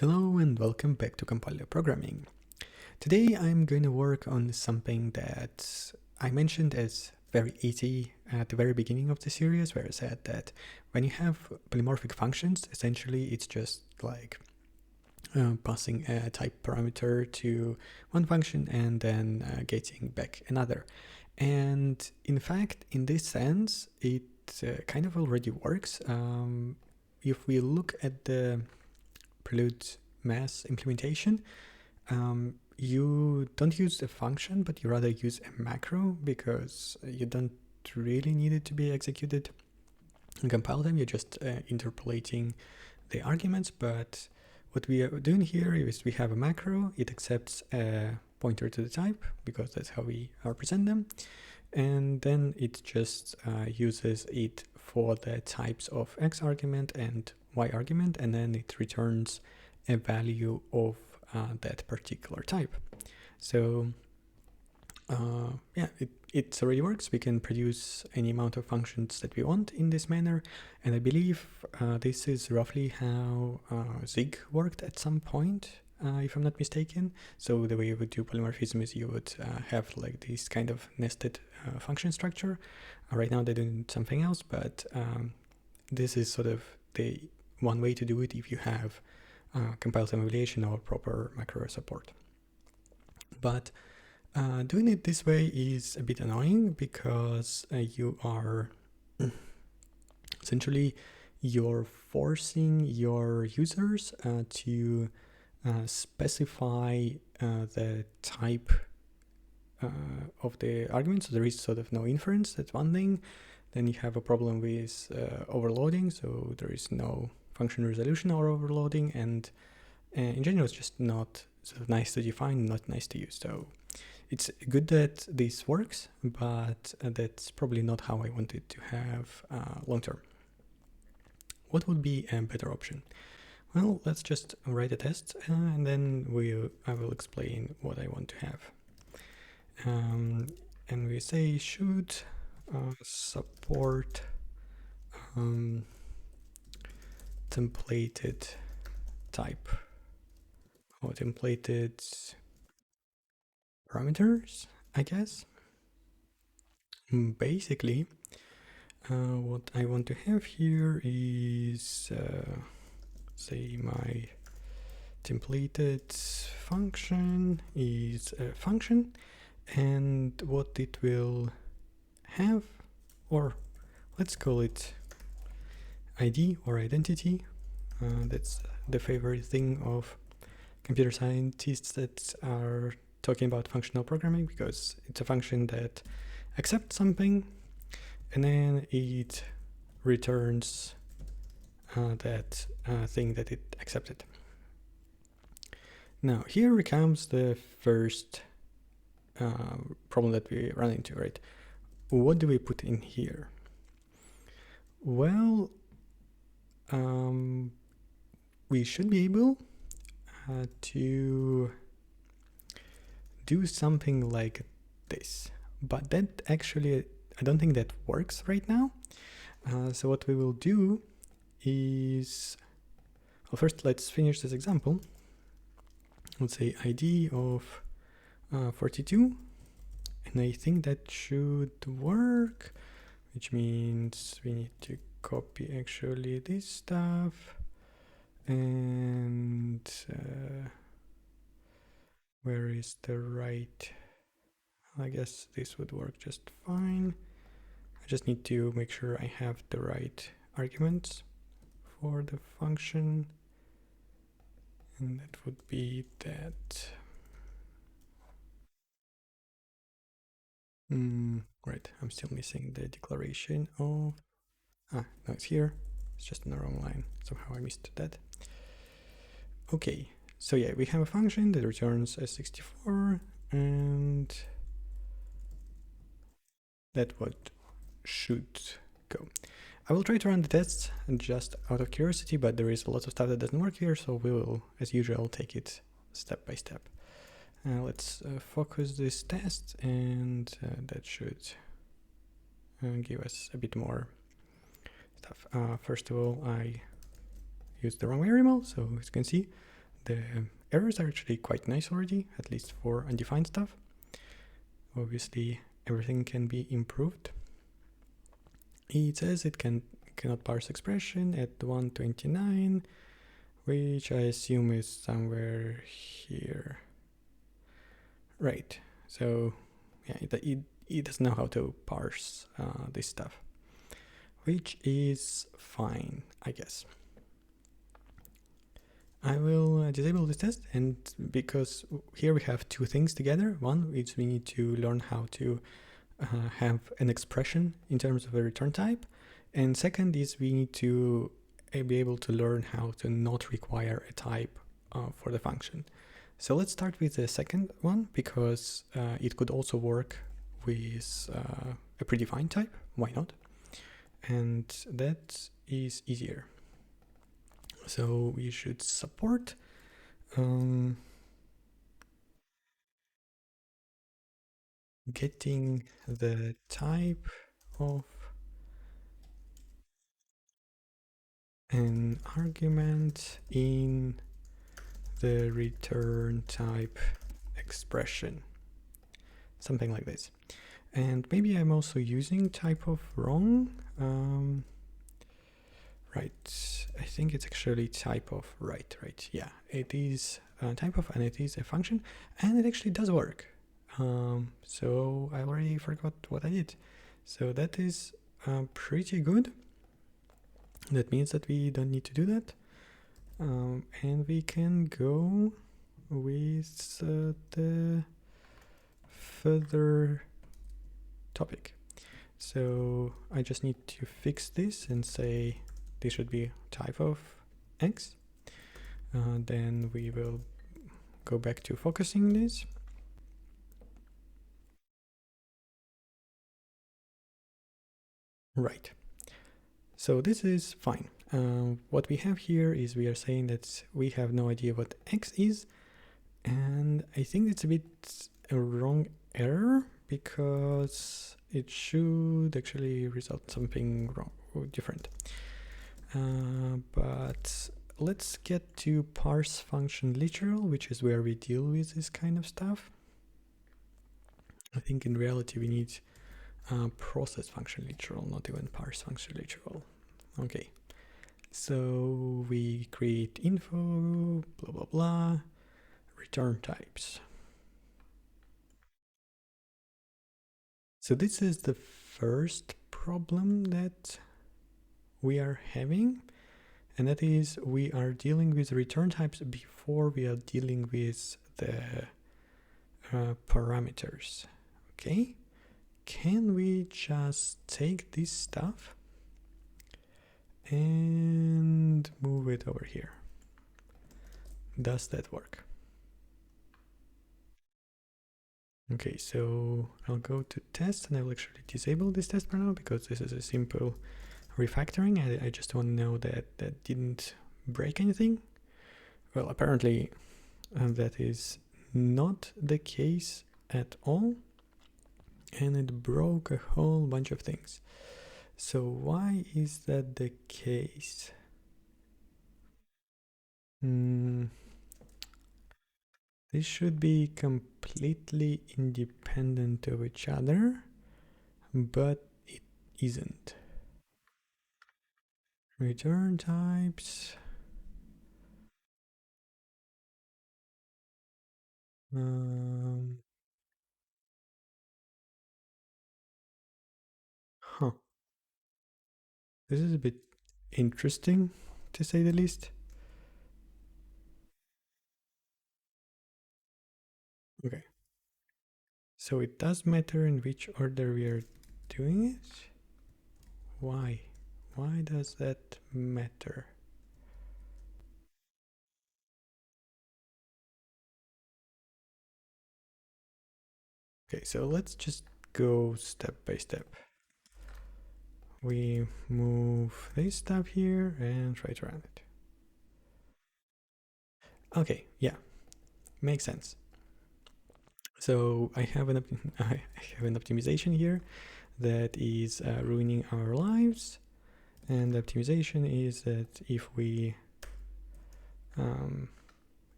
Hello and welcome back to Compiler Programming. Today I'm going to work on something that I mentioned as very easy at the very beginning of the series, where I said that when you have polymorphic functions, essentially it's just like passing a type parameter to one function and then getting back another. And in fact, in this sense, it kind of already works. If we look at the prelude mass implementation, you don't use a function, but you rather use a macro because you don't really need it to be executed and compile them. You're just interpolating the arguments. But what we are doing here is we have a macro. It accepts a pointer to the type because that's how we represent them. And then it just uses it for the types of X argument and Y argument, and then it returns a value of that particular type. So yeah, it already works. We can produce any amount of functions that we want in this manner, and I believe this is roughly how Zig worked at some point, if I'm not mistaken. So the way you would do polymorphism is you would have like this kind of nested function structure. Right now they're doing something else, but this is sort of the one way to do it if you have compile time evaluation or proper macro support. But doing it this way is a bit annoying because you are essentially you're forcing your users to specify the type of the argument. So there is sort of no inference. That's one thing. Then you have a problem with overloading. So there is no function resolution or overloading, and in general it's just not sort of nice to define, not nice to use. So it's good that this works, but that's probably not how I want it to have long term. What would be a better option? Well, let's just write a test and then I will explain what I want to have. And we say should support templated type or templated parameters, I guess. Basically, what I want to have here is say my templated function is a function, and what it will have, or let's call it ID or identity. That's the favorite thing of computer scientists that are talking about functional programming, because it's a function that accepts something and then it returns that thing that it accepted. Now here comes the first problem that we run into, right? What do we put in here? Well, we should be able to do something like this, but that actually, I don't think that works right now. So what we will do is, well, first let's finish this example. Let's say ID of 42, and I think that should work, which means we need to copy actually this stuff, and where is the right? I guess this would work just fine. I just need to make sure I have the right arguments for the function, and that would be that. Right, I'm still missing the declaration of, no, it's here. It's just in the wrong line. Somehow I missed that. Okay, so yeah, we have a function that returns a 64, and that what should go. I will try to run the tests just out of curiosity, but there is a lot of stuff that doesn't work here, so we will, as usual, take it step by step. Let's focus this test, and that should give us a bit more stuff. First of all, I used the wrong variable, so as you can see, the errors are actually quite nice already, at least for undefined stuff. Obviously, everything can be improved. It says it cannot parse expression at 129, which I assume is somewhere here. Right. So yeah, it doesn't know how to parse this stuff, which is fine, I guess. I will disable this test, and because here we have two things together. One is we need to learn how to have an expression in terms of a return type, and second is we need to be able to learn how to not require a type for the function. So let's start with the second one, because it could also work with a predefined type. Why not? And that is easier. So we should support getting the type of an argument in the return type expression, something like this. And maybe I'm also using type of wrong. Right, I think it's actually type of right. Yeah, it is a type of, and it is a function, and it actually does work. So I already forgot what I did. So that is pretty good. That means that we don't need to do that. And we can go with the further topic. So I just need to fix this and say this should be type of x. Then we will go back to focusing this. Right. So this is fine. What we have here is we are saying that we have no idea what x is, and I think it's a bit a wrong error, because it should actually result in something wrong or different. But let's get to parse function literal, which is where we deal with this kind of stuff. I think in reality we need process function literal, not even parse function literal. Okay, so we create info, blah blah blah, return types. So this is the first problem that we are having, and that is we are dealing with return types before we are dealing with the parameters. Okay, can we just take this stuff and move it over here? Does that work? Okay, so I'll go to test, and I will actually disable this test for now, because this is a simple refactoring. I just want to know that that didn't break anything. Well, apparently that is not the case at all, and it broke a whole bunch of things. So why is that the case? This should be completely independent of each other, but it isn't. Return types. Huh. This is a bit interesting, to say the least. Okay. So it does matter in which order we are doing it. Why? Why does that matter? Okay, so let's just go step by step. We move this stuff here and try to run it. Okay, yeah, makes sense. So I have an optimization here that is ruining our lives, and the optimization is that if we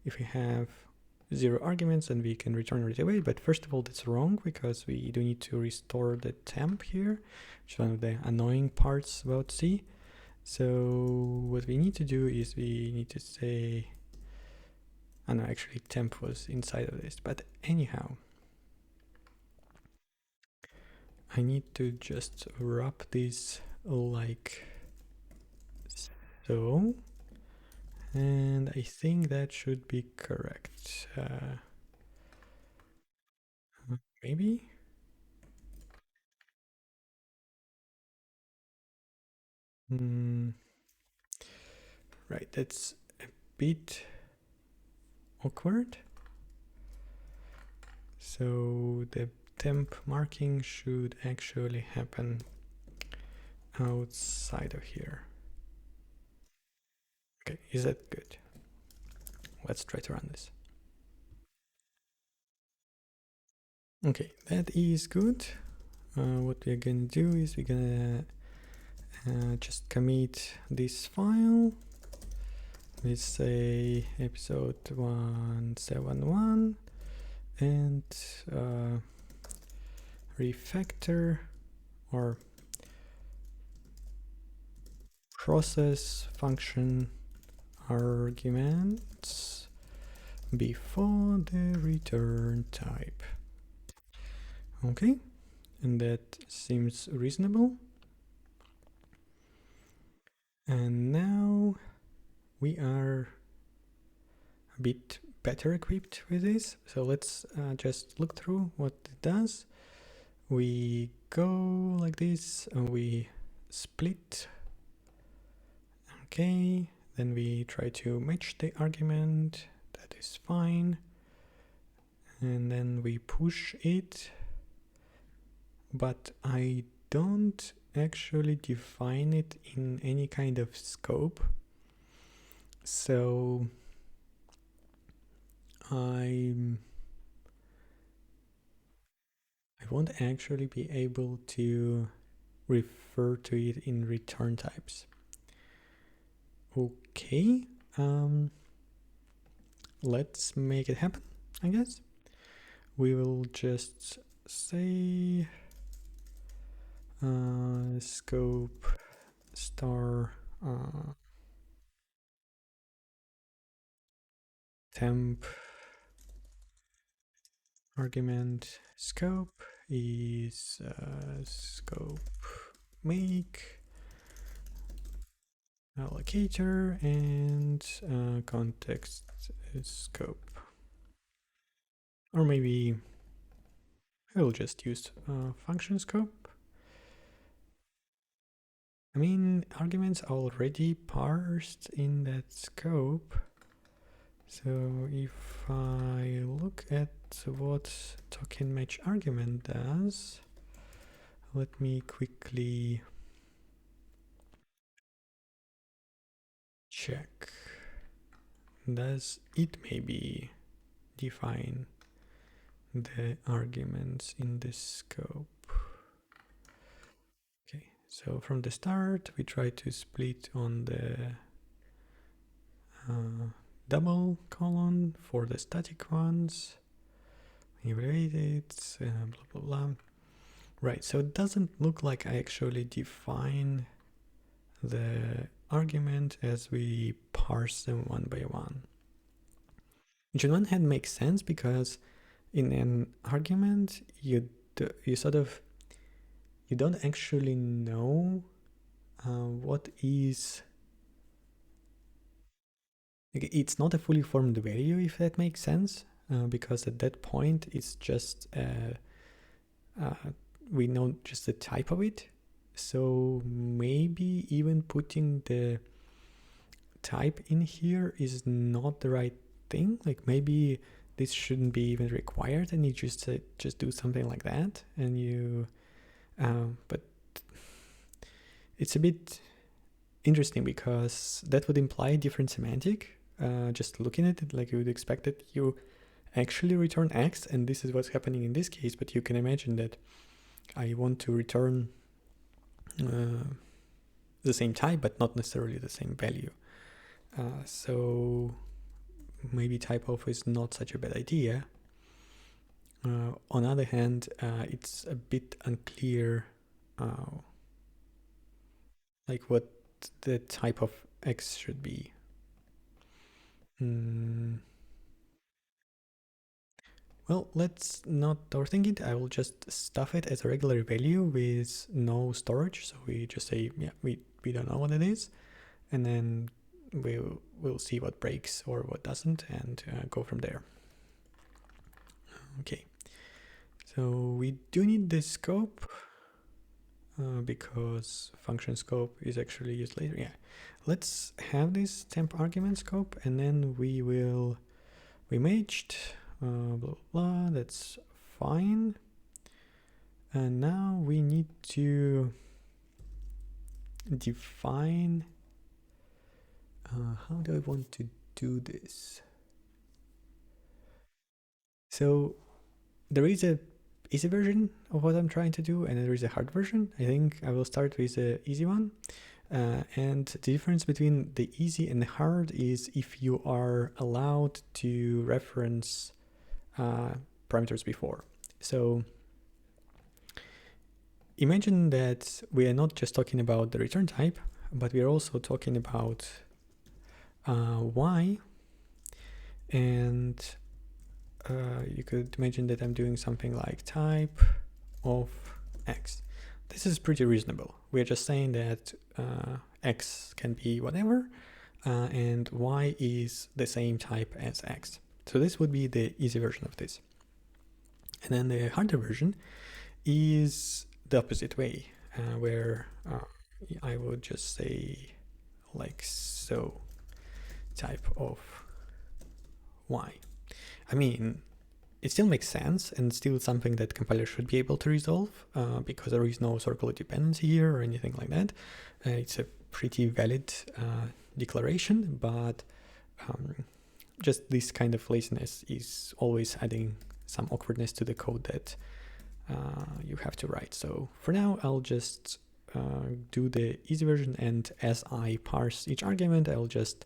if we have 0 arguments, then we can return right away. But first of all, that's wrong because we do need to restore the temp here, which is one of the annoying parts about C. So what we need to do is we need to say, oh no, actually temp was inside of this, but anyhow, I need to just wrap this like so, and I think that should be correct. Maybe? Right, that's a bit awkward. So the temp marking should actually happen outside of here. Okay, is that good? Let's try to run this. Okay, that is good. What we're gonna do is we're gonna just commit this file. Let's say Ep171 and refactor or process function arguments before the return type. Okay, and that seems reasonable. And now we are a bit better equipped with this. So let's just look through what it does. We go like this and we split. Okay, then we try to match the argument. That is fine. And then we push it. But I don't actually define it in any kind of scope. So I won't actually be able to refer to it in return types. Okay, let's make it happen, I guess. We will just say scope star temp argument scope is scope make allocator and context scope, or maybe I will just use function scope. I mean, arguments are already parsed in that scope. So if I look at what token match argument does, let me quickly check. Does it maybe define the arguments in this scope? Okay, so from the start we try to split on the double colon for the static ones, evaluated, blah blah blah. Right, so it doesn't look like I actually define the argument as we parse them one by one. Which on one hand makes sense because in an argument you don't actually know what is. It's not a fully formed value, if that makes sense, because at that point it's just we know just the type of it. So maybe even putting the type in here is not the right thing. Like maybe this shouldn't be even required, and you just do something like that, and you. But it's a bit interesting because that would imply different semantic. Just looking at it, like you would expect that you actually return X, and this is what's happening in this case. But you can imagine that I want to return the same type, but not necessarily the same value. So maybe type off is not such a bad idea. On the other hand, it's a bit unclear like what the type of x should be. Well, let's not overthink it. I will just stuff it as a regular value with no storage. So we just say, yeah, we don't know what it is. And then we'll see what breaks or what doesn't and go from there. Okay. So we do need this scope because function scope is actually used later. Yeah. Let's have this temp argument scope and then we matched blah, blah, blah, that's fine. And now we need to define how do I want to do this? So there is a easy version of what I'm trying to do and there is a hard version. I think I will start with the easy one. And the difference between the easy and the hard is if you are allowed to reference parameters before. So imagine that we are not just talking about the return type, but we are also talking about y. And you could imagine that I'm doing something like type of x. This is pretty reasonable. We're just saying that x can be whatever, and y is the same type as x. So this would be the easy version of this. And then the harder version is the opposite way, where I would just say like so, type of y. I mean, it still makes sense and still something that compiler should be able to resolve because there is no circular dependency here or anything like that. It's a pretty valid declaration, but just this kind of laziness is always adding some awkwardness to the code that you have to write. So for now, I'll just do the easy version, and as I parse each argument, I'll just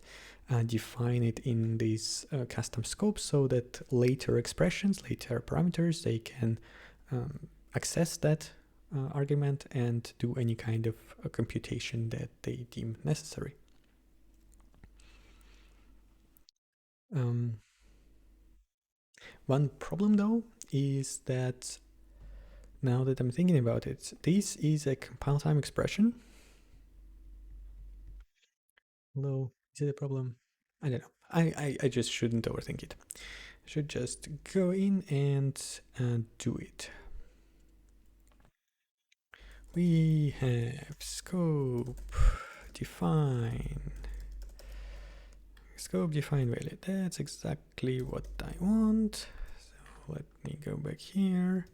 define it in these custom scopes so that later expressions, later parameters, they can access that argument and do any kind of computation that they deem necessary. One problem though is that now that I'm thinking about it, this is a compile time expression. Although, is it a problem? I don't know. I just shouldn't overthink it. I should just go in and do it. We have scope define. Scope define value. That's exactly what I want. So let me go back here.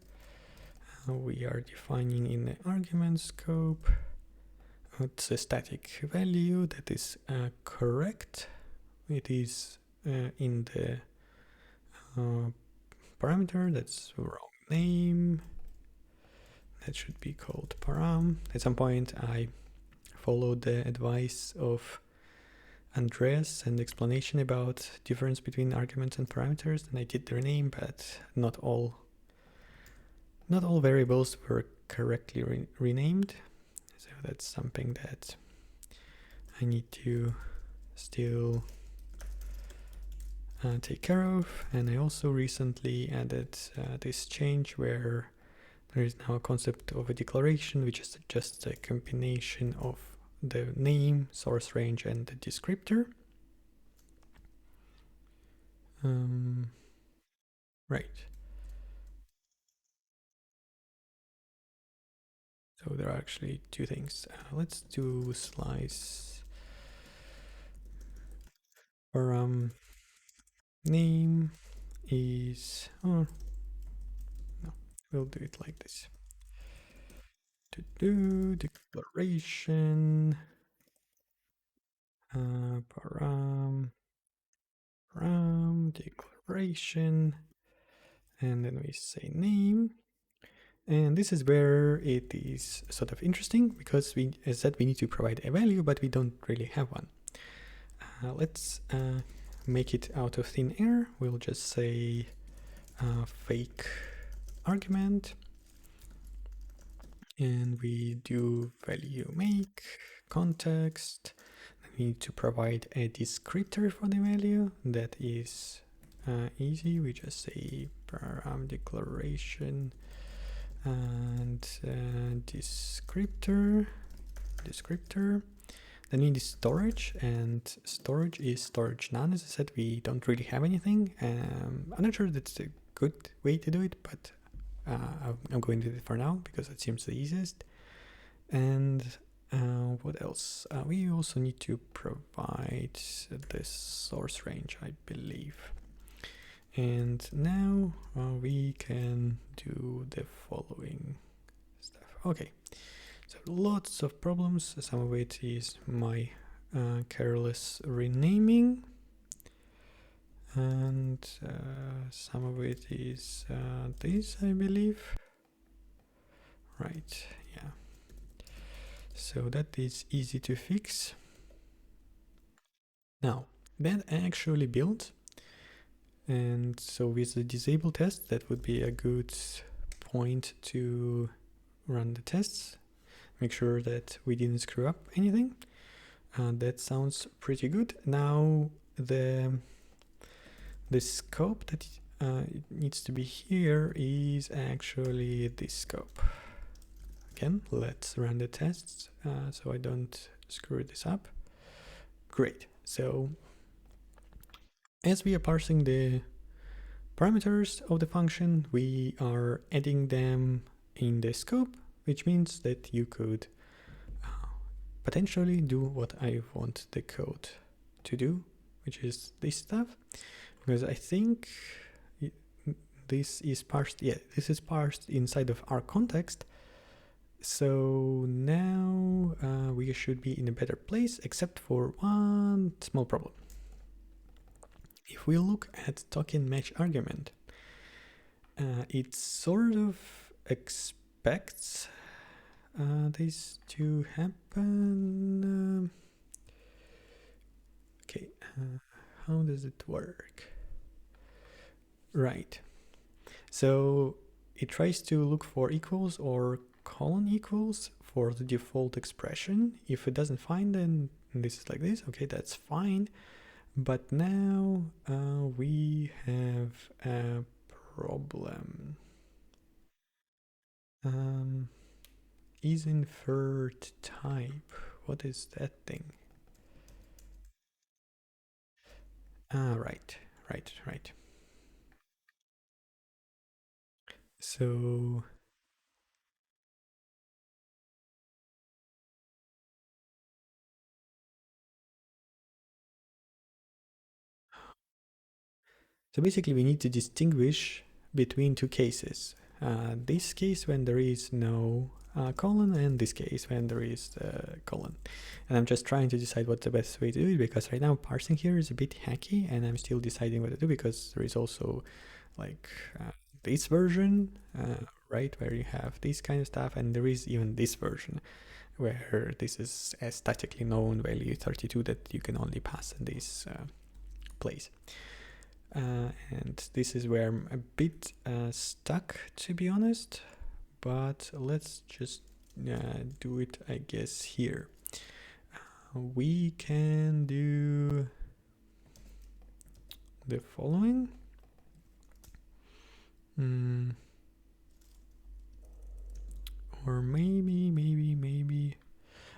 We are defining in the argument scope. It's a static value that is correct. It is in the parameter. That's wrong name. That should be called param. At some point I followed the advice of Andreas and explanation about difference between arguments and parameters, and I did the rename, but not all variables were correctly renamed. So that's something that I need to still take care of. And I also recently added this change where there is now a concept of a declaration, which is just a combination of the name, source range, and the descriptor. Right. So there are actually two things. Let's do slice param name is, oh no, we'll do it like this. To do declaration param declaration, and then we say name. And this is where it is sort of interesting because we, as said, we need to provide a value, but we don't really have one. Let's make it out of thin air, we'll just say fake argument, and we do value make context. We need to provide a descriptor for the value. That is easy. We just say param declaration and descriptor. Then we need storage, and storage is storage none. As I said, we don't really have anything. I'm not sure that's a good way to do it, but I'm going to do it for now because it seems the easiest. And what else? We also need to provide this source range, I believe. And now we can do the following stuff. Okay, so lots of problems. Some of it is my careless renaming, and some of it is this, I believe. Right, yeah. So that is easy to fix. Now, that actually built. And so with the disable test, that would be a good point to run the tests. Make sure that we didn't screw up anything. That sounds pretty good. Now the scope that needs to be here is actually this scope. Again, let's run the tests so I don't screw this up. Great. So as we are parsing the parameters of the function, we are adding them in the scope, which means that you could potentially do what I want the code to do, which is this stuff, because I think this is parsed. Yeah, this is parsed inside of our context. So now we should be in a better place, except for one small problem. If we look at token match argument, it sort of expects this to happen. Okay, how does it work? Right. So it tries to look for equals or colon equals for the default expression. If it doesn't find, then this is like this. Okay, that's fine. But now we have a problem. Is inferred type. What is that thing? Right. So basically we need to distinguish between two cases. This case when there is no colon, and this case when there is a colon. And I'm just trying to decide what's the best way to do it, because right now parsing here is a bit hacky, and I'm still deciding what to do, because there is also like this version, right, where you have this kind of stuff, and there is even this version where this is a statically known value 32 that you can only pass in this place. And this is where I'm a bit stuck, to be honest, but let's just do it, I guess, here. We can do the following. Or maybe.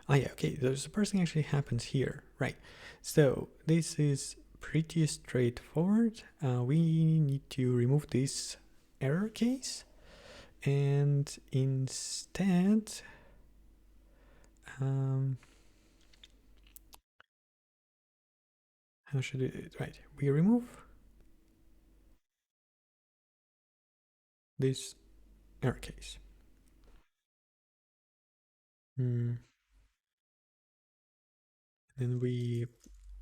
Ah, yeah, okay, the parsing actually happens here, right? So this is pretty straightforward. We need to remove this error case, and instead how should it, right, we remove this error case. Then we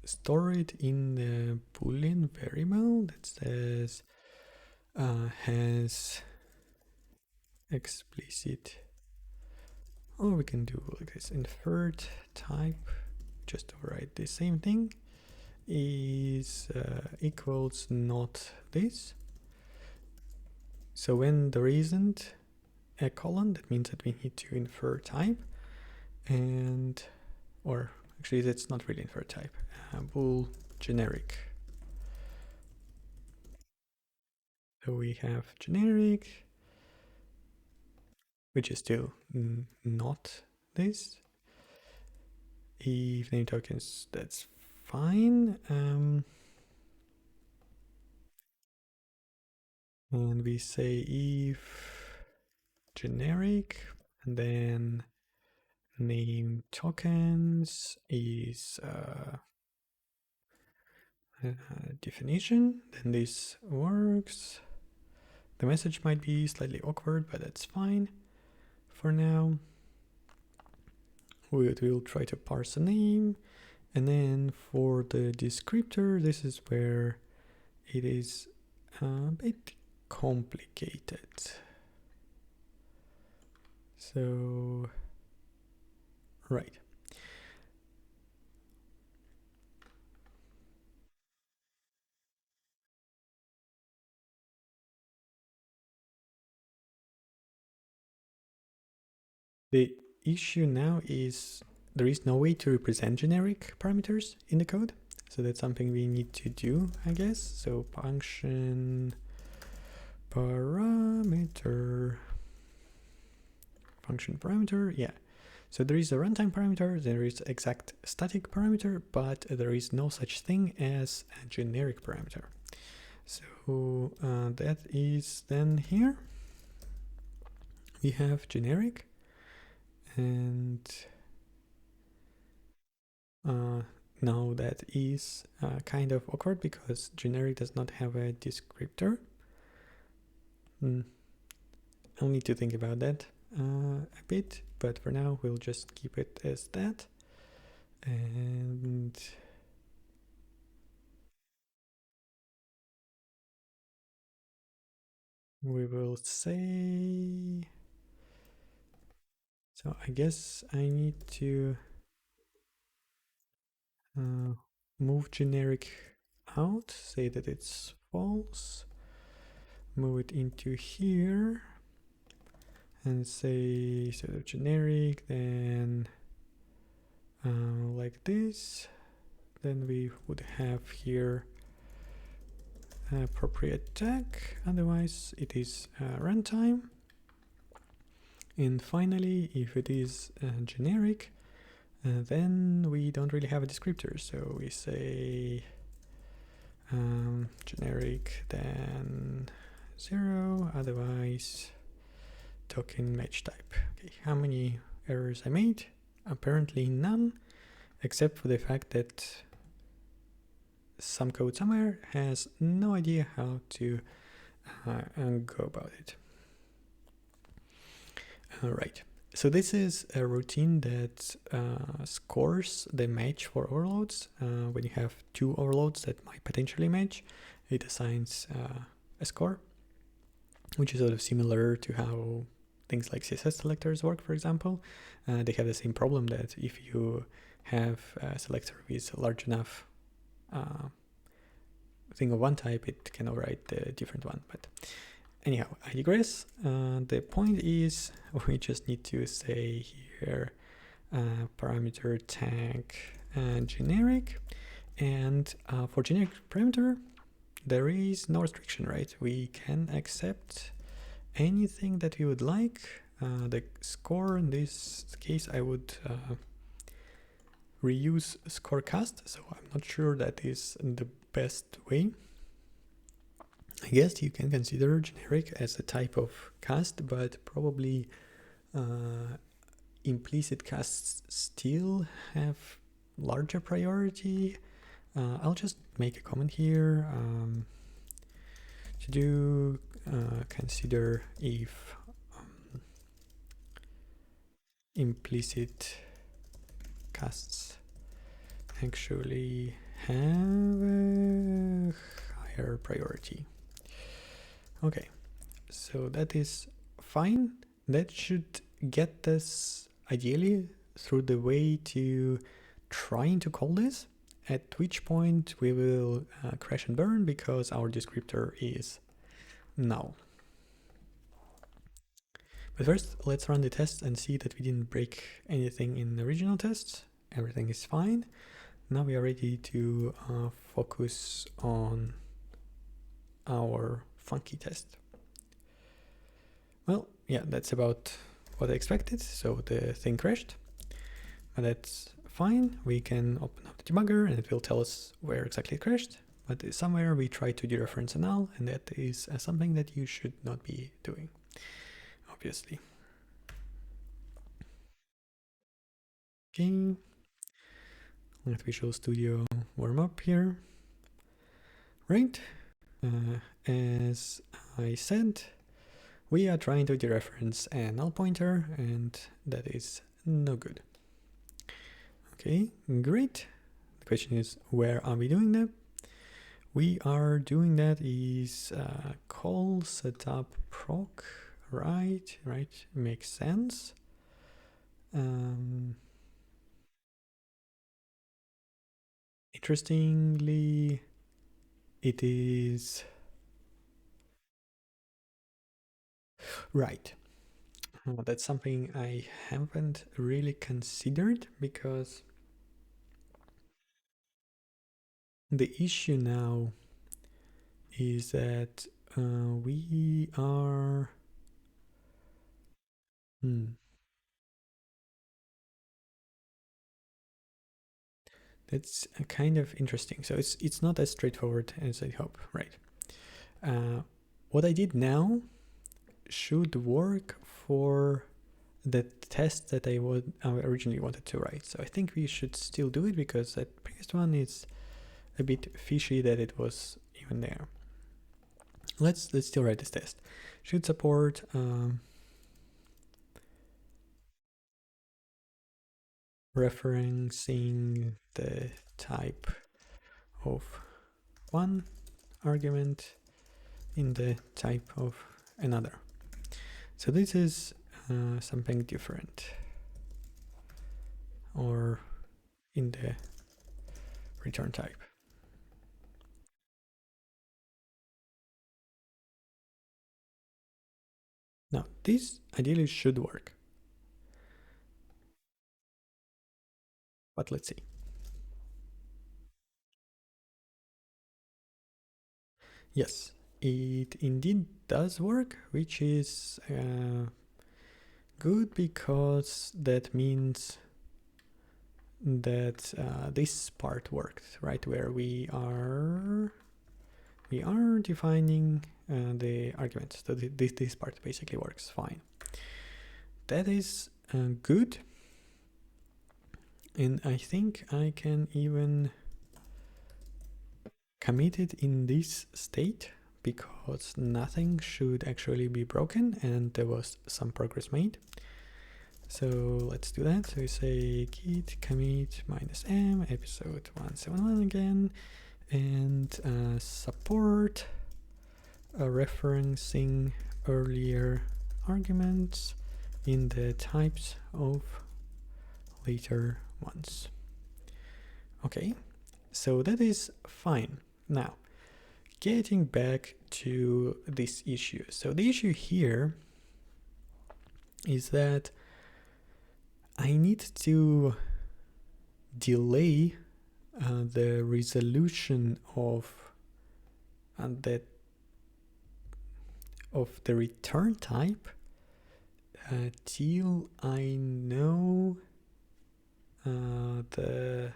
store it in the boolean variable that says has explicit, or we can do like this, inferred type, just override the same thing, is equals not this. So when there isn't a colon, that means that we need to infer type, and or actually that's not really infer type, bool generic. So we have generic, which is still not this. If name tokens, that's fine. And we say if generic, and then name tokens is definition, then this works. The message might be slightly awkward, but that's fine for now. We'll try to parse a name, and then for the descriptor, this is where it is a bit complicated. So, right. The issue now is there is no way to represent generic parameters in the code. So that's something we need to do, I guess. So function parameter, yeah. So there is a runtime parameter, there is exact static parameter, but there is no such thing as a generic parameter. So that is then here. We have generic, and now that is kind of awkward because generic does not have a descriptor. I'll need to think about that a bit, but for now we'll just keep it as that. And we will say, so I guess I need to move generic out, say that it's false, move it into here, and say sort of generic, then like this. Then we would have here appropriate tag, otherwise it is runtime. And finally, if it is generic, then we don't really have a descriptor, so we say generic then 0, otherwise token match type. Okay, how many errors I made? Apparently none, except for the fact that some code somewhere has no idea how to go about it. Right. So this is a routine that scores the match for overloads. When you have two overloads that might potentially match, it assigns a score, which is sort of similar to how things like CSS selectors work, for example. They have the same problem that if you have a selector with a large enough thing of one type, it can override the different one. But anyhow, I digress. The point is we just need to say here parameter tag generic, and for generic parameter there is no restriction, right? We can accept anything that we would like. The score in this case I would reuse score cast, so I'm not sure that is the best way. I guess you can consider generic as a type of cast, but probably implicit casts still have larger priority. I'll just make a comment here to do consider if implicit casts actually have a higher priority. Okay, so that is fine. That should get us ideally through the way to trying to call this. at which point we will crash and burn because our descriptor is null. But first, let's run the tests and see that we didn't break anything in the original tests. Everything is fine. Now we are ready to focus on our funky test. Well, yeah, that's about what I expected. So the thing crashed, but that's fine. We can open up the debugger and it will tell us where exactly it crashed. But somewhere we try to dereference a null, and that is something that you should not be doing, obviously. Okay, let Visual Studio warm up here. Right, as I said, we are trying to dereference a null pointer, and that is no good. Okay, great. The question is, where are we doing that? We are doing that is call setup proc, right? Makes sense. Interestingly, it is right. That's something I haven't really considered, because the issue now is that we are that's kind of interesting. So it's not as straightforward as I hope, right? What I did now should work for the test that I originally wanted to write. So I think we should still do it, because that previous one is a bit fishy that it was even there. Let's still write this test. Should support referencing the type of one argument in the type of another. So this is something different, or in the return type. Now this ideally should work, but let's see. Yes, it indeed does work, which is good, because that means that this part worked, right? Where we are defining the arguments. So this part basically works fine. That is good, and I think I can even commit it in this state, because nothing should actually be broken and there was some progress made. So let's do that. So we say git commit -m episode 171 again, and support referencing earlier arguments in the types of later ones. Okay, so that is fine. Now, getting back to this issue. So the issue here is that I need to delay the resolution of the return type till I know the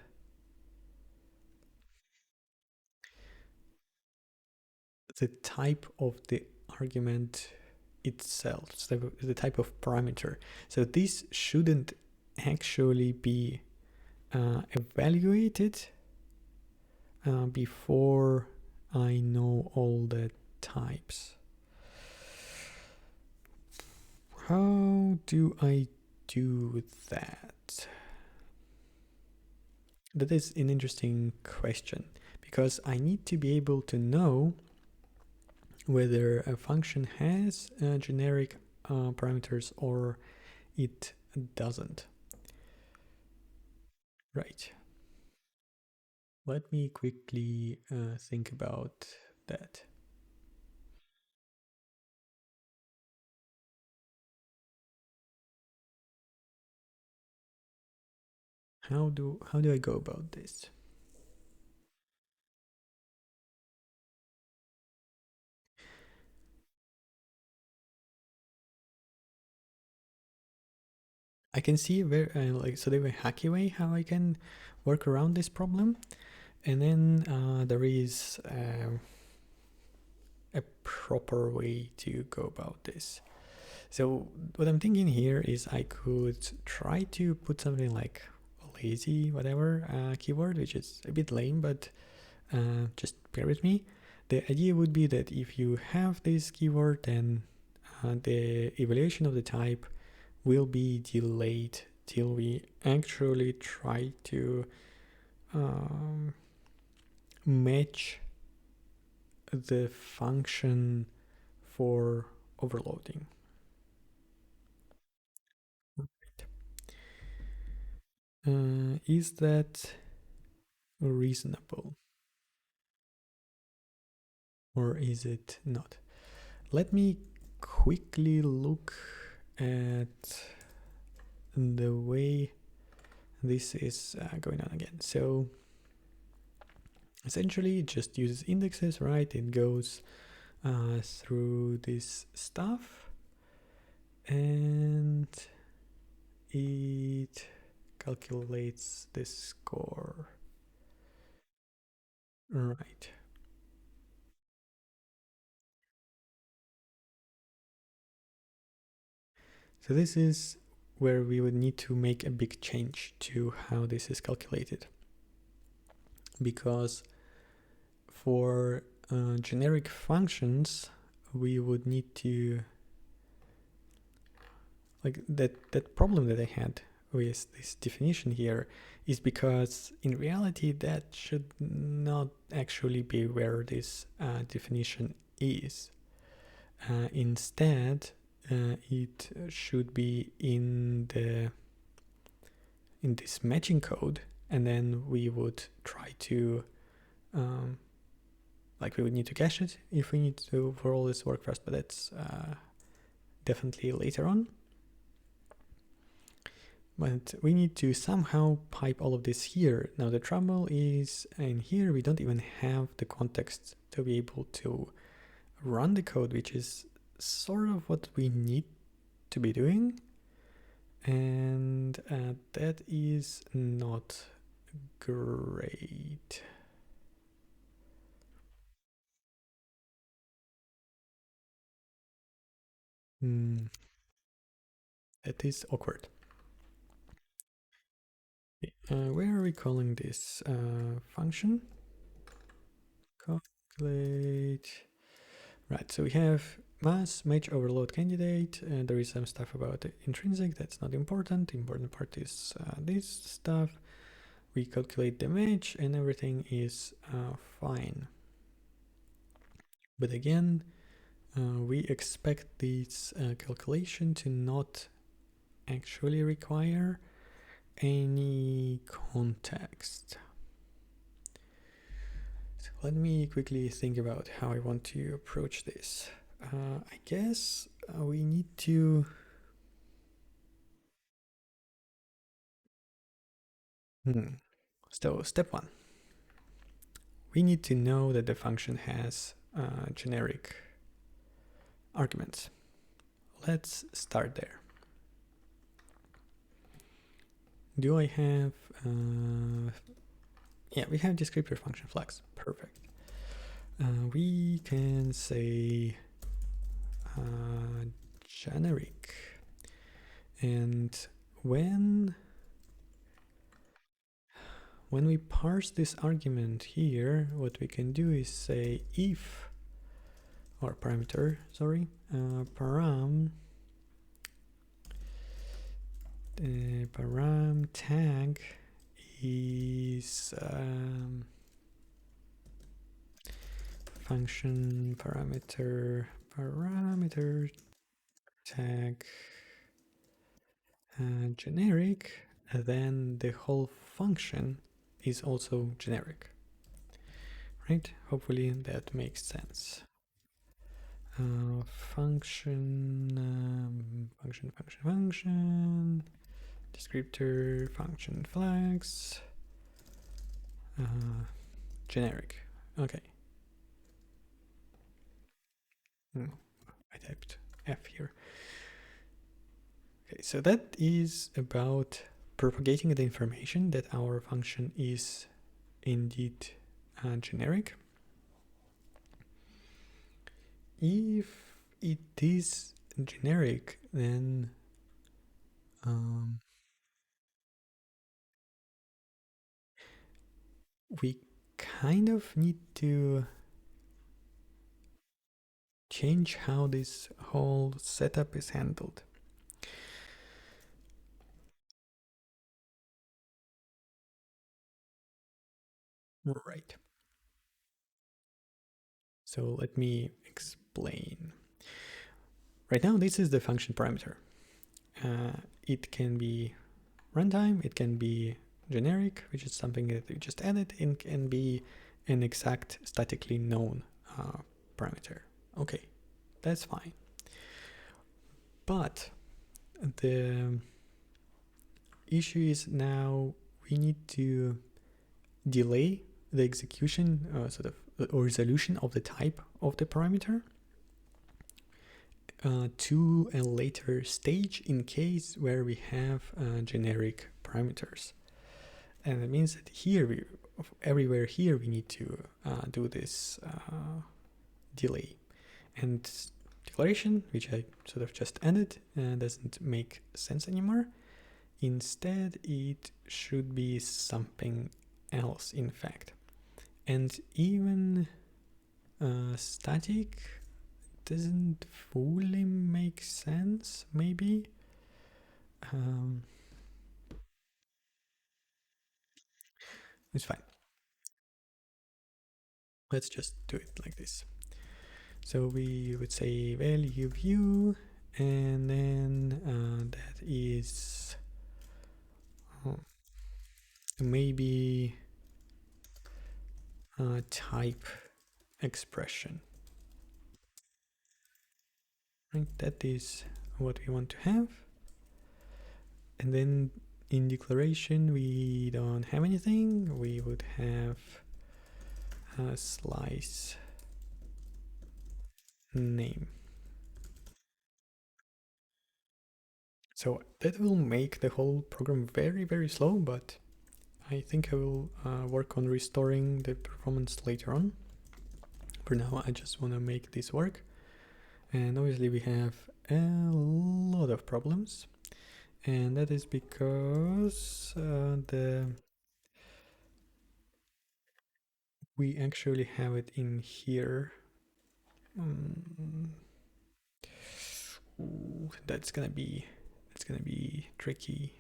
type of the argument itself, so the type of parameter. So this shouldn't actually be evaluated before I know all the types. How do I do that? That is an interesting question, because I need to be able to know whether a function has generic parameters or it doesn't. Right. Let me quickly think about that. How do I go about this? I can see where like so there a hacky way how I can work around this problem, and then there is a proper way to go about this. So what I'm thinking here is I could try to put something like lazy whatever keyword, which is a bit lame, but just bear with me. The idea would be that if you have this keyword, then the evaluation of the type will be delayed till we actually try to um, match the function for overloading. Is that reasonable or is it not? Let me quickly look at the way this is going on again. So essentially it just uses indexes, right? It goes through this stuff and it calculates the score. Right. So this is where we would need to make a big change to how this is calculated. Because for generic functions, we would need to like that problem that I had with this definition here is because in reality that should not actually be where this definition is. Instead, it should be in this matching code, and then we would try to um, like we would need to cache it if we need to for all this work first, but that's definitely later on. But we need to somehow pipe all of this here. Now the trouble is in here we don't even have the context to be able to run the code, which is sort of what we need to be doing, and that is not great. Hmm, that is awkward. Where are we calling this function? Calculate. Right, so we have mass, match, overload candidate, and there is some stuff about the intrinsic, that's not important. The important part is this stuff. We calculate the match and everything is fine. But again, we expect this calculation to not actually require any context. So let me quickly think about how I want to approach this. I guess we need to So step one, we need to know that the function has generic arguments. Let's start there. Do I have, yeah, we have descriptor function flags, perfect. We can say generic, and when we parse this argument here, what we can do is say if, or parameter, sorry, param, the param tag is function parameter tag generic, then the whole function is also generic. right? Hopefully that makes sense. Function, descriptor, function flags, generic. Okay. I typed F here. Okay, so that is about propagating the information that our function is indeed generic. If it is generic, then we kind of need to change how this whole setup is handled. Right. So let me explain. Right now, this is the function parameter. It can be runtime, it can be generic, which is something that you just added, and can be an exact statically known parameter. Okay, that's fine. But the issue is now we need to delay the execution or resolution of the type of the parameter to a later stage in case where we have generic parameters. And it means that here, everywhere here, we need to do this delay. And declaration, which I sort of just ended, doesn't make sense anymore. Instead, it should be something else, in fact. And even static doesn't fully make sense, maybe. It's fine. Let's just do it like this. So we would say value view, and then that is maybe type expression. Right, that is what we want to have. And then in declaration, we don't have anything. We would have a slice name. So that will make the whole program very, very slow, but I think I will work on restoring the performance later on. For now, I just want to make this work. And obviously we have a lot of problems. And that is because we actually have it in here. Ooh, that's gonna be tricky.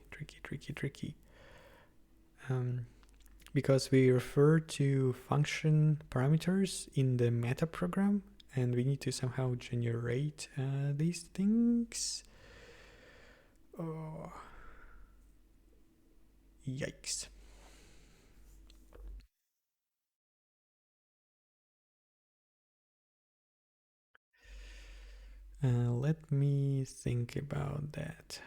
Because we refer to function parameters in the meta program, and we need to somehow generate these things. Oh, yikes. Let me think about that.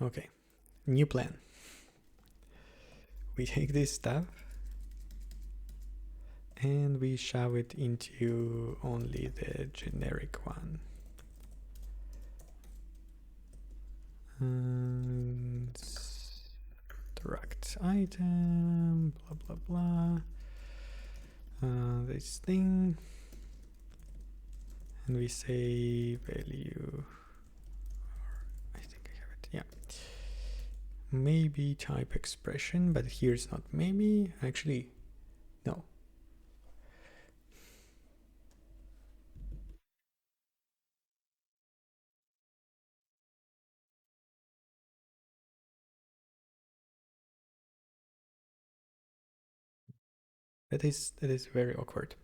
Okay, new plan. We take this stuff and we shove it into only the generic one. And struct item, blah blah blah. This thing, and we say value. I think I have it. Yeah. Maybe type expression, but here's not maybe. Actually, no. That is very awkward.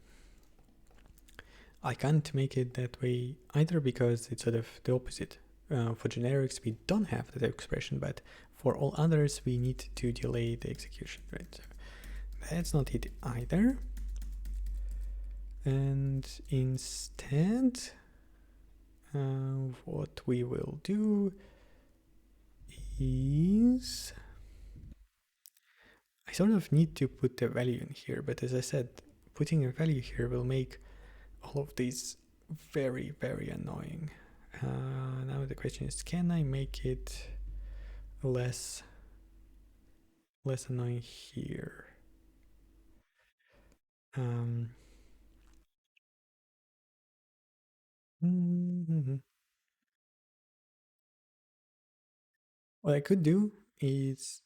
I can't make it that way either because it's sort of the opposite. for generics, we don't have the type expression, but for all others, we need to delay the execution, right? So that's not it either. And instead, what we will do is, I sort of need to put the value in here, but as I said, putting a value here will make all of these very, very annoying. Now the question is, can I make it less annoying here? What I could do is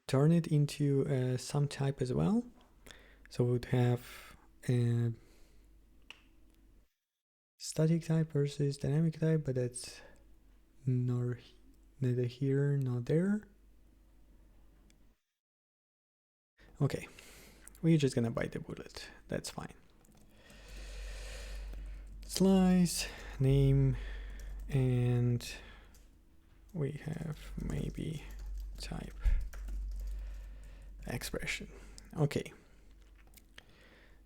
turn it into some type as well. So we would have a static type versus dynamic type, but that's neither here nor there. Okay, we're just gonna bite the bullet. That's fine. Slice, name, and we have maybe type expression. Okay.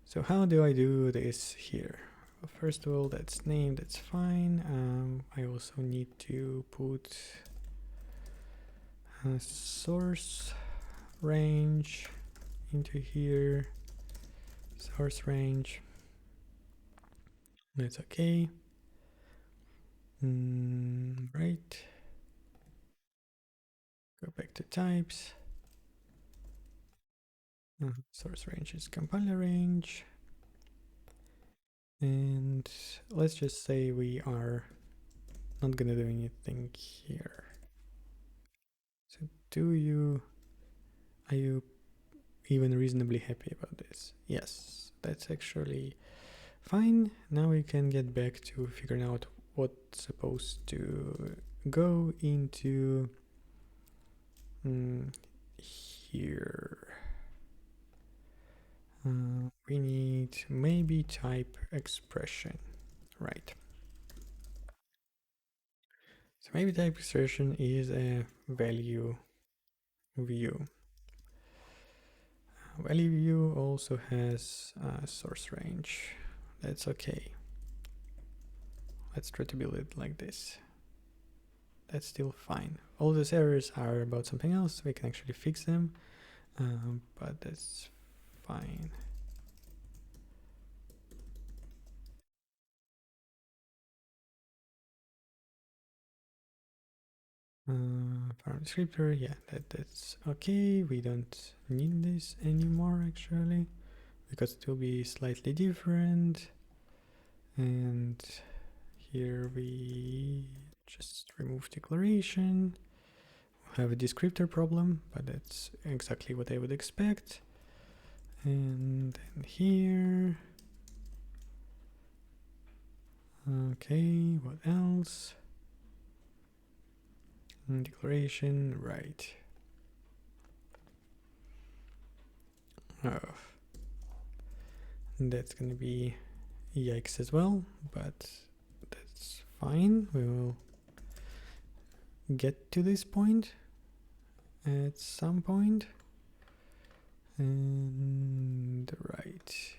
So how do I do this here? Well, first of all, that's name, that's fine. I also need to put a source range into here. Source range. That's okay. Right. Go back to types. Source range is compiler range. And let's just say we are not gonna do anything here. So are you even reasonably happy about this? Yes, that's actually fine. Now we can get back to figuring out what's supposed to go into here. We need maybe type expression, right? So maybe type expression is a value view. Value view also has a source range. That's okay. Let's try to build it like this. That's still fine. All those errors are about something else. We can actually fix them, but that's fine. Param descriptor, yeah, that's okay. We don't need this anymore actually, because it will be slightly different. And here we just remove declaration. We'll have a descriptor problem, but that's exactly what I would expect. And then here, okay, what else? Declaration, right. Oh, that's gonna be yikes as well, but that's fine. We will get to this point at some point. And right,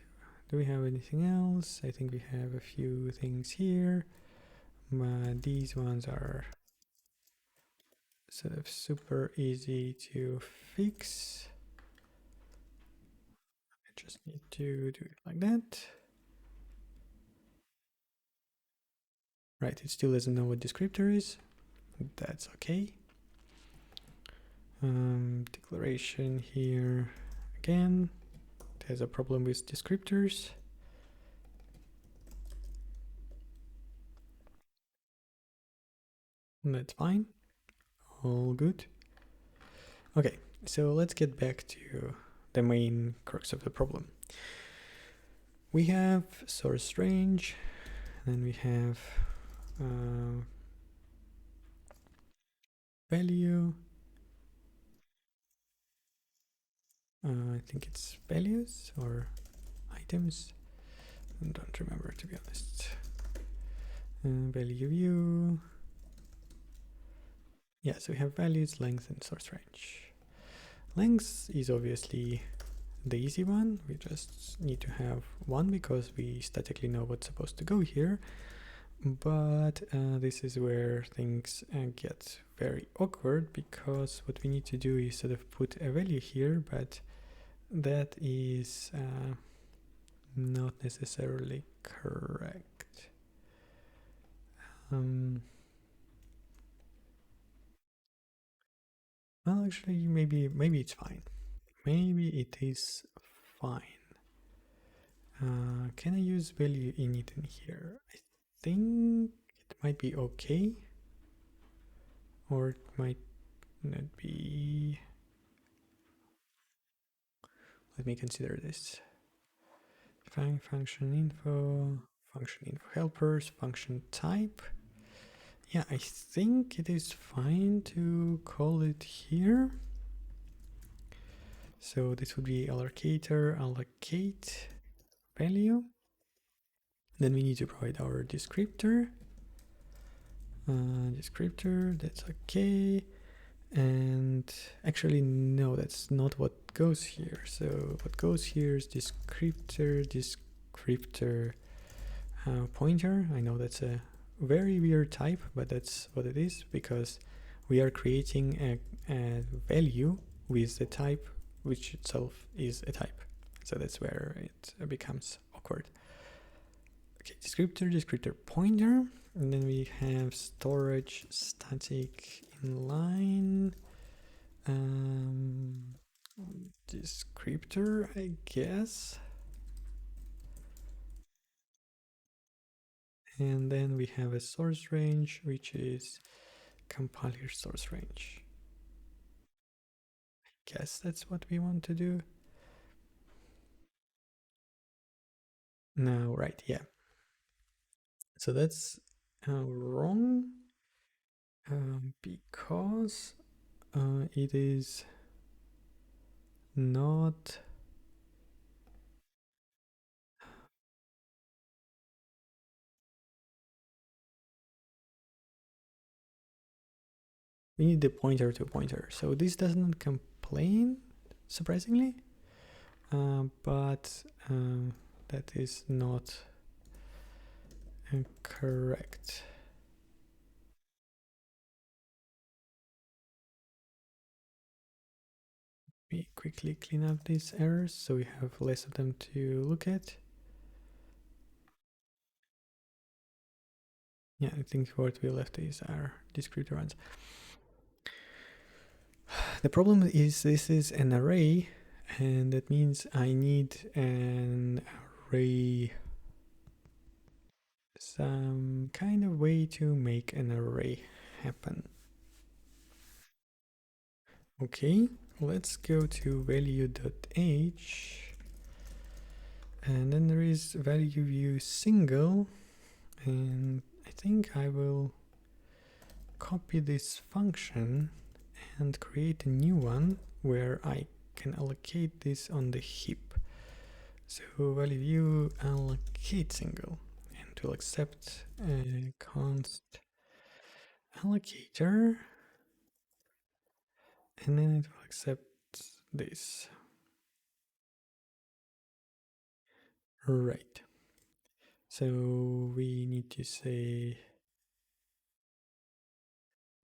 do we have anything else? I think we have a few things here, but these ones are sort of super easy to fix. I just need to do it like that. Right, it still doesn't know what descriptor is. That's okay. Declaration here again. It has a problem with descriptors. That's fine. All good. Okay, so let's get back to the main crux of the problem. We have source range, then we have value. I think it's values or items. I don't remember, to be honest. Value view. yeah, so we have values, length, and source range. Length is obviously the easy one. We just need to have one because we statically know what's supposed to go here. But this is where things get very awkward, because what we need to do is sort of put a value here, but that is not necessarily correct. Well, actually, maybe it's fine. Maybe it is fine. Can I use value init in here? I think it might be okay, or it might not be. Let me consider this. Function info helpers, function type. Yeah, I think it is fine to call it here. So this would be allocator, allocate value. Then we need to provide our descriptor. Descriptor, that's okay. And actually, no, that's not what goes here. So what goes here is descriptor, pointer. I know that's a very weird type, but that's what it is, because we are creating a value with the type, which itself is a type. So that's where it becomes awkward. Okay, descriptor pointer, and then we have storage static inline. Descriptor, I guess. And then we have a source range, which is compiler source range. I guess that's what we want to do. No, right, yeah. So that's wrong, because it is not. We need the pointer to pointer. So this doesn't complain, surprisingly, but that is not correct. We quickly clean up these errors so we have less of them to look at. Yeah, I think what we left is our descriptor ones. The problem is this is an array, and that means I need an array, some kind of way to make an array happen. Okay, let's go to value.h, and then there is value view single, and I think I will copy this function and create a new one where I can allocate this on the heap. So value view allocate single, and it will accept a const allocator, and then it will accept this. Right. So we need to say,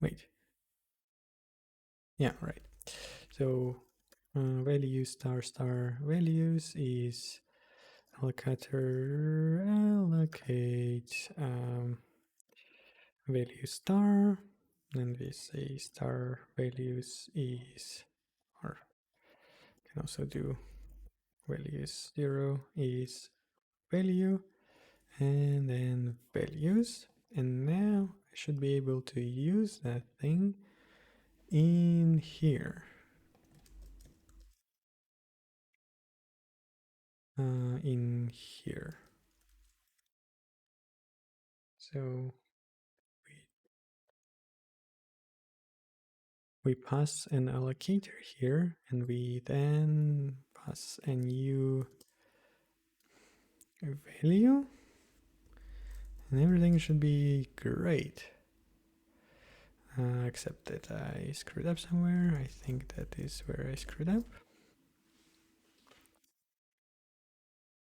wait. Yeah, right. So value star values is allocator allocate value star, and we say star values is, or can also do values 0 is value, and then values. And now I should be able to use that thing in here. In here. So we pass an allocator here, and we then pass a new value, and everything should be great. except that I screwed up somewhere. I think that is where I screwed up.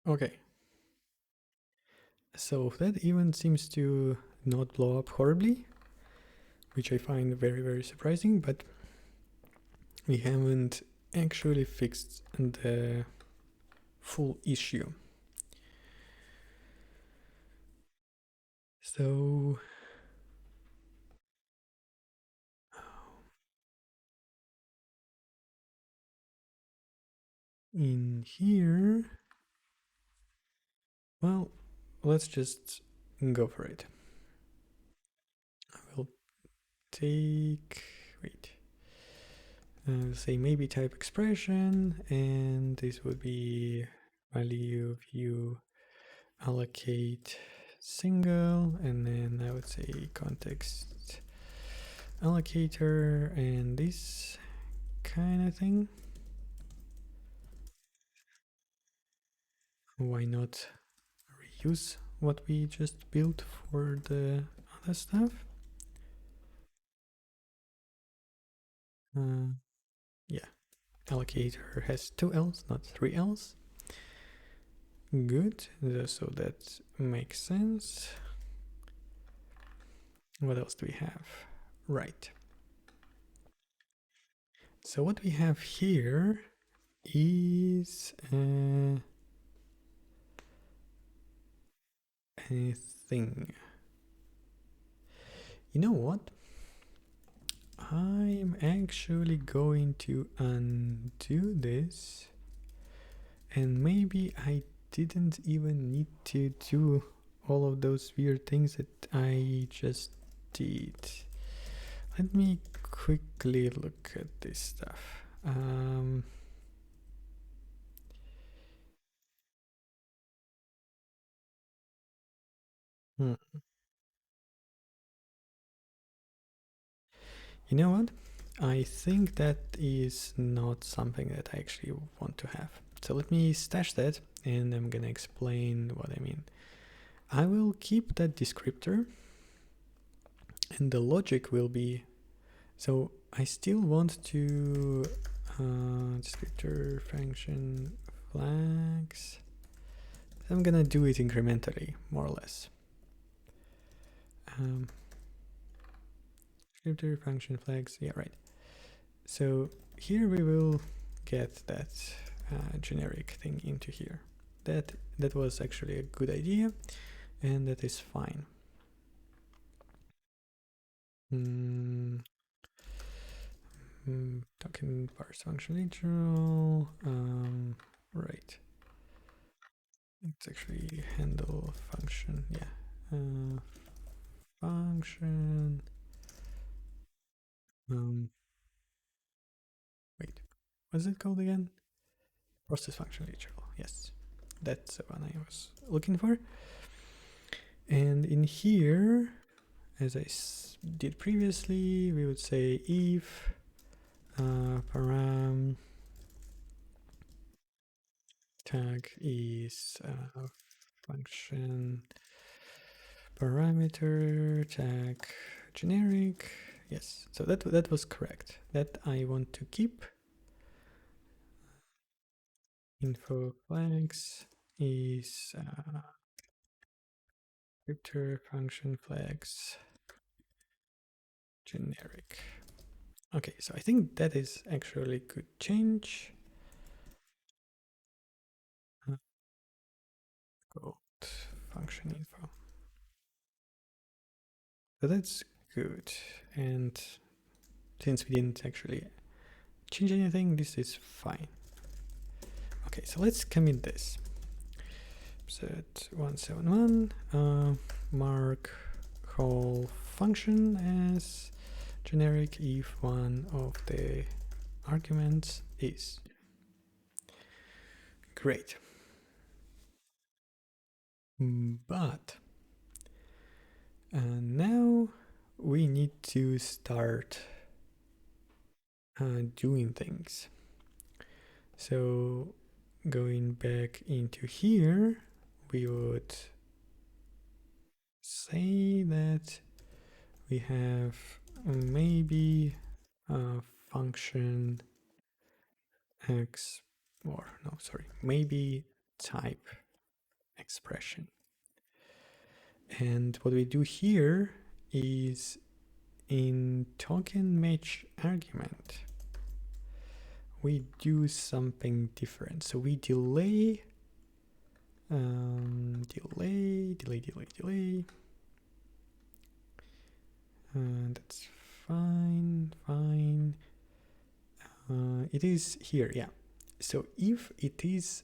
Okay. So that even seems to not blow up horribly, which I find very, very surprising, but we haven't actually fixed the full issue. So in here, well, let's just go for it. I will take, wait, say maybe type expression, and this would be value view allocate single, and then I would say context allocator and this kind of thing. Why not reuse what we just built for the other stuff? Yeah, allocator has 2 L's, not 3 L's. Good, so that makes sense. What else do we have? Right. So what we have here is a thing. You know what? I'm actually going to undo this, and maybe I didn't even need to do all of those weird things that I just did. Let me quickly look at this stuff. Hmm. You know what? I think that is not something that I actually want to have. So let me stash that, and I'm gonna explain what I mean. I will keep that descriptor, and the logic will be, so I still want to descriptor function flags. I'm gonna do it incrementally, more or less. Descriptor function flags, yeah, right. So here we will get that generic thing into here. That was actually a good idea, and that is fine. Talking parse function literal. Right. It's actually handle function. Yeah. Function. Wait. What's it called again? Process function literal. Yes. That's the one I was looking for. And in here, as I did previously, we would say if param tag is function parameter tag generic. Yes, so that was correct. That I want to keep. Info flags is descriptor function flags generic. Okay, so I think that is actually a good change. Code function info. So that's good. And since we didn't actually change anything, this is fine. Okay, so let's commit this. Ep171 mark call function as generic if one of the arguments is. Great. But now we need to start doing things. So going back into here, we would say that we have maybe function maybe type expression. And what we do here is in token match argument, we do something different. So we delay, delay. That's fine. It is here, yeah. So if it is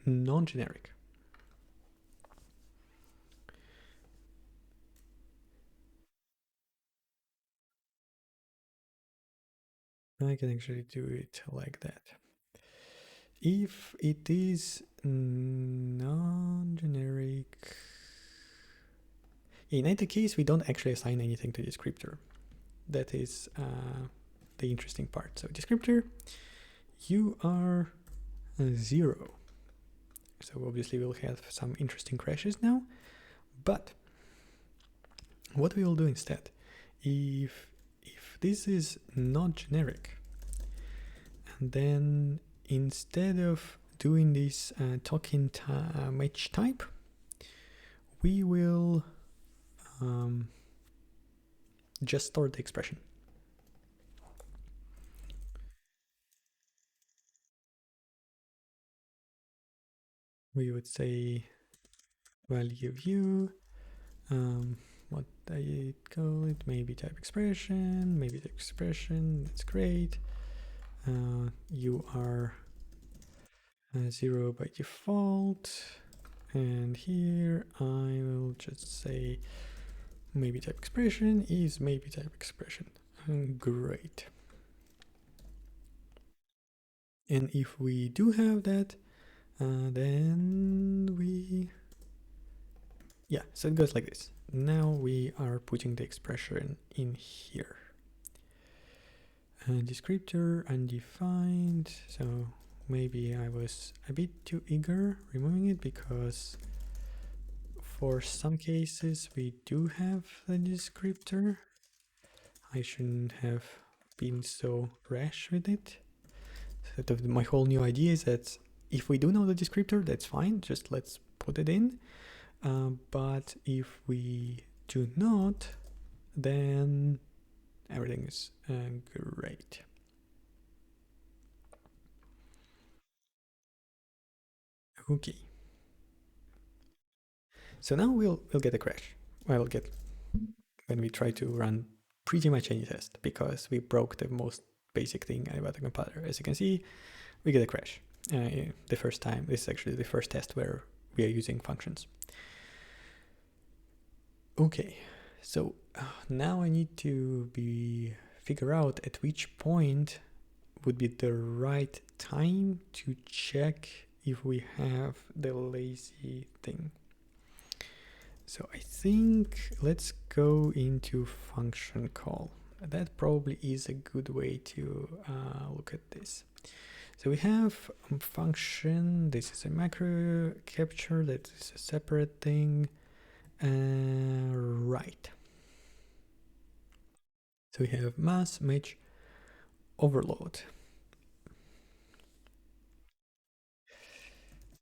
non-generic, I can actually do it like that. If it is non-generic, in either case, we don't actually assign anything to descriptor. That is the interesting part. So descriptor, you are 0. So obviously we'll have some interesting crashes now. But what we will do instead, if this is not generic, and then instead of doing this token match type, we will just store the expression. We would say value view, what I call it, maybe type expression, that's great. You are 0 by default, and here I will just say maybe type expression is maybe type expression. Great. And if we do have that, then so it goes like this. Now we are putting the expression in here. Descriptor undefined. So maybe I was a bit too eager removing it, because for some cases we do have the descriptor. I shouldn't have been so rash with it. So my whole new idea is that if we do know the descriptor, that's fine, just let's put it in. But if we do not, then everything is great. Okay. So now we'll get a crash. We'll get when we try to run pretty much any test, because we broke the most basic thing about the compiler. As you can see, we get a crash. The first time, this is actually the first test where we are using functions. Okay, so now I need to figure out at which point would be the right time to check if we have the lazy thing. So I think let's go into function call. That probably is a good way to look at this. So we have function, this is a macro capture, that is a separate thing. Right. So we have mass match overload.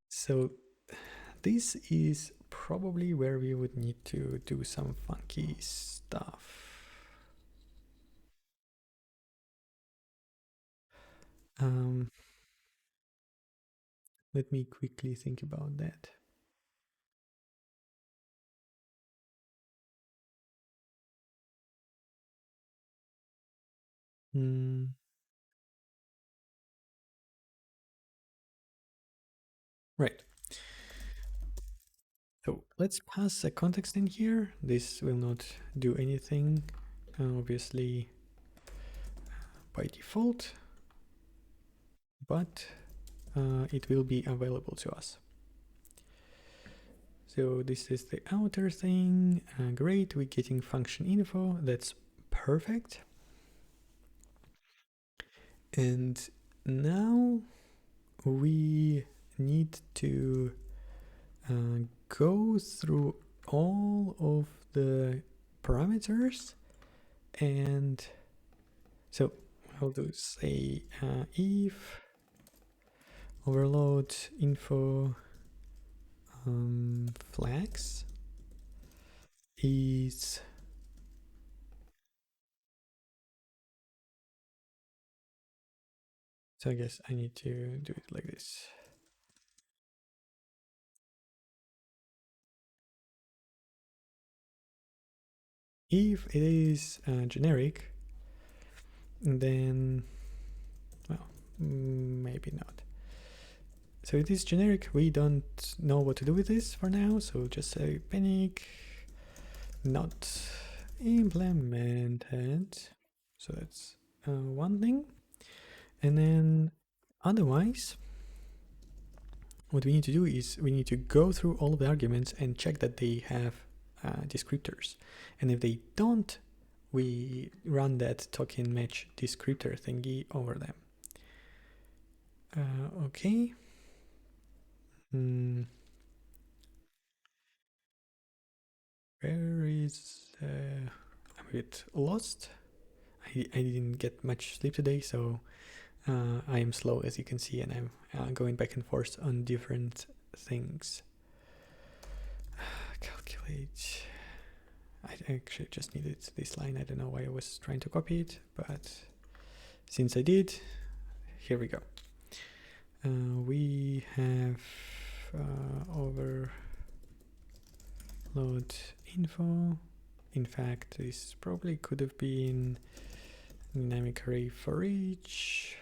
So this is probably where we would need to do some funky stuff. Let me quickly think about that. Right. So let's pass a context in here. This will not do anything, obviously, by default, but it will be available to us. So this is the outer thing. Great, we're getting function info. That's perfect. And now we need to go through all of the parameters, and so I'll do say if overload info flags is so I guess I need to do it like this. If it is generic, then, well, maybe not. So it is generic, we don't know what to do with this for now, so just say panic not implemented. So that's one thing. And then otherwise, what we need to do is we need to go through all of the arguments and check that they have descriptors. And if they don't, we run that token match descriptor thingy over them. Okay. Where is... I'm a bit lost. I didn't get much sleep today, so I am slow, as you can see, and I'm going back and forth on different things. Calculate. I actually just needed this line. I don't know why I was trying to copy it, but since I did, here we go. We have overload info. In fact, this probably could have been dynamic array for each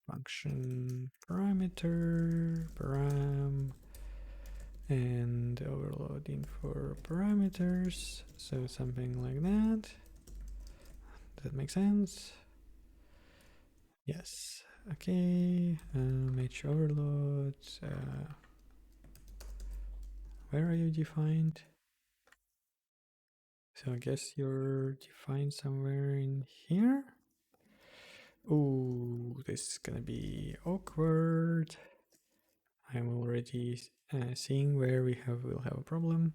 function parameter param and overloading for parameters, so something like that. Does that make sense? Yes. Okay. Match overload. Where are you defined? So I guess you're defined somewhere in here. Oh, this is gonna be awkward. I'm already seeing where we'll have a problem,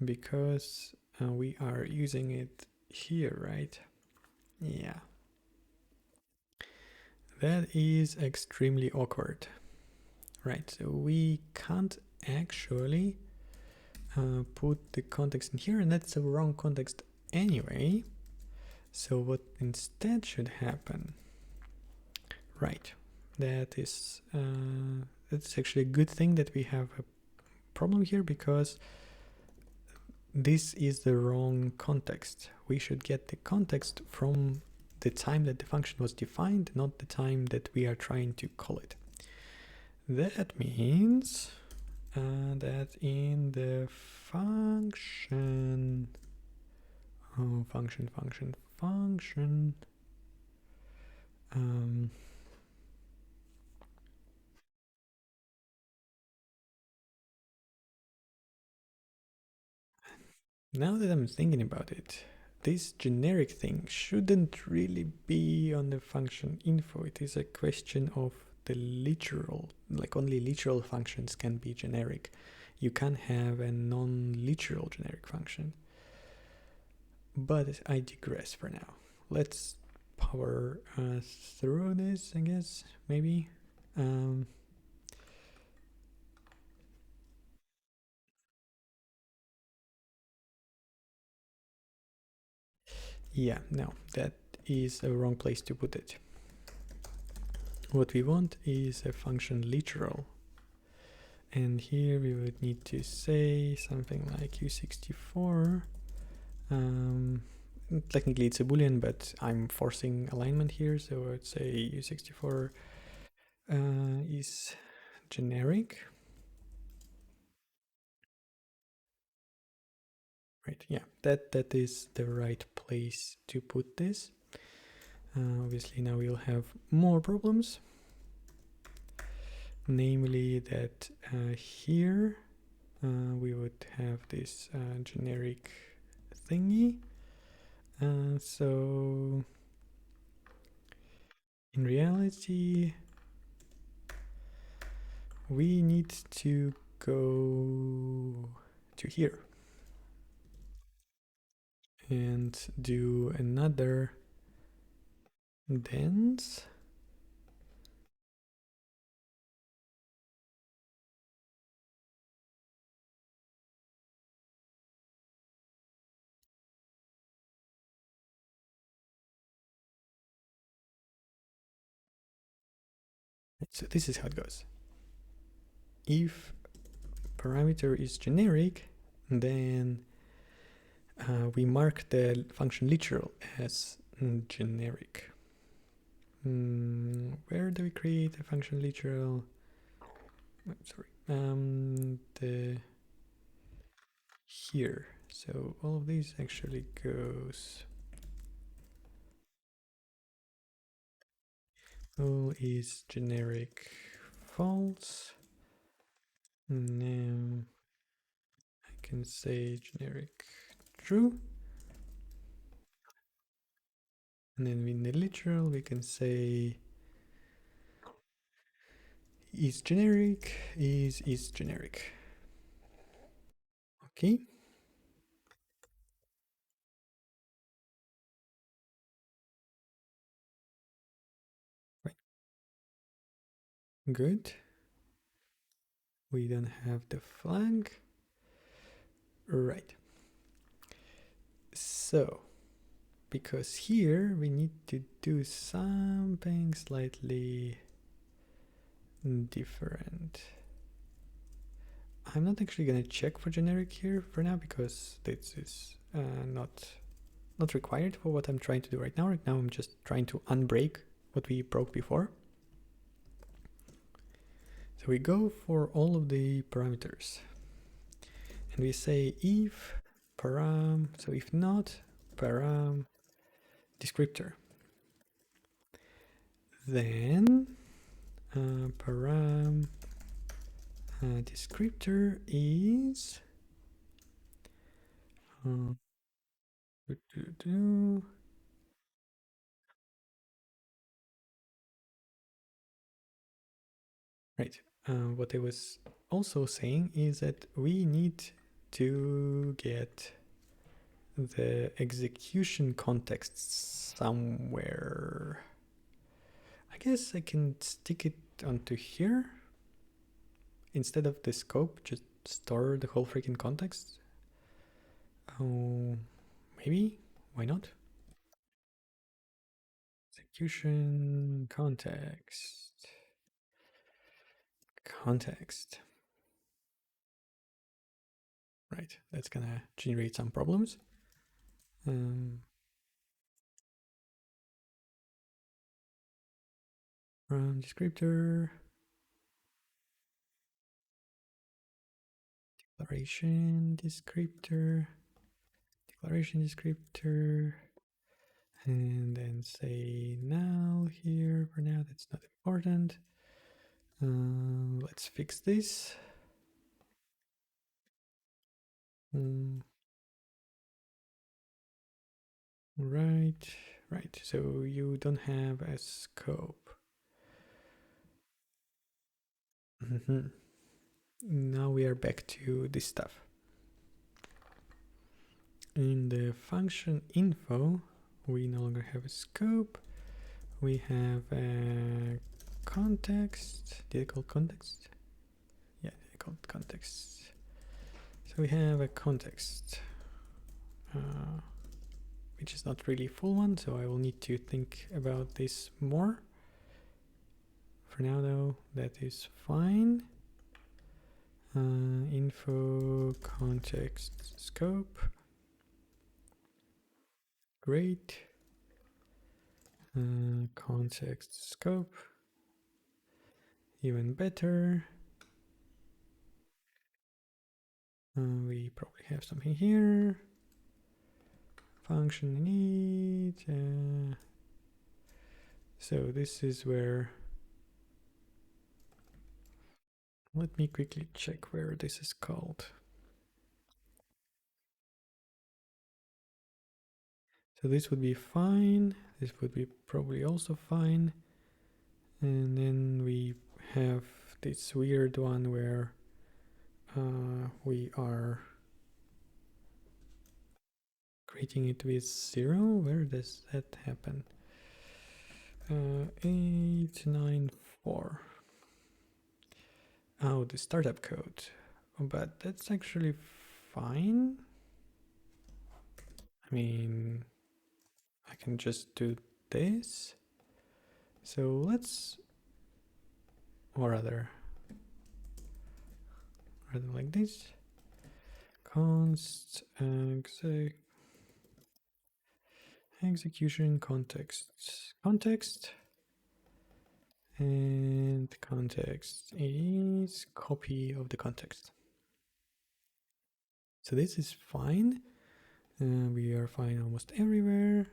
because we are using it here, right? Yeah. That is extremely awkward. Right, so we can't actually put the context in here, and that's the wrong context anyway. So what instead should happen? Right, that's actually a good thing that we have a problem here, because this is the wrong context. We should get the context from the time that the function was defined, not the time that we are trying to call it. That means that in the function, function, now that I'm thinking about it, this generic thing shouldn't really be on the function info. It is a question of the literal, like only literal functions can be generic. You can't have a non-literal generic function. But I digress for now. Let's power through this, I guess, maybe. Yeah, no, that is a wrong place to put it. What we want is a function literal. And here we would need to say something like u64. Technically it's a boolean, but I'm forcing alignment here, so I'd say u64 is generic. Right, yeah, that is the right place to put this. Obviously now we'll have more problems, namely that here we would have this generic thingy. So in reality we need to go to here and do another dense. So this is how it goes. If parameter is generic, then we mark the function literal as generic. Where do we create a function literal? Sorry, the here. So all of these actually goes. Null is generic false. Now I can say generic true. And then in the literal we can say is generic, is generic. Okay. Right. Good. We don't have the flag. Right. So, because here we need to do something slightly different. I'm not actually going to check for generic here for now because this is not required for what I'm trying to do right now. Right now I'm just trying to unbreak what we broke before. So we go for all of the parameters and we say if param, so if not param descriptor, then param descriptor is right. What I was also saying is that we need to get the execution context somewhere. I guess I can stick it onto here. Instead of the scope, just store the whole freaking context. Oh, maybe? Why not? Execution context. Context. Right, that's gonna generate some problems. From descriptor. Declaration descriptor. Declaration descriptor. And then say null here for now. That's not important. Let's fix this. Right, right. So you don't have a scope. Now we are back to this stuff. In the function info, we no longer have a scope. We have a context. Did I call context? Yeah, I called context. So we have a context, which is not really a full one, so I will need to think about this more. For now, though, that is fine. Info context scope. Great. Context scope. Even better. We probably have something here. Function init. So this is where. Let me quickly check where this is called. So this would be fine. This would be probably also fine. And then we have this weird one where we are creating it with 0. Where does that happen? 894. Oh, the startup code. But that's actually fine. I mean, I can just do this. So let's, or rather like this. Const execution context, and context is copy of the context. So this is fine. We are fine almost everywhere.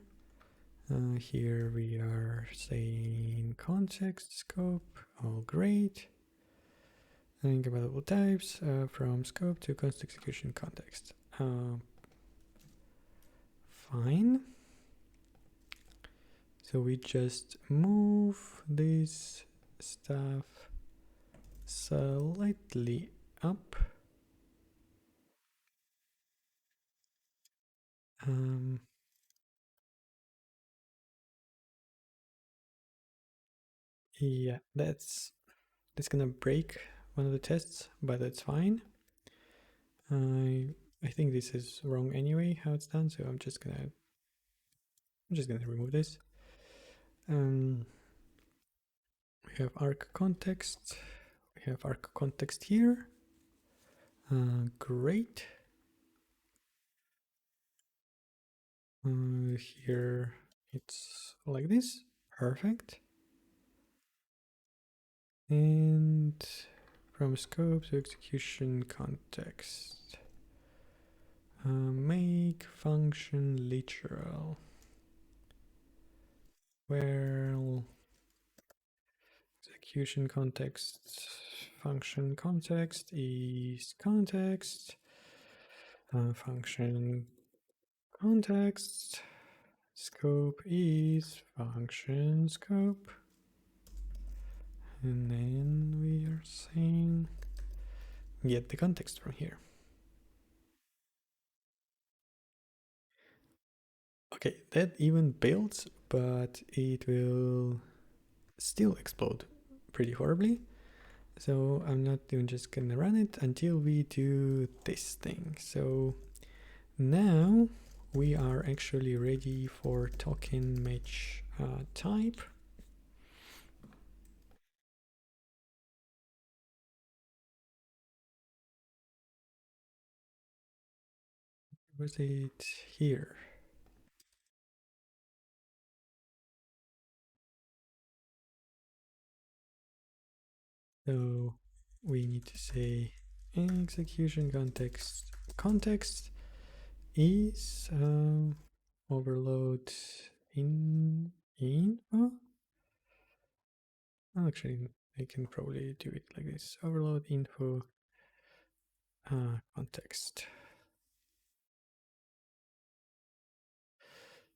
Here we are saying context scope, all great. And compatible types from scope to const execution context. Fine. So we just move this stuff slightly up. Yeah, that's gonna break one of the tests, but that's fine. I think this is wrong anyway, how it's done, so I'm just gonna remove this. We have arc context. We have arc context here. Great. Here it's like this. Perfect. And from scope to execution context. Make function literal. Well, execution context, function context is context, function context, scope is function scope, and then we are saying get the context from here. Okay, that even builds, but it will still explode pretty horribly. So I'm not even just gonna run it until we do this thing. So now we are actually ready for token match type. Was it here? So we need to say execution context is overload in info. Actually, I can probably do it like this: overload info context.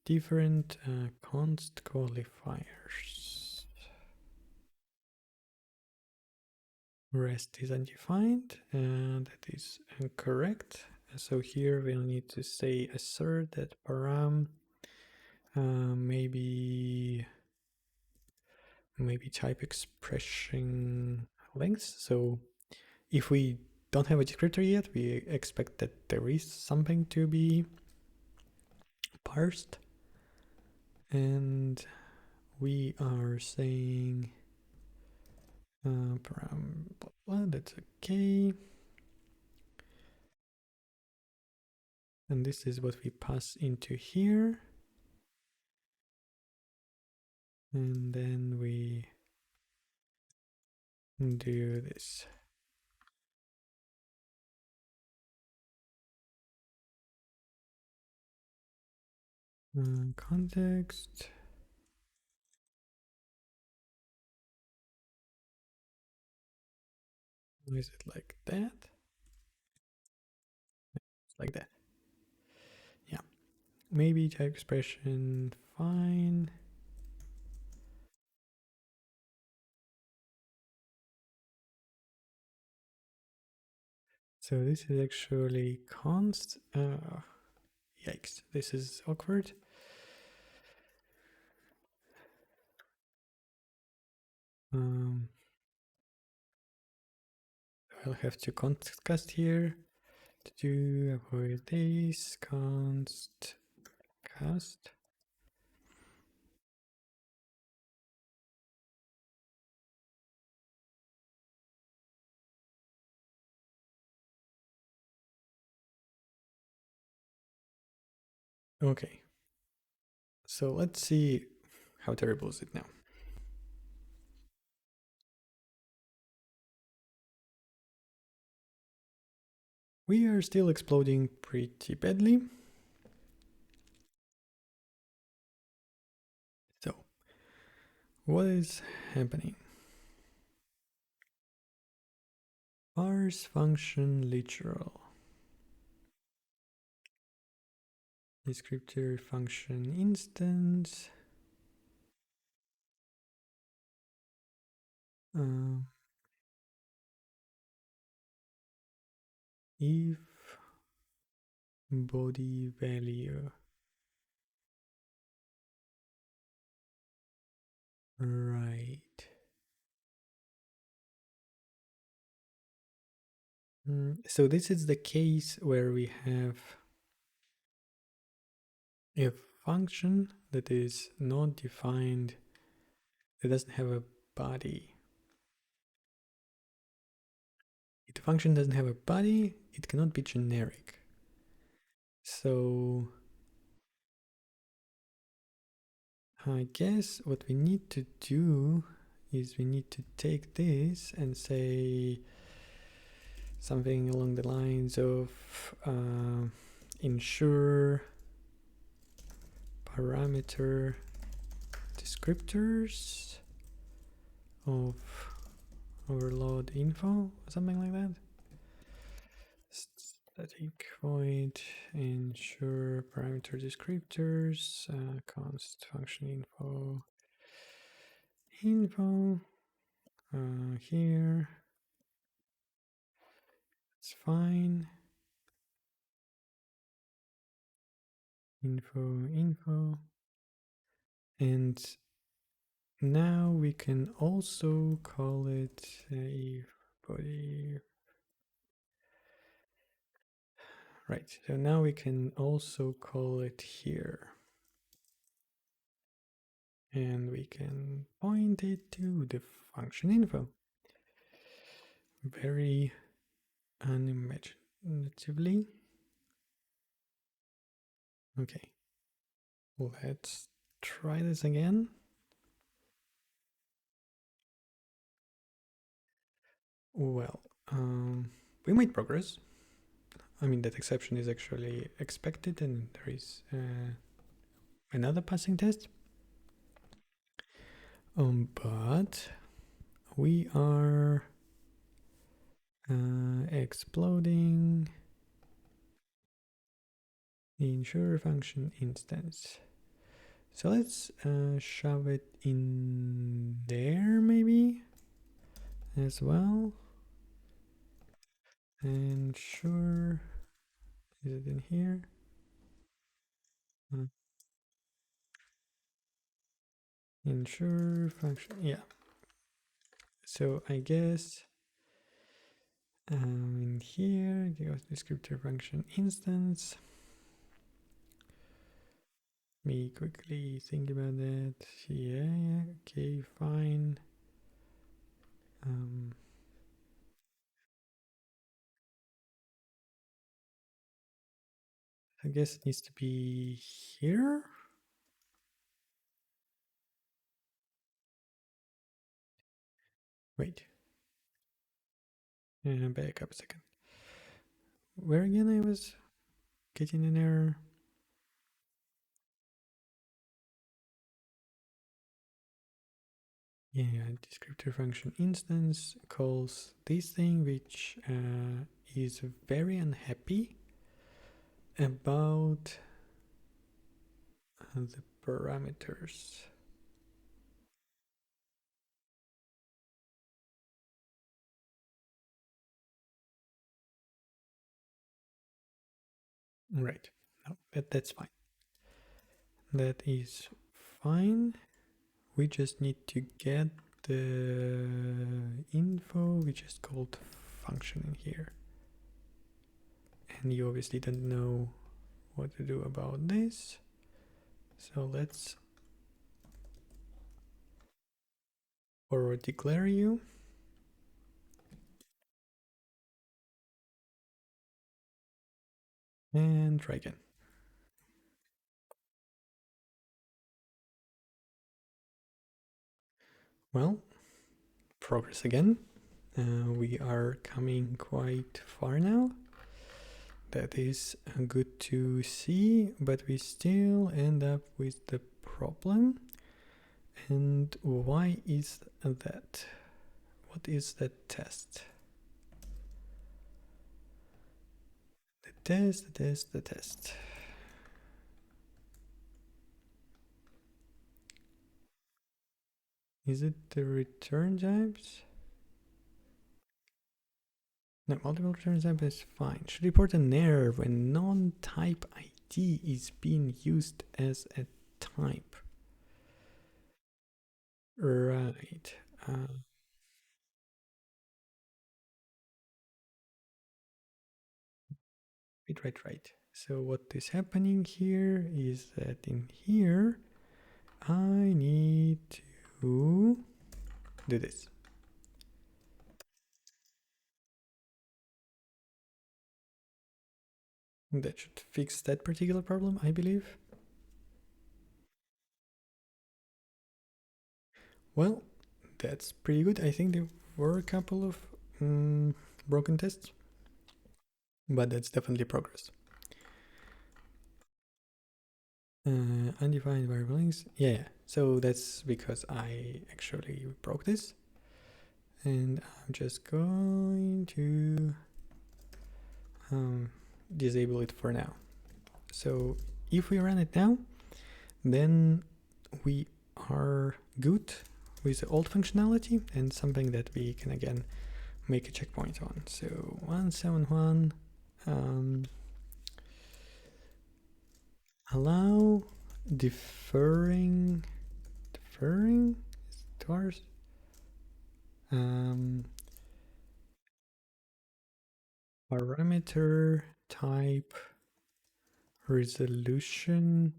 Different const qualifiers. Rest is undefined, and that is incorrect. So here we'll need to say assert that param maybe type expression length. So if we don't have a descriptor yet, we expect that there is something to be parsed, and we are saying param blah, blah, that's okay. And this is what we pass into here. And then we do this. Context. Is it like that? It's like that. Yeah. Maybe type expression, fine. So this is actually const. Yikes, this is awkward. I'll have to const here to avoid this const cast. Okay, so let's see how terrible is it now. We are still exploding pretty badly. So, what is happening? Parse function literal. Descriptor function instance. If body value. Right. So this is the case where we have a function that is not defined, that doesn't have a body. If the function doesn't have a body, it cannot be generic. So I guess what we need to do is we need to take this and say something along the lines of ensure parameter descriptors of overload info, something like that. Static void ensure parameter descriptors const function info here. It's fine. Info. And now we can also call it if body. Right, so now we can also call it here. And we can point it to the function info. Very unimaginatively. Okay, let's try this again. Well, we made progress. I mean, that exception is actually expected, and there is another passing test. But we are exploding the ensure function instance. So let's shove it in there maybe as well. And sure, is it in here? Ensure function, yeah. So I guess in here, the descriptor function instance. Me quickly think about that. Yeah, okay, fine. I guess it needs to be here. Wait. Back up a second. Where again I was getting an error? Yeah, descriptor function instance calls this thing, which is very unhappy about the parameters. Right. No, that's fine. That is fine. We just need to get the info, which is called function in here. And you obviously don't know what to do about this. So let's forward declare you. And try again. Well, progress again. We are coming quite far now. That is good to see, but we still end up with the problem. And why is that? What is the test? The test. Is it the return types? No, multiple return types is fine. Should report an error when non-type ID is being used as a type. Right. Right. So what is happening here is that in here, I need to do this. That should fix that particular problem, I believe. Well, that's pretty good. I think there were a couple of broken tests, but that's definitely progress. Undefined variable links. Yeah, so that's because I actually broke this. And I'm just going to disable it for now. So if we run it now, then we are good with the old functionality and something that we can again make a checkpoint on. So 171 allow deferring towards parameter type resolution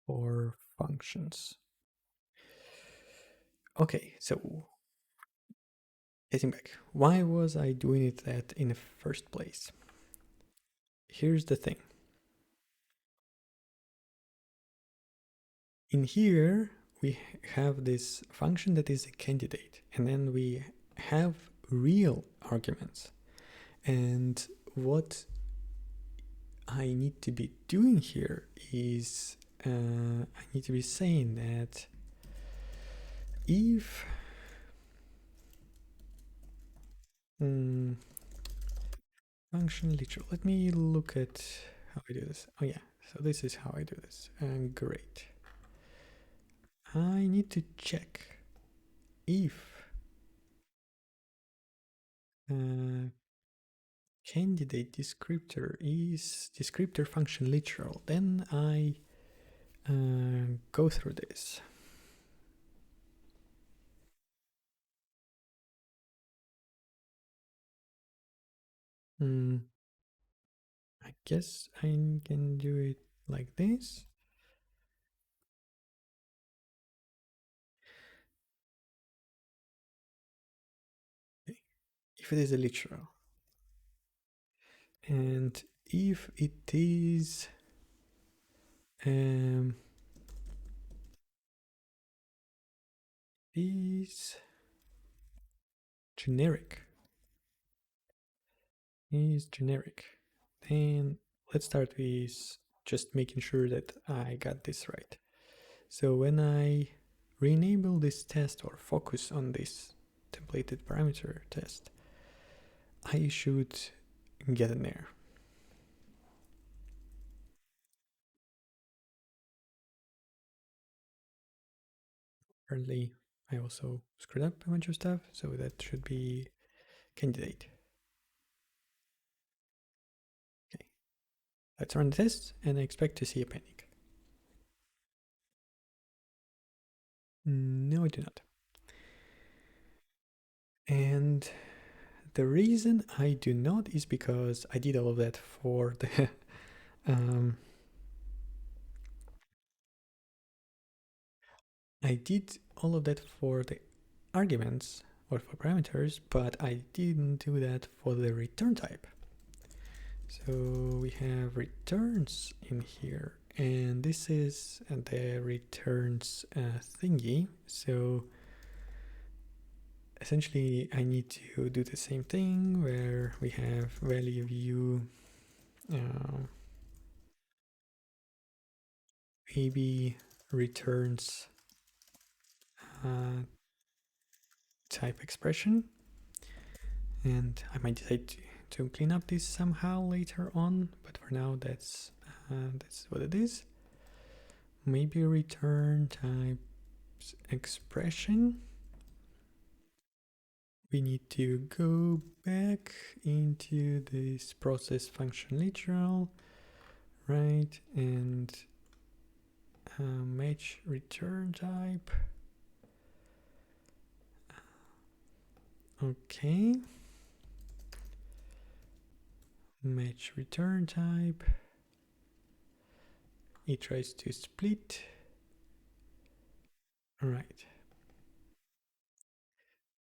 for functions. Okay, so getting back, why was I doing it that in the first place? Here's the thing. In here, we have this function that is a candidate, and then we have real arguments. And what I need to be doing here is I need to be saying that if function literal, let me look at how I do this. Oh yeah, so this is how I do this. Great. I need to check if candidate descriptor is descriptor function literal, then I go through this. I guess I can do it like this. Okay. If it is a literal, and if it is generic, then let's start with just making sure that I got this right. So when I re-enable this test or focus on this templated parameter test, I should get an error. Currently, I also screwed up a bunch of stuff, so that should be candidate. Okay, let's run the test and I expect to see a panic. No, I do not. And the reason I do not is because I did all of that for the I did all of that for the arguments or for parameters, but I didn't do that for the return type. So we have returns in here, and this is the returns thingy. So essentially I need to do the same thing where we have value view maybe returns type expression, and I might decide to clean up this somehow later on, but for now that's what it is. Maybe return type expression. We need to go back into this process function literal, right, and match return type. Okay, match return type. It tries to split. All right.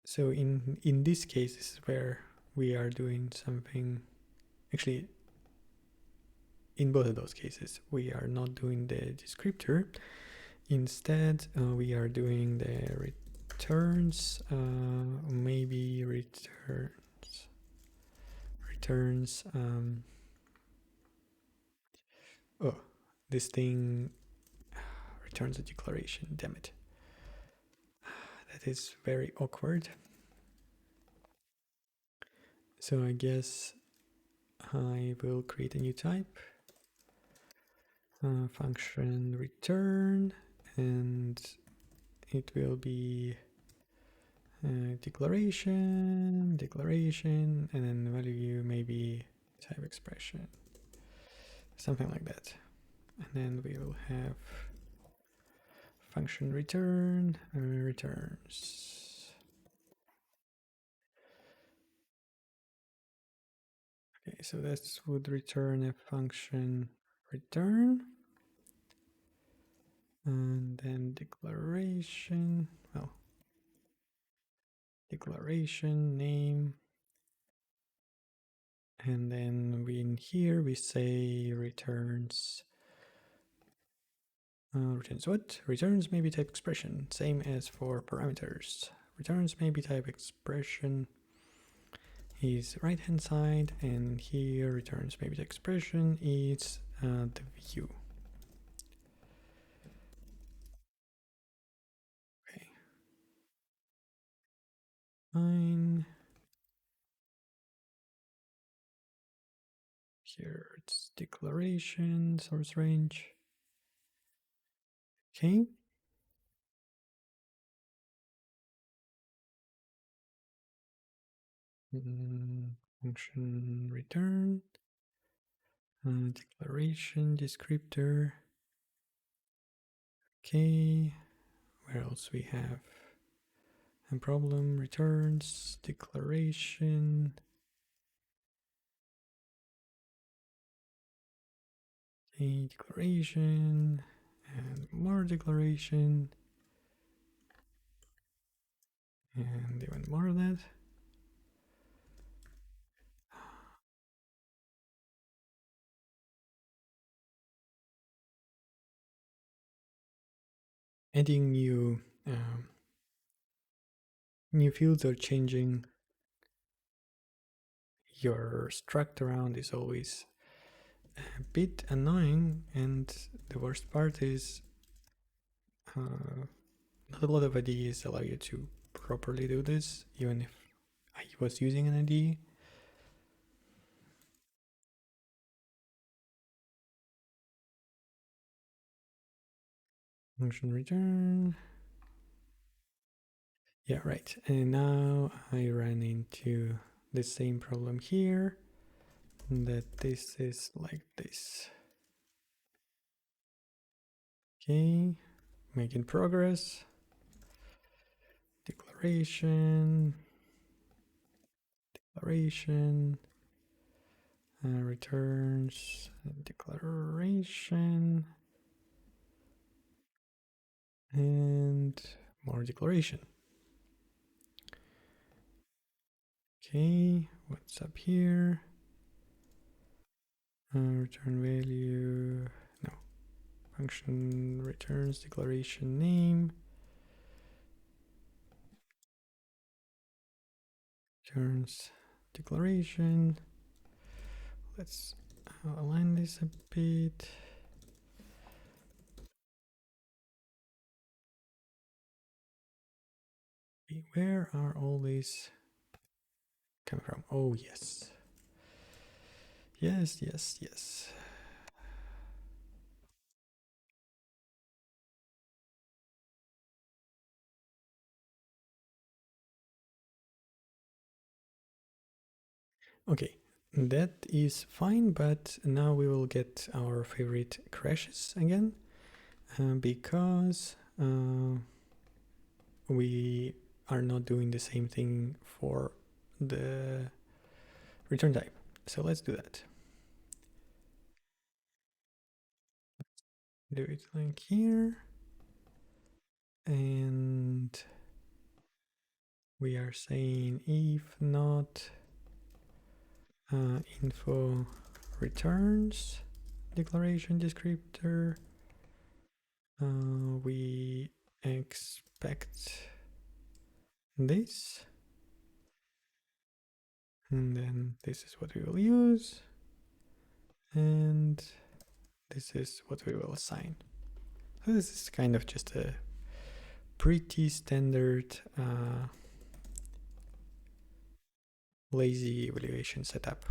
So in this case, this is where we are doing something. Actually, in both of those cases, we are not doing the descriptor. Instead, we are doing the returns. Maybe returns. Oh, this thing returns a declaration. Damn it. That is very awkward. So I guess I will create a new type. Function return, and it will be declaration, and then value maybe type expression, something like that. And then we will have function return returns. Okay, so this would return a function return, and then declaration, well, declaration name, and then in here we say returns returns what? Returns maybe type expression, same as for parameters. Returns maybe type expression is right hand side, and here returns maybe type expression is the view. Okay, fine. Here it's declaration, source range. Okay. Function return, declaration, descriptor. Okay, where else we have a problem? Returns, declaration. Okay, declaration, and more declaration, and even more of that. Adding new fields or changing your struct around is always a bit annoying, and the worst part is not a lot of IDEs allow you to properly do this, even if I was using an IDE. Function return. Yeah, right. And now I ran into the same problem here, that this is like this. Okay, making progress. Declaration, declaration, returns, declaration, and more declaration. Okay, what's up here? Return value, no, function returns declaration name, returns declaration. Let's align this a bit. Where are all these coming from? Oh, yes. Yes, yes, yes. Okay, that is fine, but now we will get our favorite crashes again, because we are not doing the same thing for the return type. So let's do that. Do it like here. And we are saying if not info returns declaration descriptor, we expect this, and then this is what we will use, and this is what we will assign. So this is kind of just a pretty standard lazy evaluation setup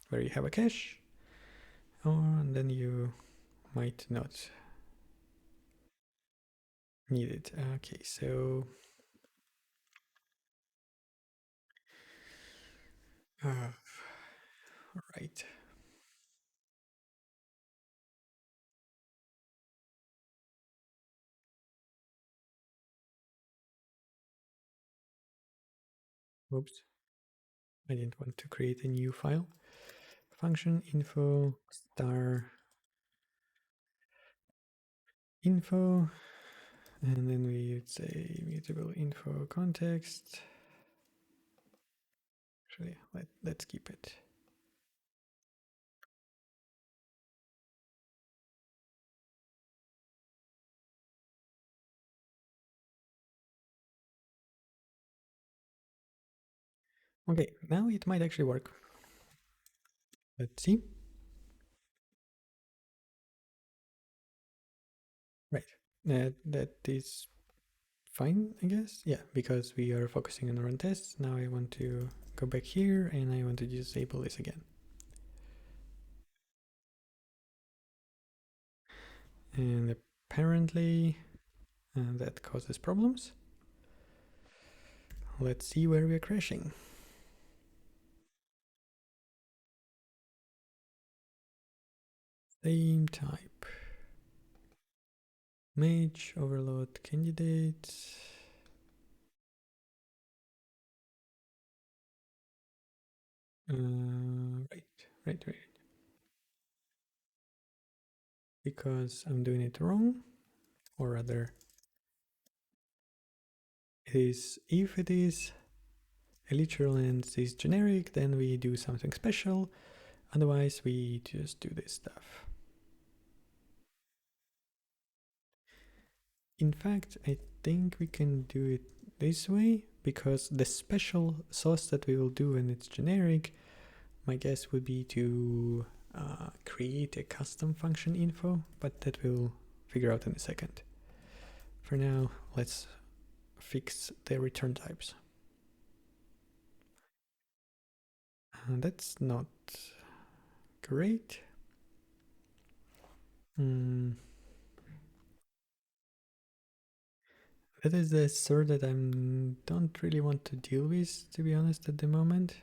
where you have a cache, and then you might not need it. Okay, so right. Oops, I didn't want to create a new file. Function info star info, and then we would say mutable info context. Actually, let's keep it. Okay, now it might actually work. Let's see. Right, that is fine, I guess. Yeah, because we are focusing on run tests. Now I want to go back here and I want to disable this again. And apparently that causes problems. Let's see where we're crashing. Same type. Mage, overload candidates. Right. Because I'm doing it wrong, or rather, if it is a literal and is generic, then we do something special. Otherwise, we just do this stuff. In fact, I think we can do it this way, because the special sauce that we will do when it's generic, my guess would be to create a custom function info, but that we'll figure out in a second. For now, let's fix the return types. That's not great. That is the sort that I don't really want to deal with, to be honest, at the moment.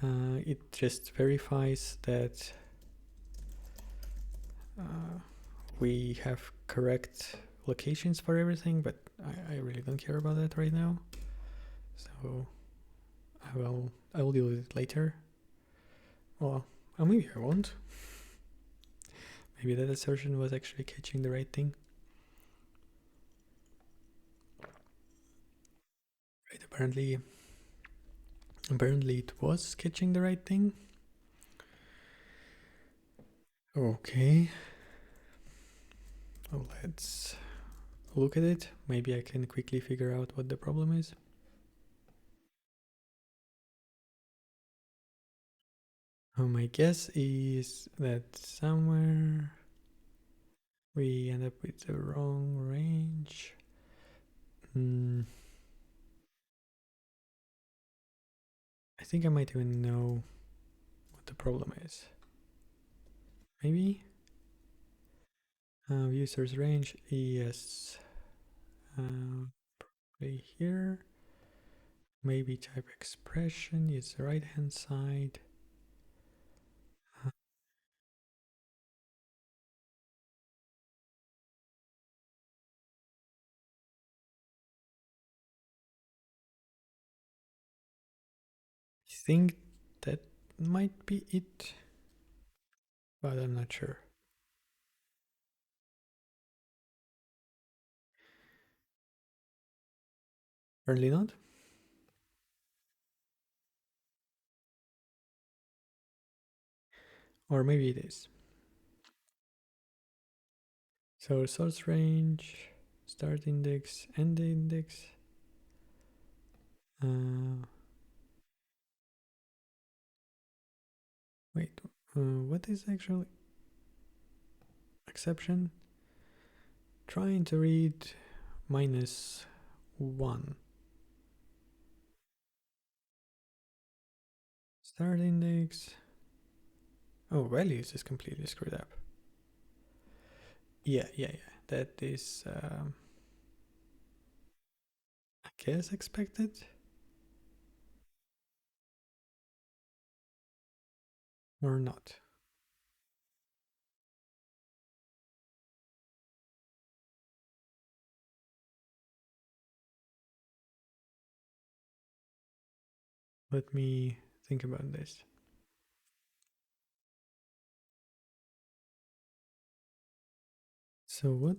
It just verifies that we have correct locations for everything, but I really don't care about that right now. So I will deal with it later. Well, maybe I won't. Maybe that assertion was actually catching the right thing. Right, apparently it was catching the right thing. Okay. Well, let's look at it. Maybe I can quickly figure out what the problem is. My guess is that somewhere we end up with the wrong range. I think I might even know what the problem is. Maybe? View source range, yes. Right here. Maybe type expression is the right hand side. I think that might be it, but I'm not sure. Apparently not. Or maybe it is. So source range, start index, end index. Wait, what is actually exception? Trying to read -1. Start index. Oh, values is completely screwed up. Yeah. That is, I guess, expected. Or not. Let me think about this. So what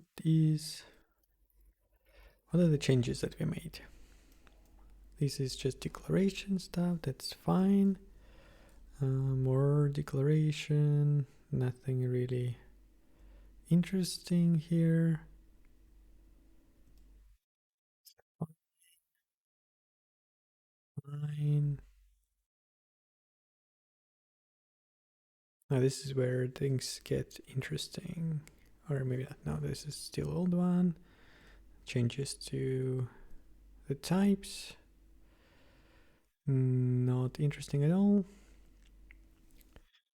are the changes that we made? This is just declaration stuff, that's fine. More declaration, nothing really interesting here. Fine. Now this is where things get interesting. Or maybe not. No, this is still old one. Changes to the types. Not interesting at all.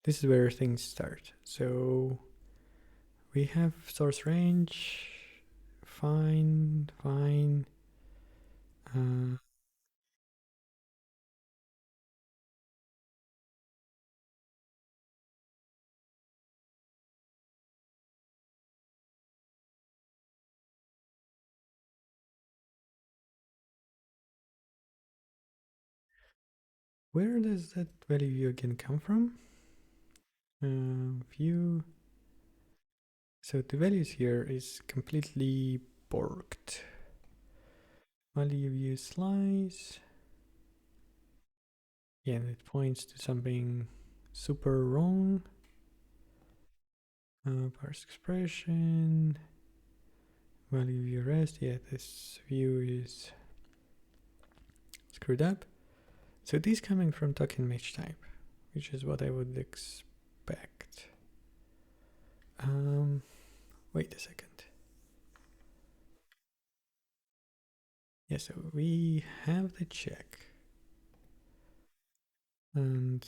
This is where things start. So we have source range. Fine. Where does that value again come from? View. So the values here is completely borked. Value view slice. Yeah, and it points to something super wrong. Parse expression. Value view rest. Yeah, this view is screwed up. So this coming from token match type, which is what I would expect. Wait a second. Yeah, so we have the check. And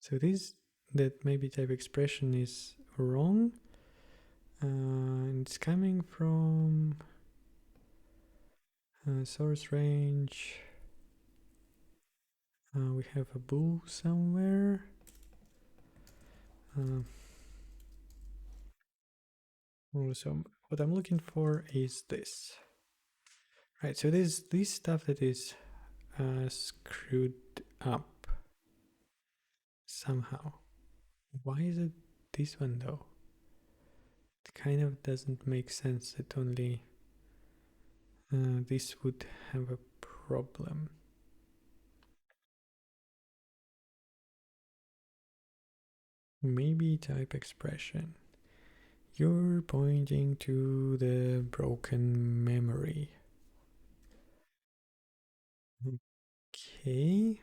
So this that maybe type expression is wrong. And it's coming from source range. We have a bool somewhere. So what I'm looking for is this. Right, so this stuff that is screwed up somehow. Why is it this one though? It kind of doesn't make sense that only this would have a problem. Maybe type expression. You're pointing to the broken memory. Okay.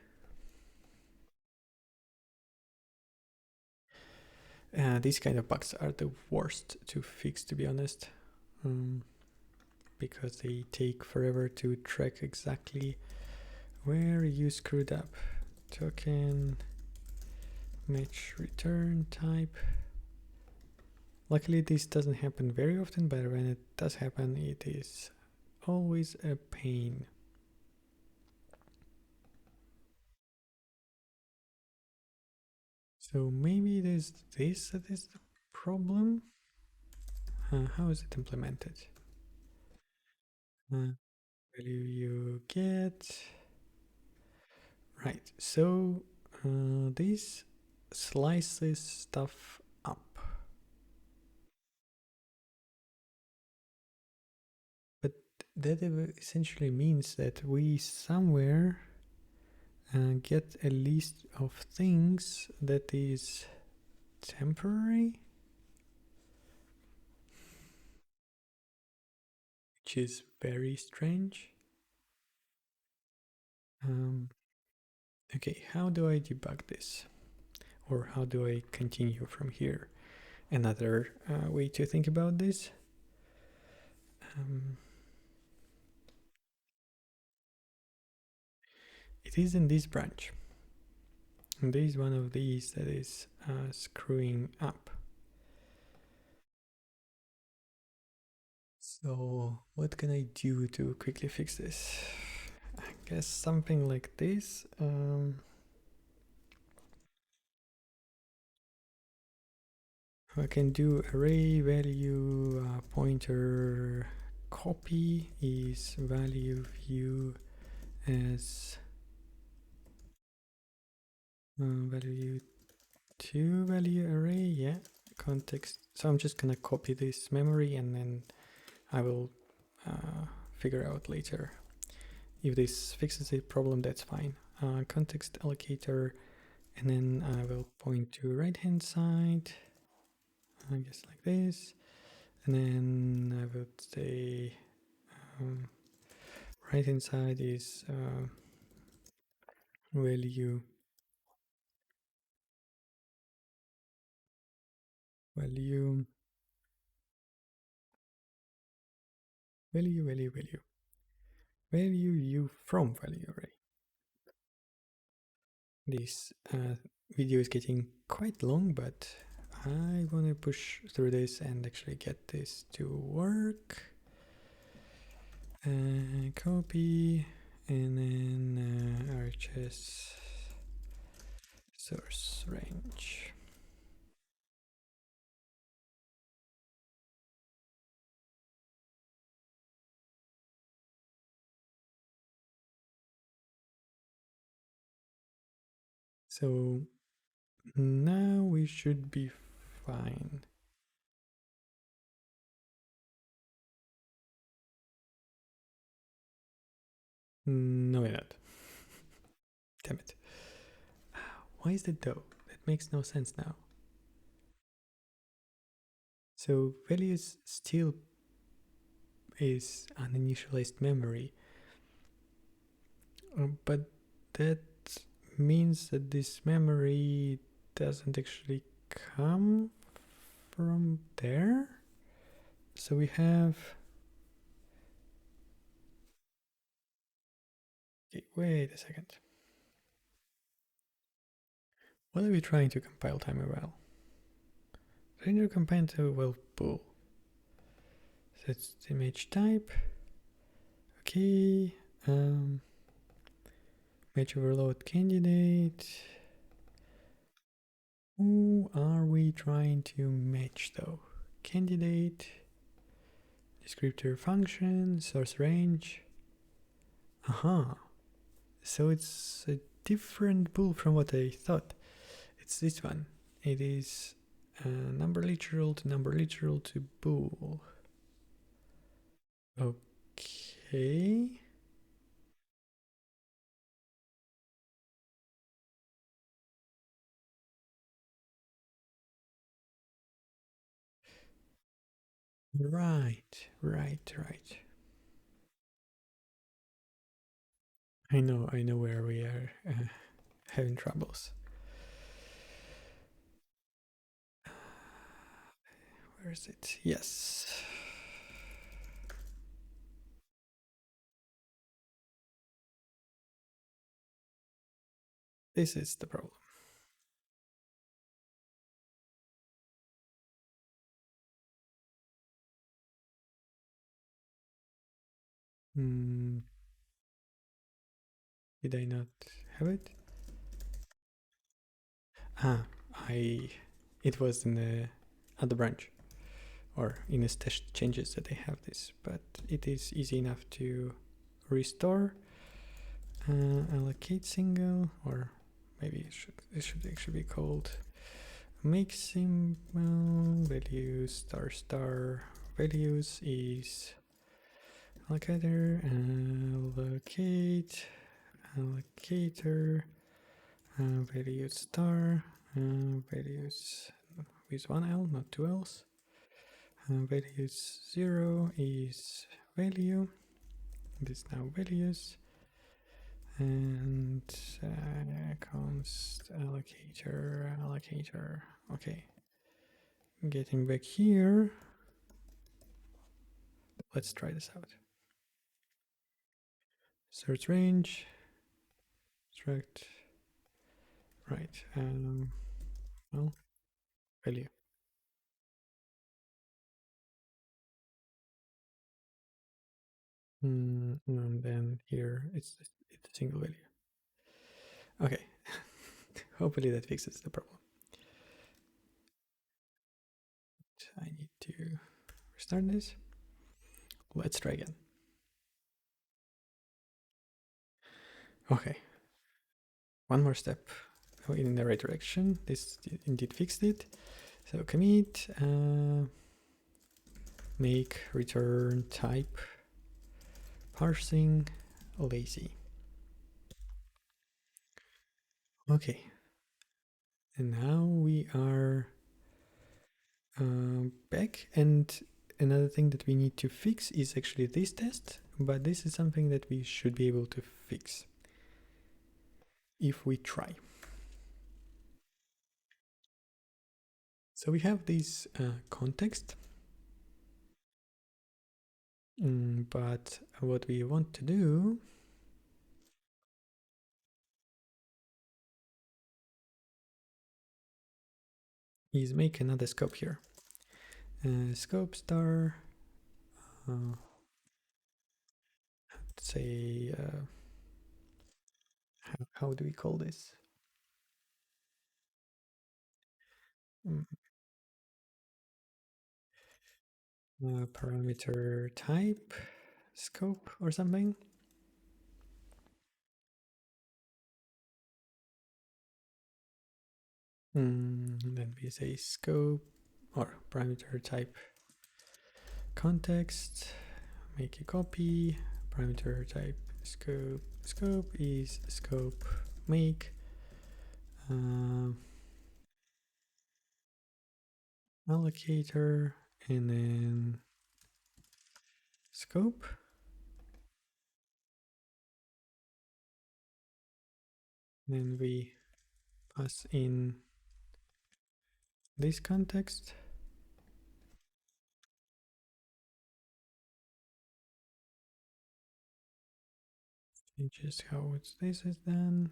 These kind of bugs are the worst to fix, to be honest, because they take forever to track exactly where you screwed up. Token match return type. Luckily, this doesn't happen very often, but when it does happen, it is always a pain. So maybe it is this that is the problem. How is it implemented? Value you get. Right, so this slices stuff up. But that essentially means that we somewhere get a list of things that is temporary, which is very strange. Okay, how do I debug this? Or how do I continue from here? Another way to think about this. It is in this branch. And there is one of these that is screwing up. So what can I do to quickly fix this? I guess something like this. I can do array value pointer copy is value view as value to value array. Yeah, context. So I'm just gonna copy this memory and then I will figure out later if this fixes the problem. That's fine. Context allocator, and then I will point to right hand side, I guess like this, and then I would say right hand side is value value value value value value you from value array. This video is getting quite long, but I want to push through this and actually get this to work. Copy and then RHS source range. So now we should be fine. No, we're not. Damn it. Why is that though? That makes no sense now. So values still is an initialized memory, but that means that this memory doesn't actually come from there. So we have, okay, wait a second. What are we trying to compile time well? Render compile to well pool. That's the image type. Okay. Match overload candidate. Who are we trying to match though? Candidate, descriptor function, source range. Aha. So it's a different pool from what I thought. It's this one. It is number literal to bool. Okay. Right. I know where we are having troubles. Where is it? Yes. This is the problem. Hmm. Did I not have it? Ah, I. It was in the other branch, or in the stash changes that I have this, but it is easy enough to restore. Allocate single, or maybe it should actually be called make symbol values star values is allocator allocator values star values with one L, not two L's. Values 0 is value. This now values. And const allocator. Okay. Getting back here. Let's try this out. Search range. Extract. Right. Well, value. And then here it's a single value. Okay. Hopefully that fixes the problem. I need to restart this. Let's try again. Okay. One more step in the right direction. This indeed fixed it. So commit, make return type parsing lazy. Okay. And now we are back, and another thing that we need to fix is actually this test, but this is something that we should be able to fix if we try. So we have this context, but what we want to do is make another scope here. Scope star, say, how do we call this? Parameter type scope or something. Then we say scope or parameter type context, make a copy, parameter type scope is scope make, allocator, and then scope. Then we pass in this context. Changes how this is done.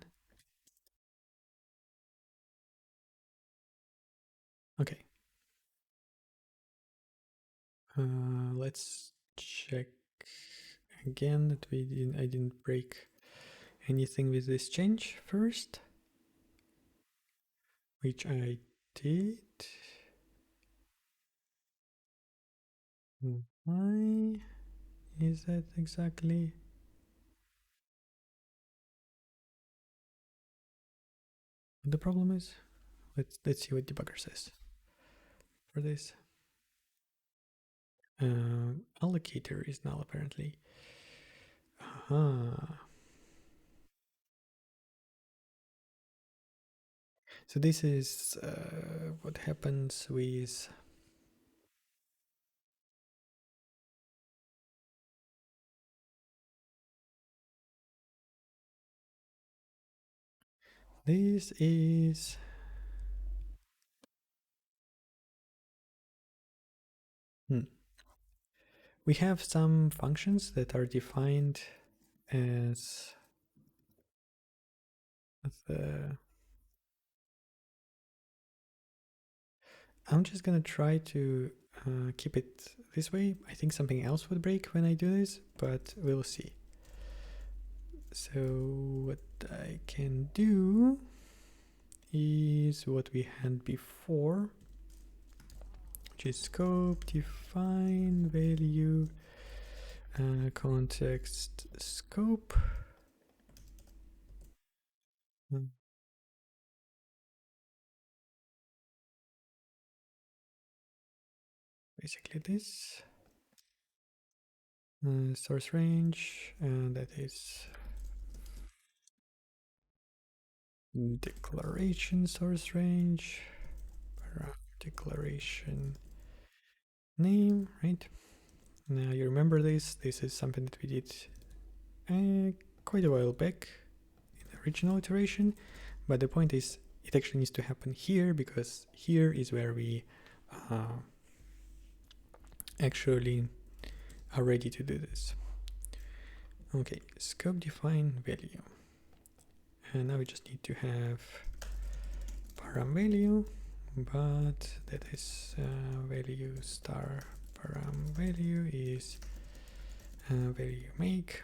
Let's check again that I didn't break anything with this change first, which I did. Why is that exactly? What the problem is? Let's see what debugger says for this. Allocator is null apparently. So this is what happens with this is we have some functions that are defined as the I'm just gonna try to keep it this way. I think something else would break when I do this, but we'll see. So what I can do is what we had before, which is scope, define, value, context, scope. Basically this. Source range, and that is declaration source range, declaration name, right? Now you remember this. This is something that we did quite a while back in the original iteration, but the point is it actually needs to happen here because here is where we actually are ready to do this. Okay, scope define value. And now we just need to have param value, but that is value star param value is value make.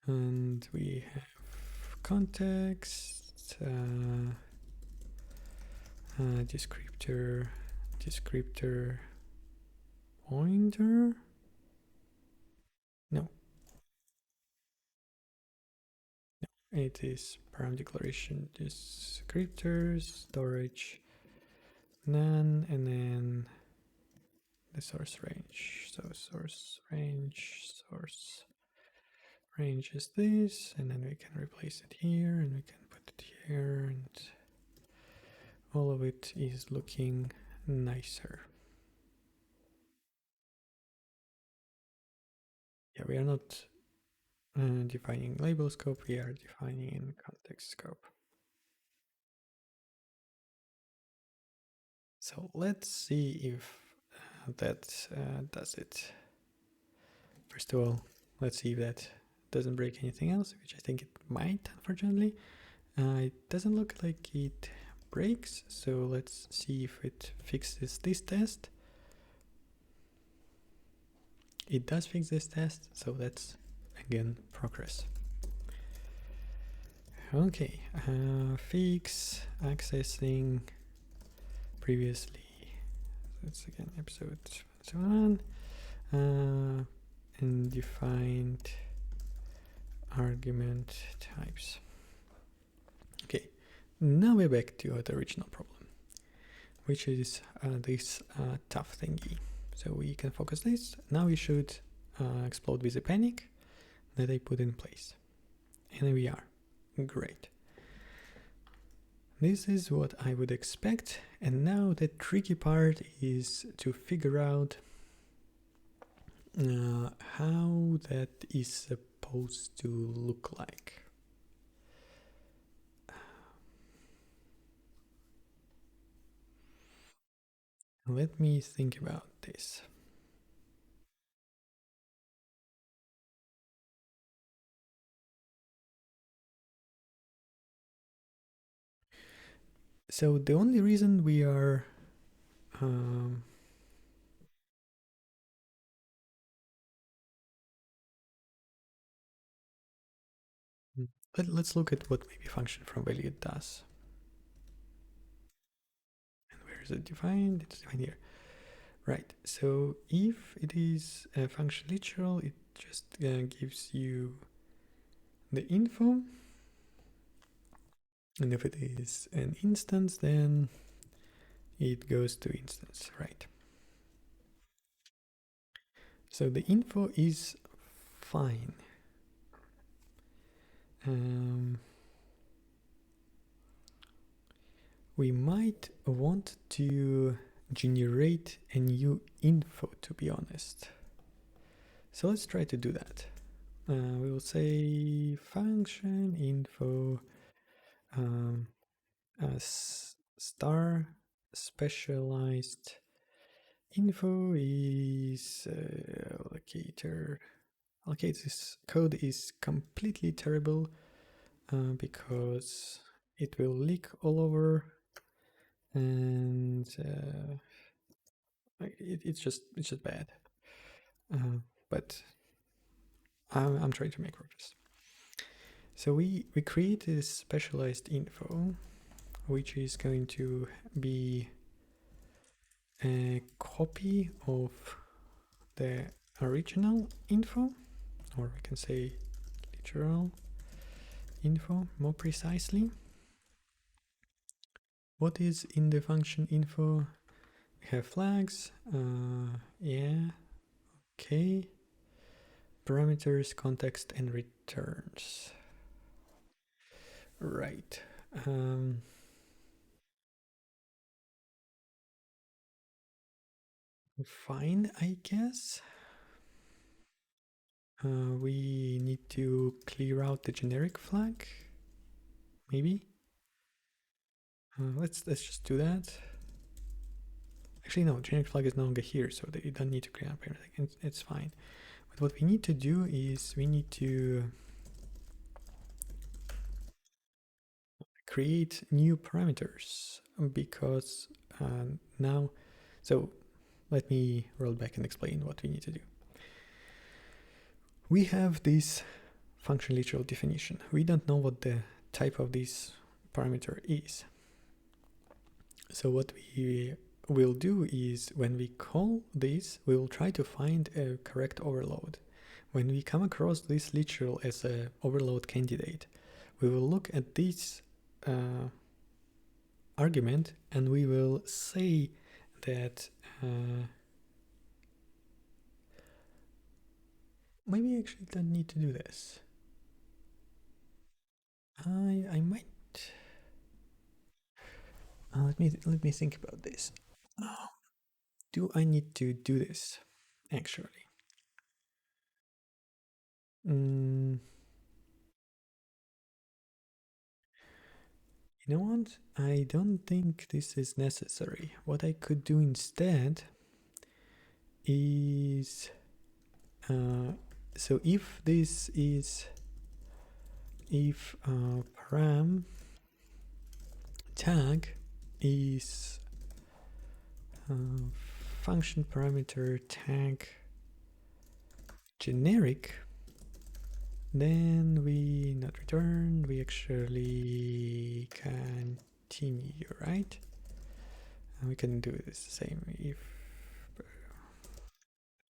And we have context, descriptor pointer. No, it is param declaration descriptor storage none, and then the source range. So source range is this, and then we can replace it here, and we can put it here, and all of it is looking nicer. Yeah, we are not defining label scope, we are defining context scope. So let's see if that does it. First of all, let's see if that doesn't break anything else, which I think it might, unfortunately. It doesn't look like it breaks, so let's see if it fixes this test. It does fix this test, so that's again progress. Okay, fix accessing previously. That's again episode 71. And defined argument types. Okay, now we're back to the original problem, which is this tough thingy. So we can focus this. Now we should explode with a panic that I put in place. And there we are. Great. This is what I would expect. And now the tricky part is to figure out how that is supposed to look like. Let me think about this. So the only reason we are let's look at what maybe function from value does. And where is it defined? It's defined here. Right. So if it is a function literal, it just gives you the info. And if it is an instance, then it goes to instance, right? So the info is fine. We might want to generate a new info, to be honest. So let's try to do that. We will say function info star specialized info is allocator. Okay, this code is completely terrible because it will leak all over, and it's just bad. But I'm trying to make progress. So we create this specialized info, which is going to be a copy of the original info, or we can say literal info more precisely. What is in the function info? We have flags, yeah, okay, parameters, context, and returns. Right. Fine, I guess. We need to clear out the generic flag, maybe. Let's just do that. Actually, no, generic flag is no longer here, so you don't need to clear up everything. It's fine. But what we need to do is we need to create new parameters because now, so let me roll back and explain what we need to do. We have this function literal definition. We don't know what the type of this parameter is. So what we will do is when we call this, we will try to find a correct overload. When we come across this literal as an overload candidate, we will look at this argument and we will say that maybe I actually don't need to do this. I might. Let me think about this. Do I need to do this actually? You know what? I don't think this is necessary. What I could do instead is so if this is param tag is function parameter tag generic, then we not return, we actually continue, right? And we can do this the same if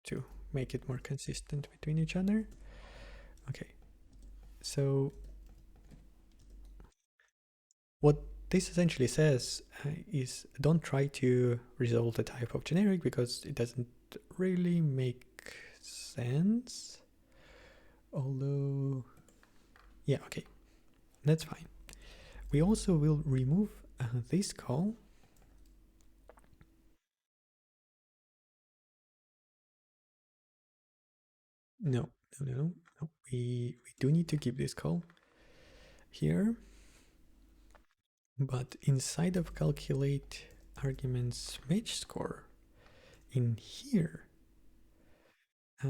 to make it more consistent between each other. Okay, so what this essentially says is don't try to resolve the type of generic because it doesn't really make sense. Although, yeah, okay, that's fine. We also will remove this call. No. We do need to keep this call here. But inside of calculate arguments match score, in here, if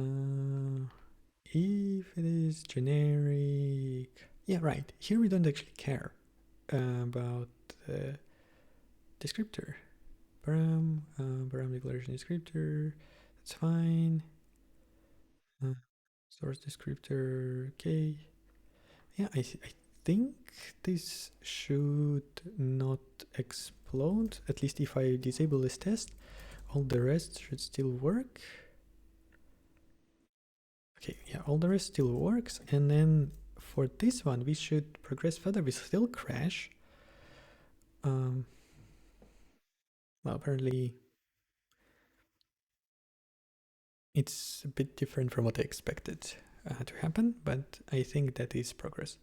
it is generic, yeah, right. Here we don't actually care about descriptor. Param declaration descriptor. That's fine. Source descriptor. Okay. Yeah, I think this should not explode. At least if I disable this test, all the rest should still work. Okay, yeah, all the rest still works. And then for this one, we should progress further. We still crash. Well, apparently it's a bit different from what I expected to happen, but I think that is progress.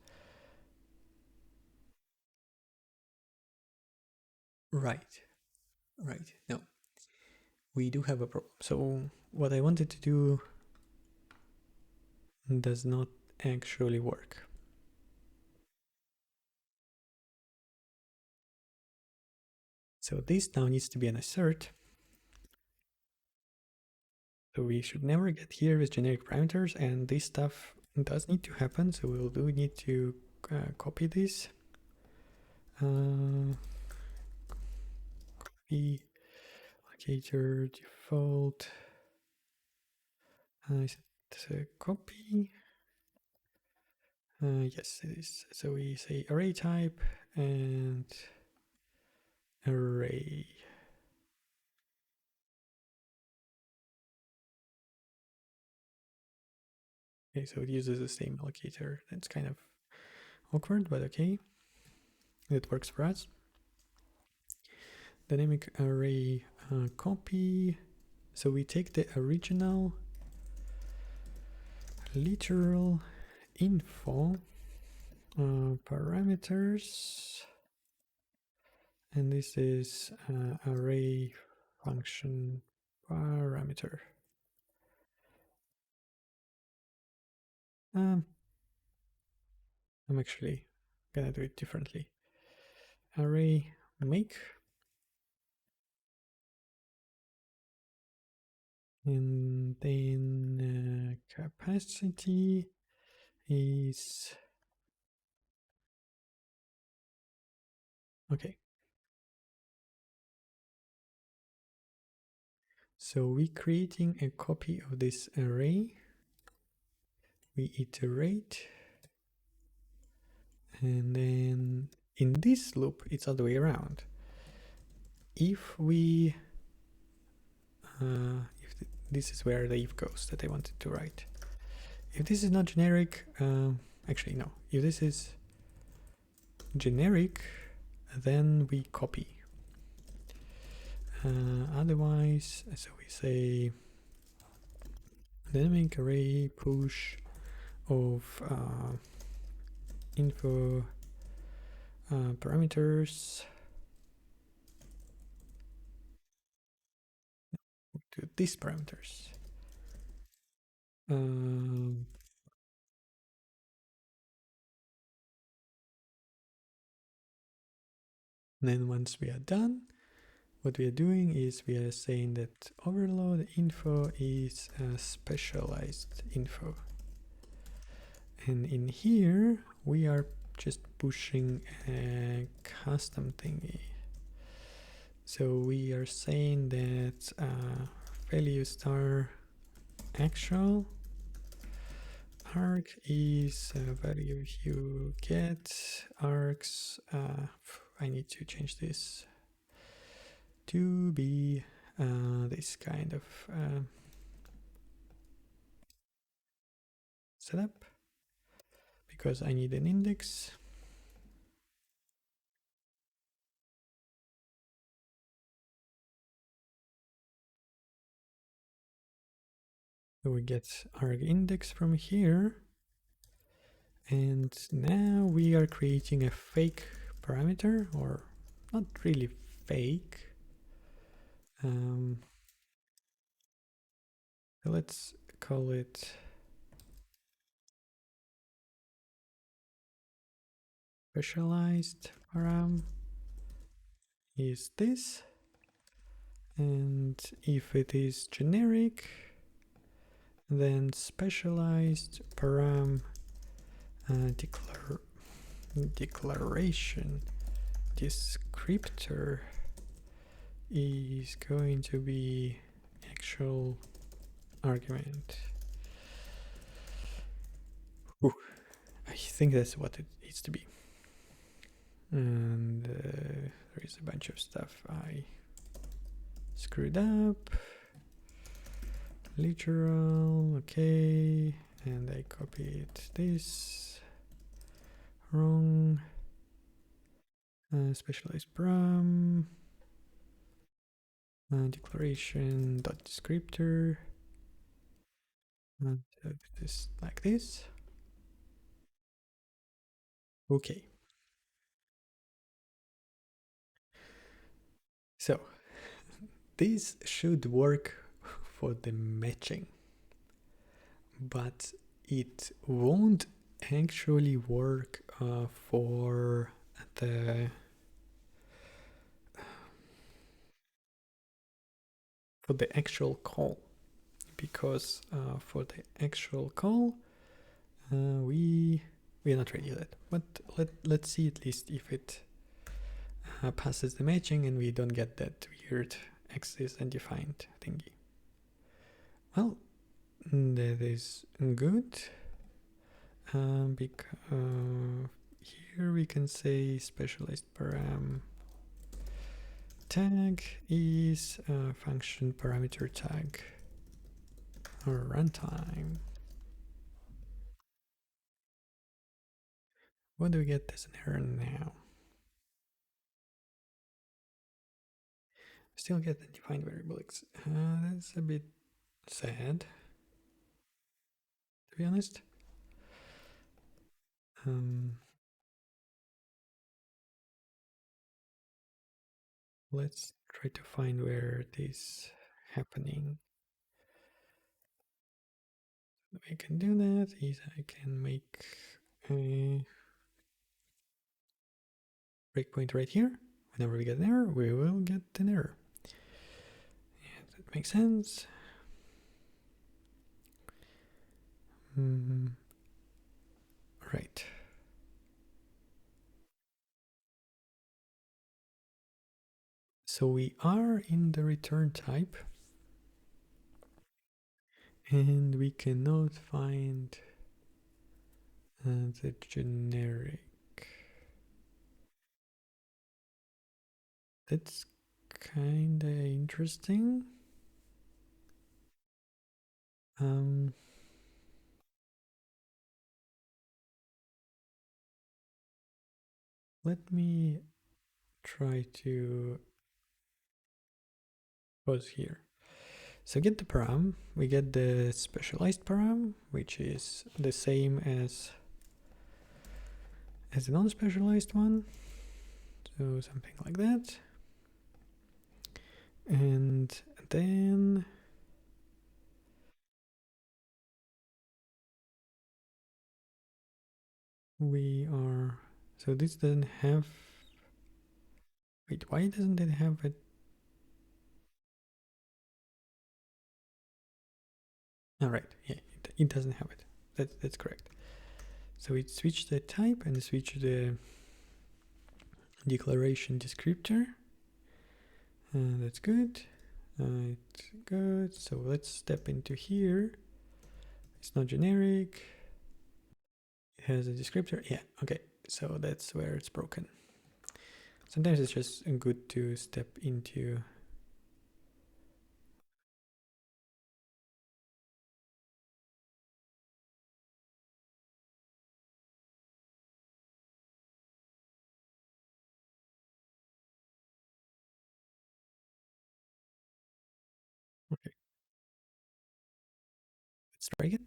Right. No, we do have a problem. So what I wanted to do does not actually work. So this now needs to be an assert. So we should never get here with generic parameters, and this stuff does need to happen. So we'll do need to copy this. Copy locator default. It's a copy. Yes, it is. So we say array type and array. Okay, so it uses the same allocator. That's kind of awkward, but okay. It works for us. Dynamic array copy. So we take the original literal info parameters, and this is array function parameter. I'm actually gonna do it differently. Array make, and then capacity is okay. So we creating a copy of this array. We iterate, and then in this loop it's all the way around. If we this is where the if goes that I wanted to write. If this is not generic, actually no, if this is generic, then we copy. Otherwise, so we say dynamic array push of info parameters to these parameters. Then once we are done, what we are doing is we are saying that overload info is a specialized info. And in here, we are just pushing a custom thingy. So we are saying that value star actual arg is a value you get args. I need to change this to be this kind of setup, because I need an index. So we get arg index from here, and now we are creating a fake parameter, or not really fake. So let's call it specialized param is this, and if it is generic, then specialized param declaration descriptor is going to be actual argument. Ooh, I think that's what it needs to be. And there is a bunch of stuff I screwed up. Literal, okay, and I copied this wrong. Specialized param, declaration dot descriptor, and this like this. Okay. So this should work for the matching, but it won't actually work for the actual call, because for the actual call we're not ready yet. But let's see at least if it passes the matching and we don't get that weird access undefined thingy. Well, that is good. Here we can say specialized param tag is a function parameter tag or runtime. What do we get as an error now? Still get undefined variable. That's a bit sad, to be honest. Let's try to find where it is happening. The way I can do that is I can make a breakpoint right here. Whenever we get an error, we will get an error. And that makes sense. Right. So we are in the return type, and we cannot find the generic. That's kinda interesting. Let me try to pause here. So get the param, we get the specialized param, which is the same as the non-specialized one. So something like that. And then we are, so this doesn't have, wait, why doesn't it have it? All right, yeah, it doesn't have it. That's correct. So it switched the type and switched the declaration descriptor. That's good. It's good. So let's step into here. It's not generic. It has a descriptor. Yeah, okay. So that's where it's broken. Sometimes it's just good to step into. Okay. Let's try again.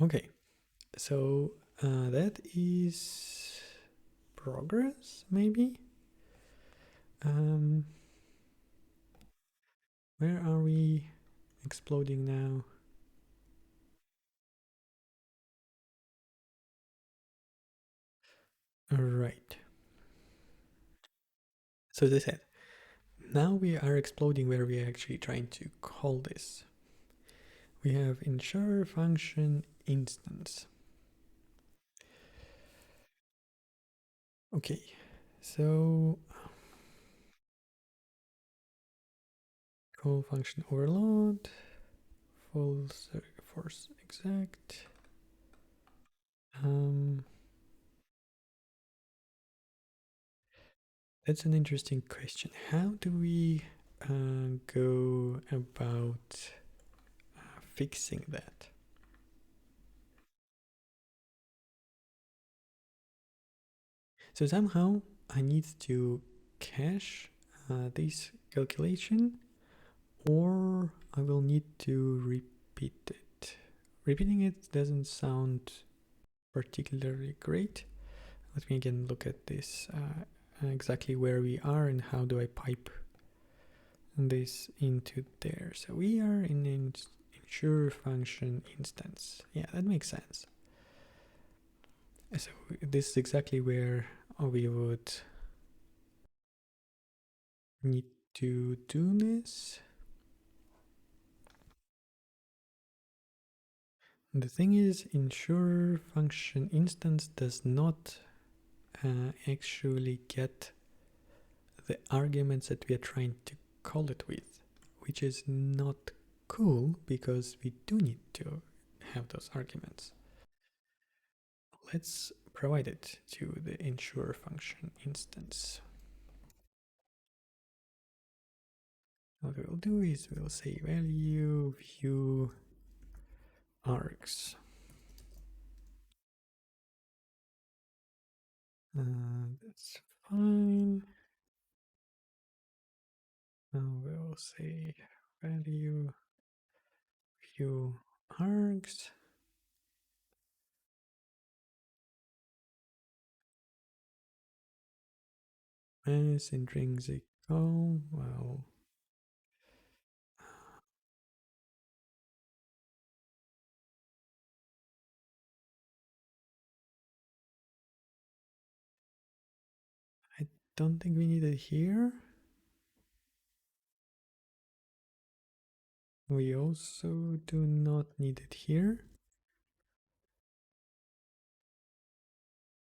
Okay. So that is progress, maybe. Where are we exploding now? All right. So as I said, now we are exploding where we are actually trying to call this. we have ensure function instance. Okay, so call function overload, false force exact. That's an interesting question. How do we go about fixing that? So somehow I need to cache this calculation, or I will need to repeat it. Repeating it doesn't sound particularly great. Let me again look at this, exactly where we are and how do I pipe this into there. So we are in an ensure function instance. Yeah, that makes sense. So this is exactly where we would need to do this. The thing is, ensure function instance does not actually get the arguments that we are trying to call it with, which is not cool because we do need to have those arguments. Let's provide it to the ensure function instance. What we'll do is we'll say value view args. That's fine. Now we'll say value view args. As intrinsic call. Well, I don't think we need it here. We also do not need it here.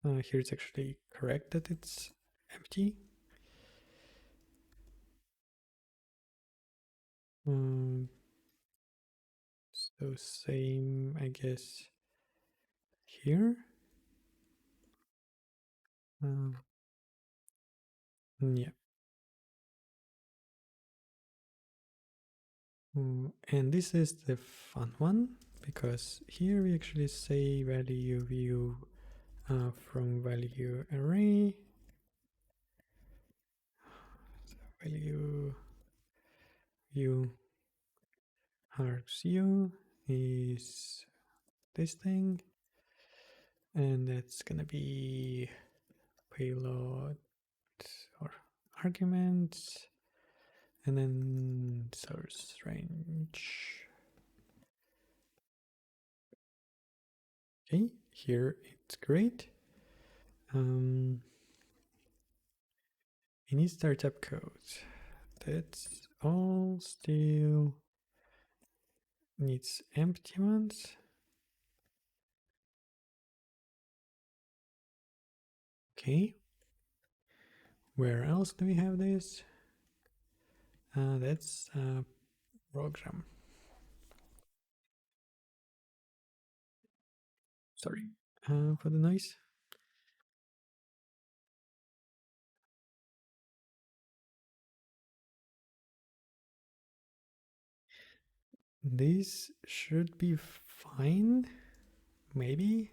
Here it's actually correct that it's empty. So same, I guess, here. Yeah. And this is the fun one, because here we actually say value view from value array. So value view args u is this thing, and that's gonna be payload or arguments, and then source range. Okay, here it's great. We need startup code. That's all still needs empty ones. Okay. Where else do we have this? That's program. Sorry for the noise. This should be fine, maybe.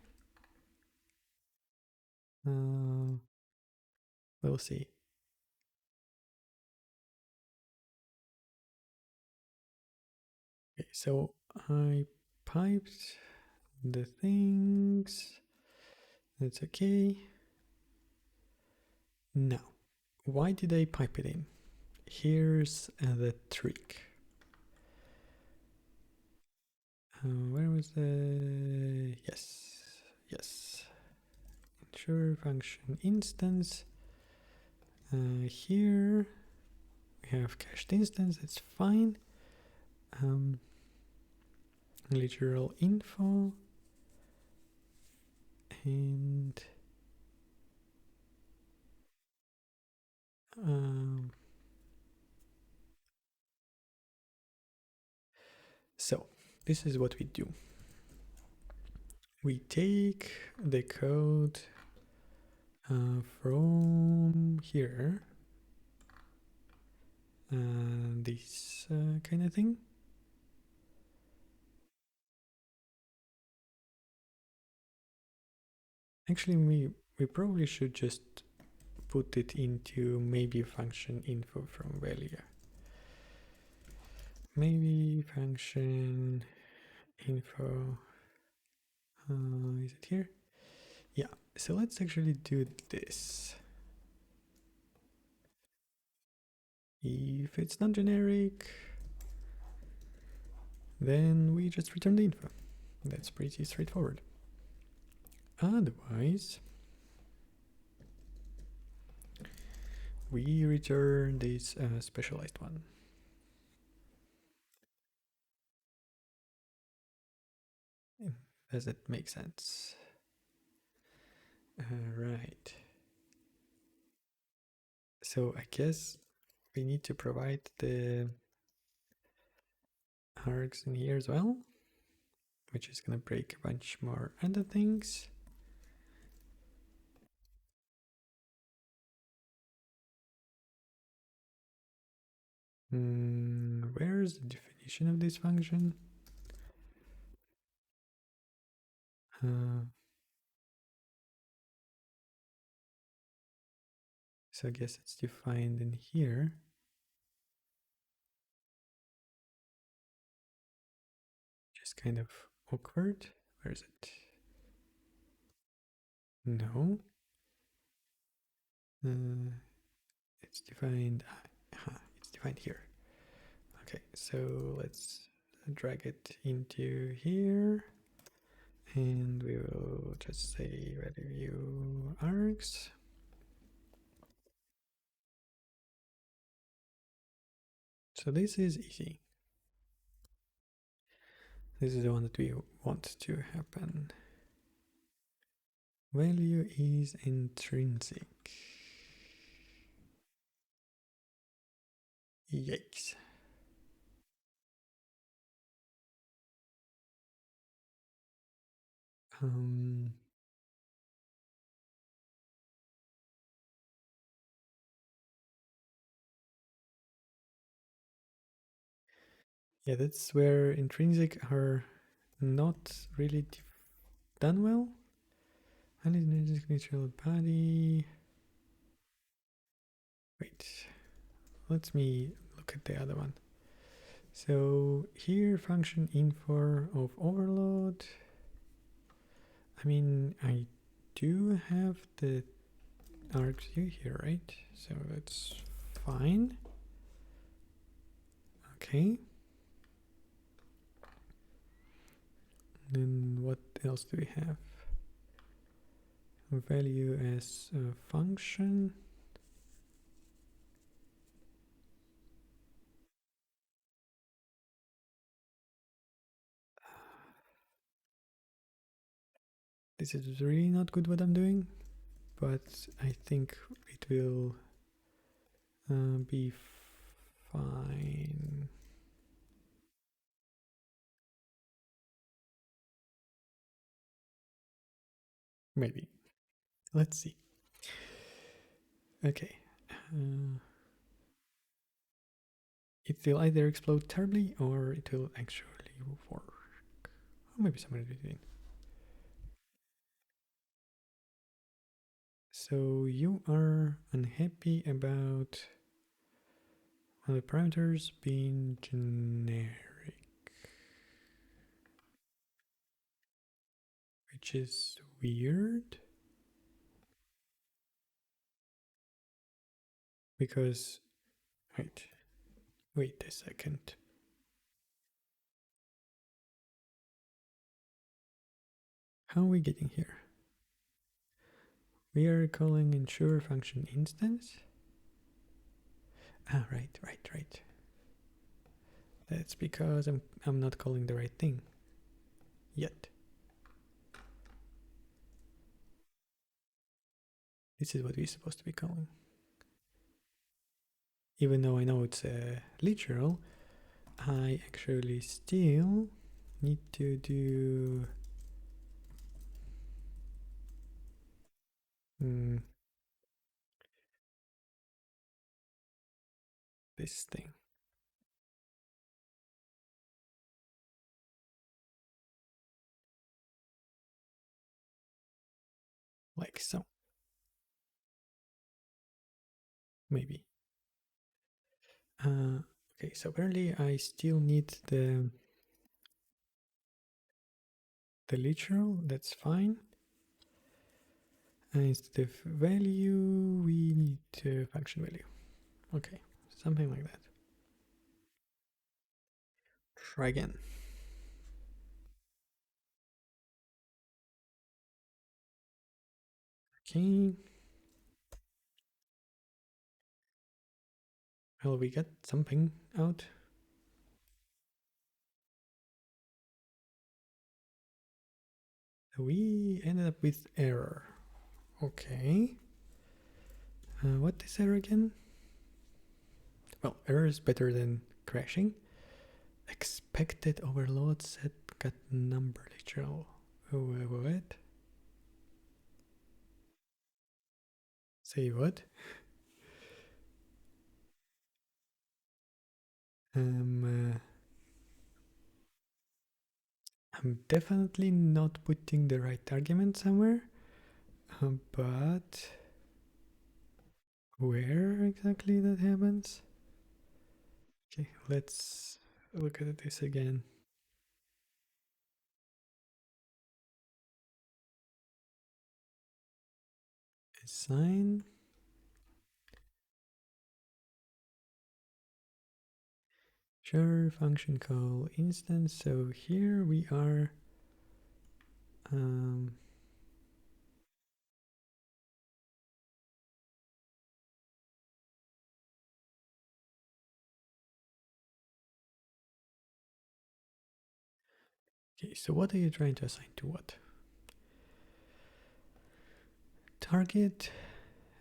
We'll see. Okay, so I piped the things. That's okay. Now, why did I pipe it in? Here's the trick. Where was the... yes. Ensure function instance. Here we have cached instance, it's fine. literal info, and so this is what we do. We take the code from here, this kind of thing. Actually, we probably should just put it into maybe function info from value. Maybe function info. Is it here? Yeah. So let's actually do this. If it's not generic, then we just return the info. That's pretty straightforward. Otherwise, we return this specialized one. Does it make sense? Right. So I guess we need to provide the args in here as well, which is gonna break a bunch more other things. Where's the definition of this function? So I guess it's defined in here. Just kind of awkward. Where is it? No. It's defined. It's defined here. Okay, so let's drag it into here, and we will just say value args. So this is easy. This is the one that we want to happen. Value is intrinsic. Yikes. Yeah, that's where intrinsic are not really done well. And intrinsic neutral body. Wait, let me look at the other one. So here, function info of overload. I mean, I do have the args view here, right? So that's fine. Okay. Then what else do we have? Value as a function. This is really not good what I'm doing, but I think it will be fine. Maybe. Let's see. Okay. It will either explode terribly or it will actually work. Or maybe somewhere in between. So you are unhappy about one of the parameters being generic, which is weird because, wait a second. How are we getting here? We are calling ensure function instance. Right. That's because I'm not calling the right thing. yet. This is what we're supposed to be calling. Even though I know it's literal, I actually still need to do this thing. Like so. Maybe. Okay, so apparently I still need the literal, that's fine. And instead of value, we need function value. Okay, something like that. Try again. Okay. Well, we got something out. We ended up with error. Okay. What is error again? Well, error is better than crashing. Expected overload set got number literal. What? Say what? I'm definitely not putting the right argument somewhere, but where exactly that happens? Okay, let's look at this again. Assign. Sure, function call instance. So here we are. Okay, so what are you trying to assign to what? Target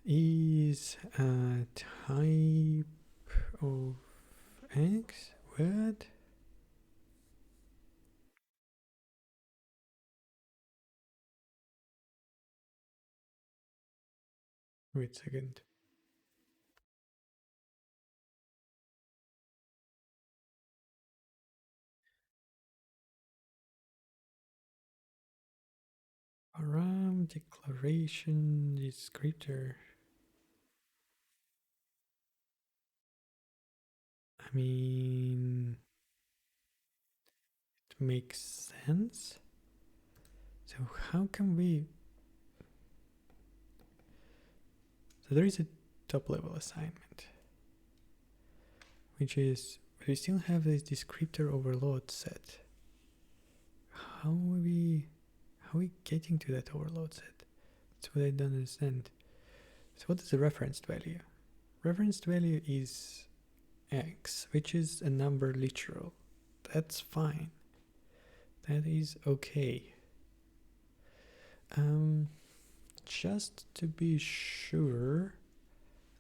is a type of X. What? Wait a second. Param declaration descriptor. I mean, it makes sense. So how can we? So there is a top level assignment, which is we still have this descriptor overload set. How are we getting to that overload set? That's what I don't understand. So what is the referenced value? Referenced value is X, which is a number literal. That's fine. That is okay. Just to be sure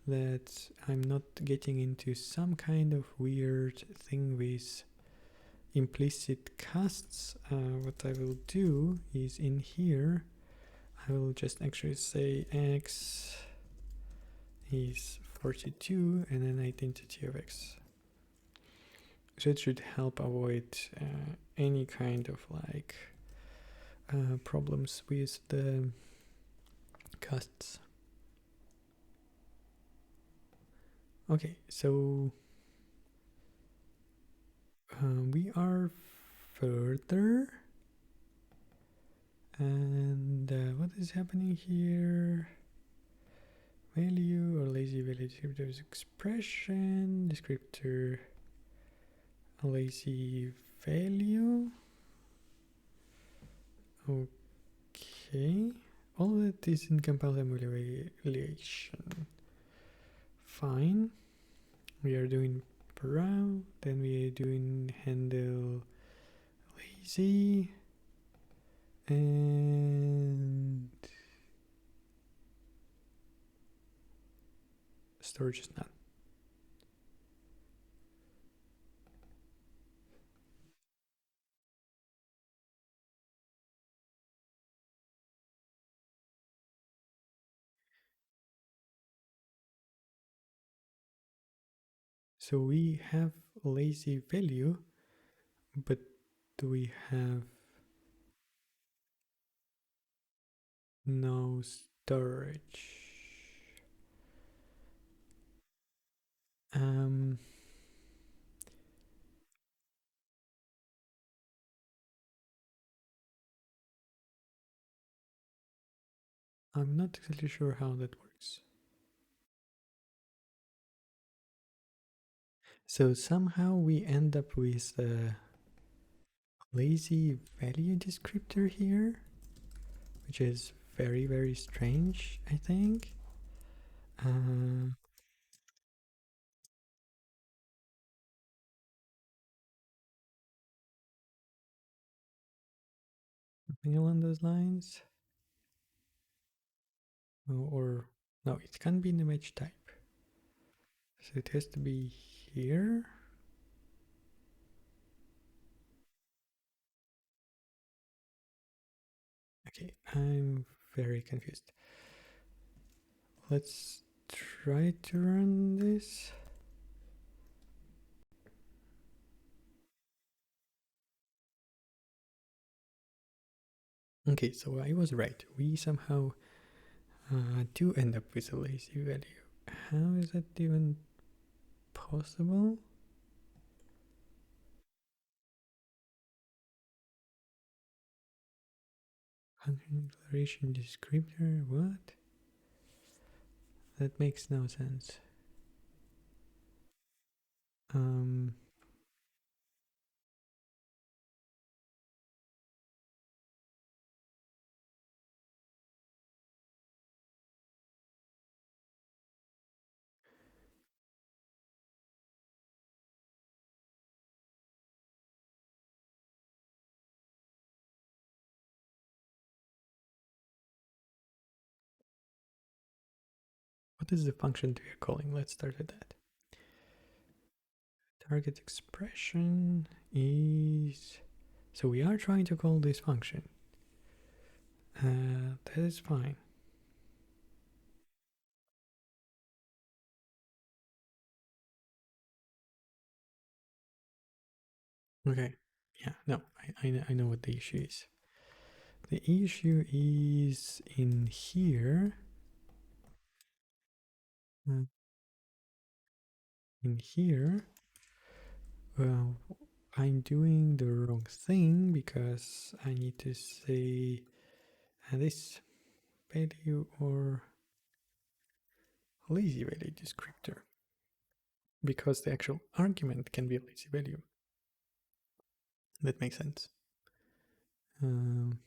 that I'm not getting into some kind of weird thing with implicit casts, what I will do is in here I will just actually say X is 42 and an identity of X. So it should help avoid any kind of like problems with the casts. Okay, so we are further, and what is happening here? Value or lazy value descriptor expression descriptor lazy value. Okay, all of that is in compile evaluation. Fine. We are doing param, then we are doing handle lazy. and storage is none. So we have lazy value, but do we have no storage? Um, I'm not exactly sure how that works. So somehow we end up with a lazy value descriptor here, which is very, very strange, I think. Uh, Something along those lines. Or no, it can't be an image type. So it has to be here. Okay, I'm very confused. Let's try to run this. Okay, so I was right. We somehow do end up with a lazy value. How is that even possible? Function declaration descriptor, what? That makes no sense. Um, what is the function we are calling? Let's start with that. Target expression is. So we are trying to call this function. That is fine. Okay. Yeah, no, I know what the issue is. The issue is in here. uh, In here, well, I'm doing the wrong thing because I need to say this value or lazy value descriptor because the actual argument can be a lazy value. That makes sense. Um,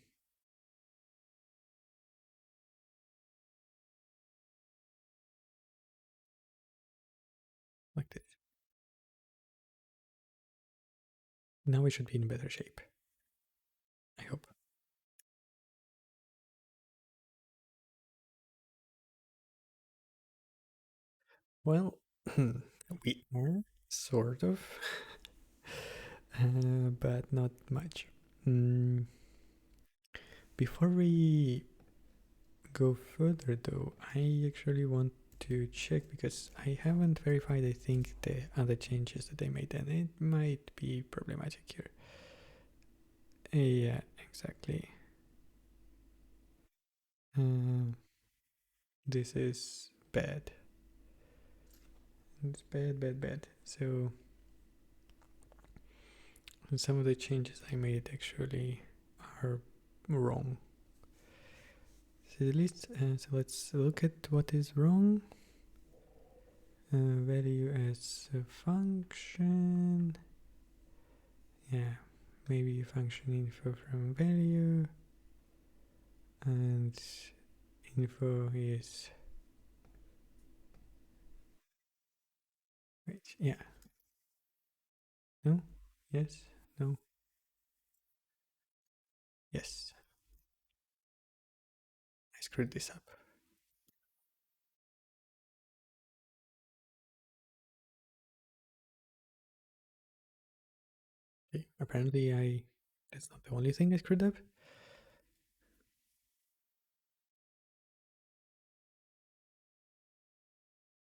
like this. Now we should be in better shape. I hope. Well, we are sort of, but not much. Mm, Before we go further, though, I actually want to check because I haven't verified, I think, the other changes that I made, and it might be problematic here. Yeah, exactly. Uh, this is bad. It's bad, bad, bad. So some of the changes I made actually are wrong. So so let's look at what is wrong. Value as a function. Yeah, maybe function info from value, and info is wait, yeah, no, yes, no, yes. screwed this up. Okay, apparently that's not the only thing I screwed up.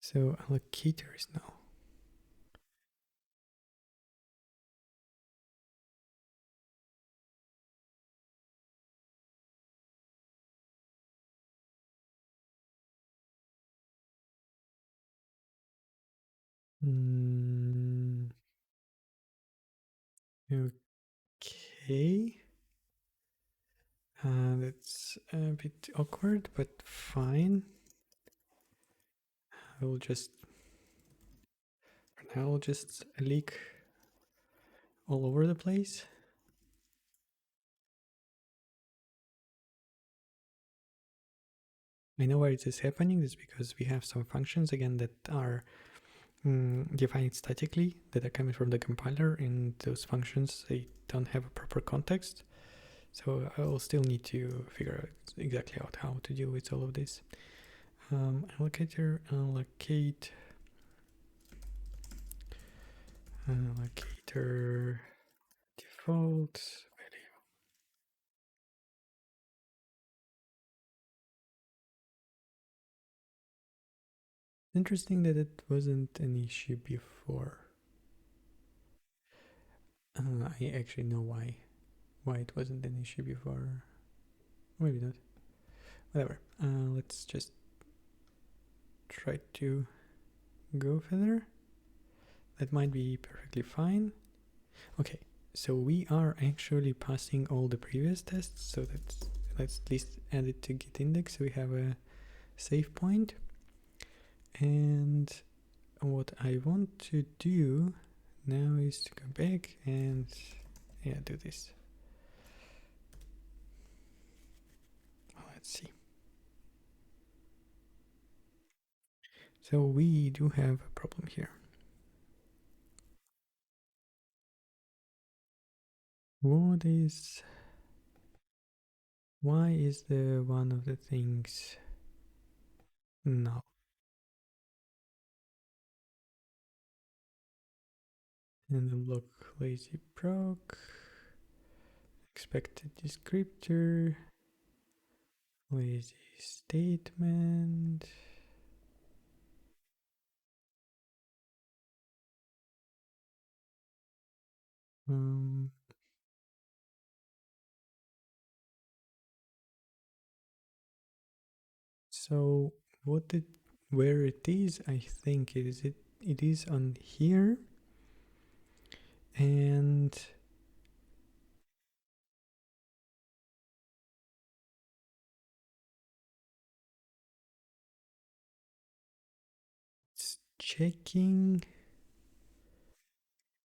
So allocators now. Okay. That's a bit awkward, but fine. I will just, for now, I'll just leak all over the place. I know why it is happening. It's because we have some functions again that are defined statically, that are coming from the compiler, and those functions, they don't have a proper context. So I will still need to figure out exactly out how to deal with all of this. Allocator, allocate, allocator, default value. Interesting that it wasn't an issue before. I actually know why it wasn't an issue before. Maybe not. Whatever. Let's just try to go further. That might be perfectly fine. Okay, so we are actually passing all the previous tests, so let's at least add it to git index so we have a save point. And what I want to do now is to go back and do this. Let's see. So we do have a problem here. Why is the one of the things null? And the block lazy proc, expected descriptor, lazy statement. So where it is, I think it is on here, and it's checking.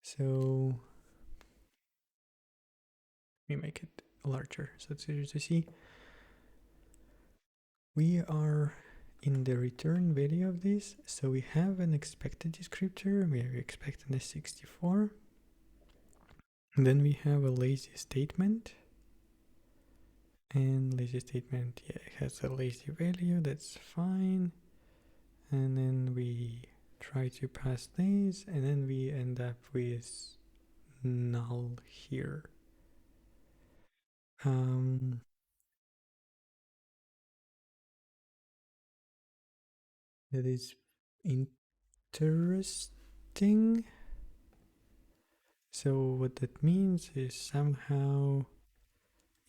So let me make it larger so it's easier to see. We are in the return value of this, so we have an expected descriptor, we expect an S64. And then we have a lazy statement, and lazy statement, yeah, it has a lazy value, that's fine. And then we try to pass these, and then we end up with null here. That is interesting. So what that means is somehow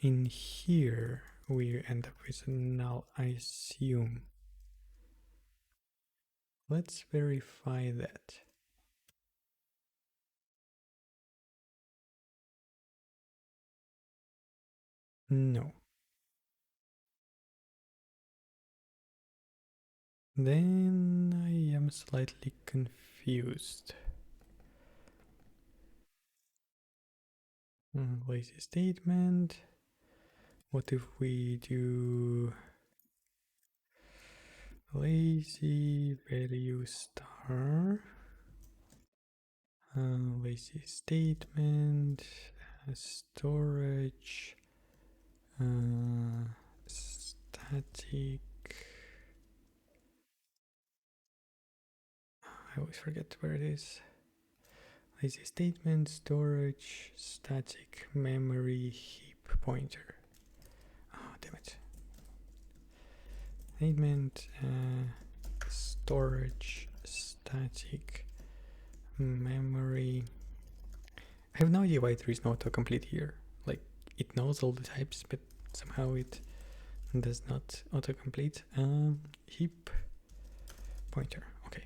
in here we end up with a null, I assume. Let's verify that. No. Then I am slightly confused. Lazy statement. What if we do lazy value star? Lazy statement, storage, star. static. I always forget where it is. Lazy statement, storage, static, memory, heap pointer. Oh, damn it. Statement, storage, static, memory. I have no idea why there is no autocomplete here. Like, it knows all the types, but somehow it does not autocomplete. Heap pointer. Okay,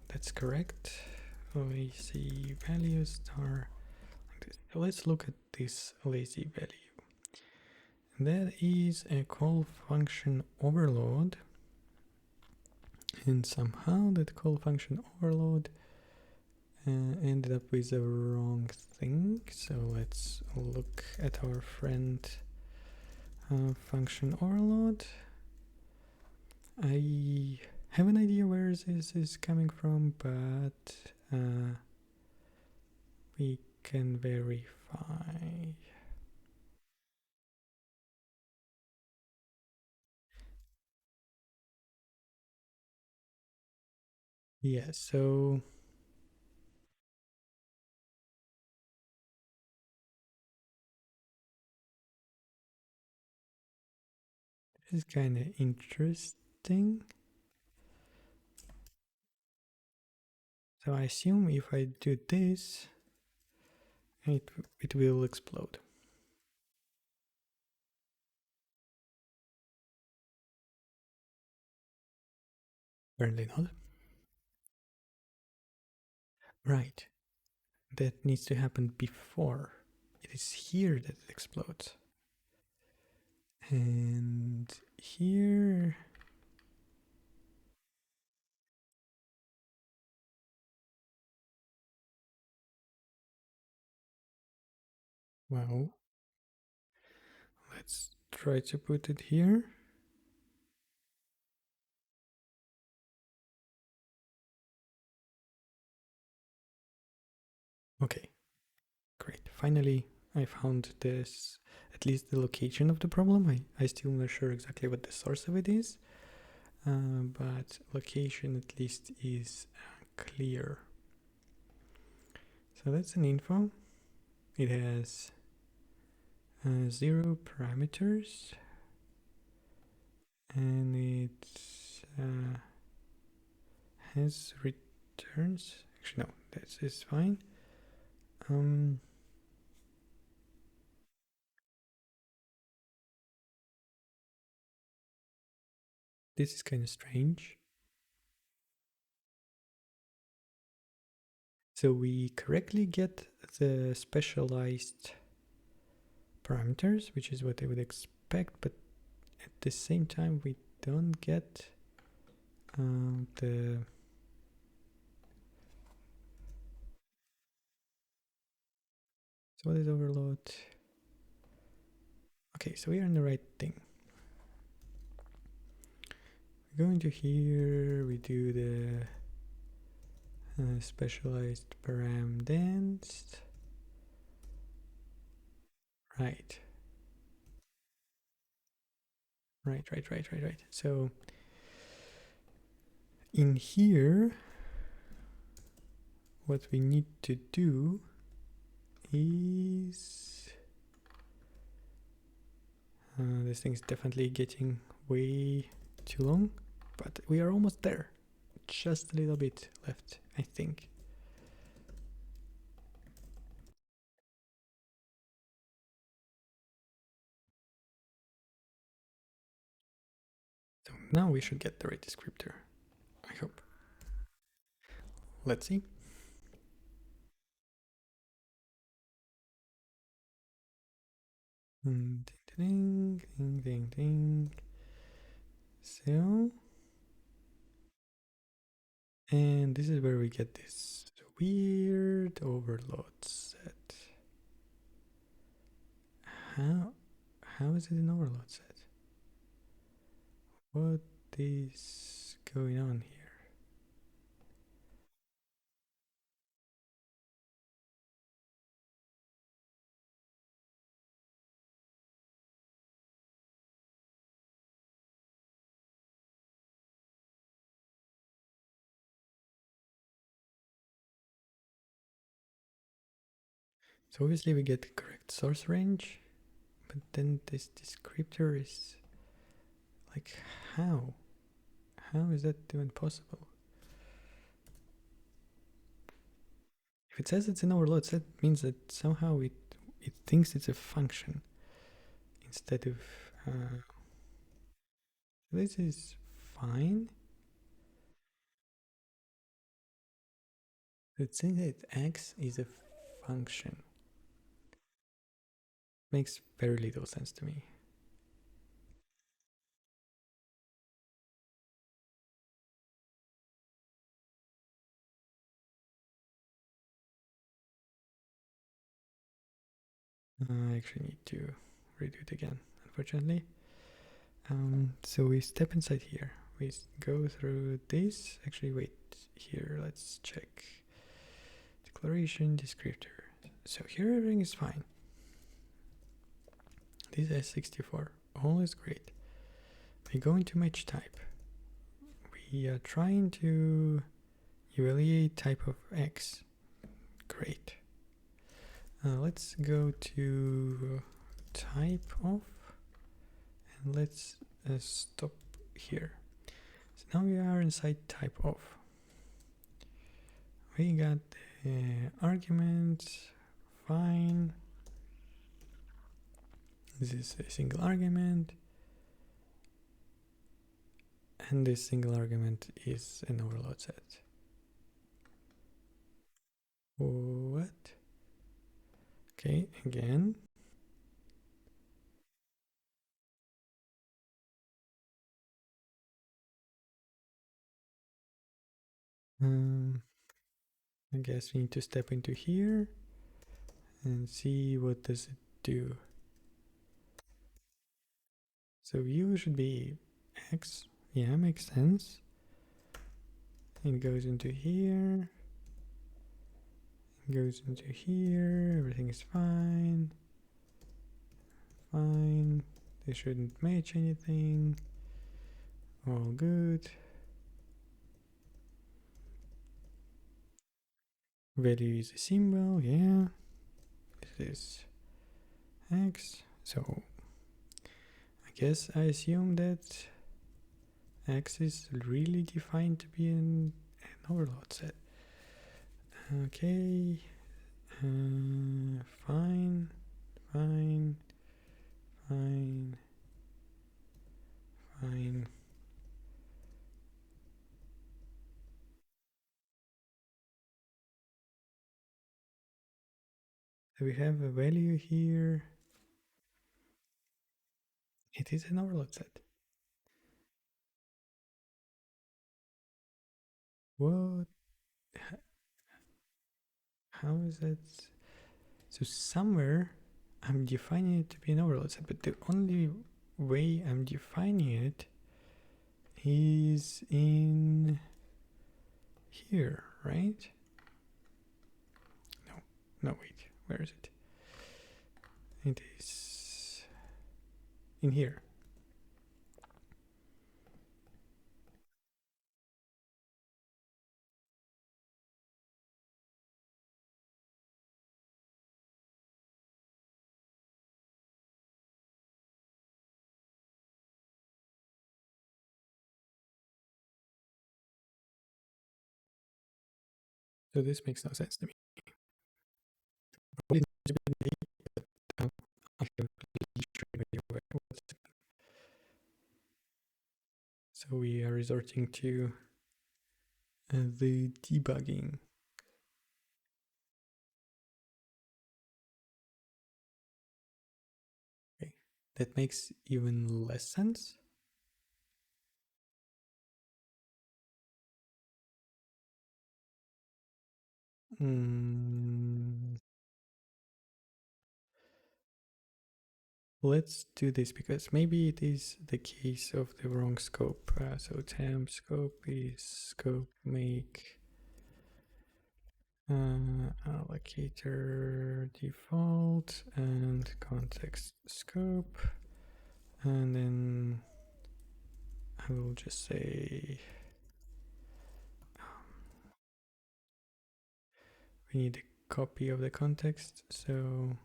that's correct. Lazy values are like this. So let's look at this lazy value. That is a call function overload, and somehow that call function overload ended up with a wrong thing. So let's look at our friend function overload. I have an idea where this is coming from, but we can verify. Yeah, so this is kind of interesting. So I assume if I do this, it will explode. Apparently not. Right. That needs to happen before. It is here that it explodes. And here. Well, let's try to put it here. Okay, great. Finally, I found this, at least the location of the problem. I still not sure exactly what the source of it is, but location at least is clear. So that's an info. It has 0 parameters, and it has returns. Actually, no, that is fine. This is kind of strange. So we correctly get the specialized parameters, which is what I would expect, but at the same time we don't get the so what is overload? Okay, so we are in the right thing. We go into here, we do the specialized param dense. Right. Right. So in here, what we need to do is this thing's definitely getting way too long, but we are almost there. Just a little bit left, I think. So now we should get the right descriptor. I hope. Let's see. Ding, ding, ding, ding, ding. So, and this is where we get this weird overload set. How is it an overload set? What is going on here? So obviously we get the correct source range, but then this descriptor is like, how? How is that even possible? If it says it's an overload, that means that somehow it thinks it's a function instead of this is fine. But since that x is a function, makes very little sense to me. I actually need to redo it again, unfortunately. So we step inside here. We go through this. Actually, wait here. Let's check declaration descriptor. So here everything is fine. This is 64. All is great. We go into match type. We are trying to evaluate type of X. Great. Let's go to type of, and let's stop here. So now we are inside type of. We got the arguments, fine. This is a single argument, and this single argument is an overload set. What? Okay, again. I guess we need to step into here and see what does it do. So u should be x. Yeah, makes sense. It goes into here. It goes into here. Everything is fine. Fine. They shouldn't match anything. All good. Value is a symbol. Yeah. This is x. So I guess I assume that x is really defined to be an overload set. Okay, fine, fine, fine, fine. So we have a value here. It is an overload set. What? How is that? So somewhere I'm defining it to be an overload set, but the only way I'm defining it is in here, right? No, wait, where is it? It is in here. So this makes no sense to me. So we are resorting to the debugging. Okay, that makes even less sense. Let's do this because maybe it is the case of the wrong scope. So temp scope is scope make allocator default and context scope, and then I will just say we need a copy of the context. So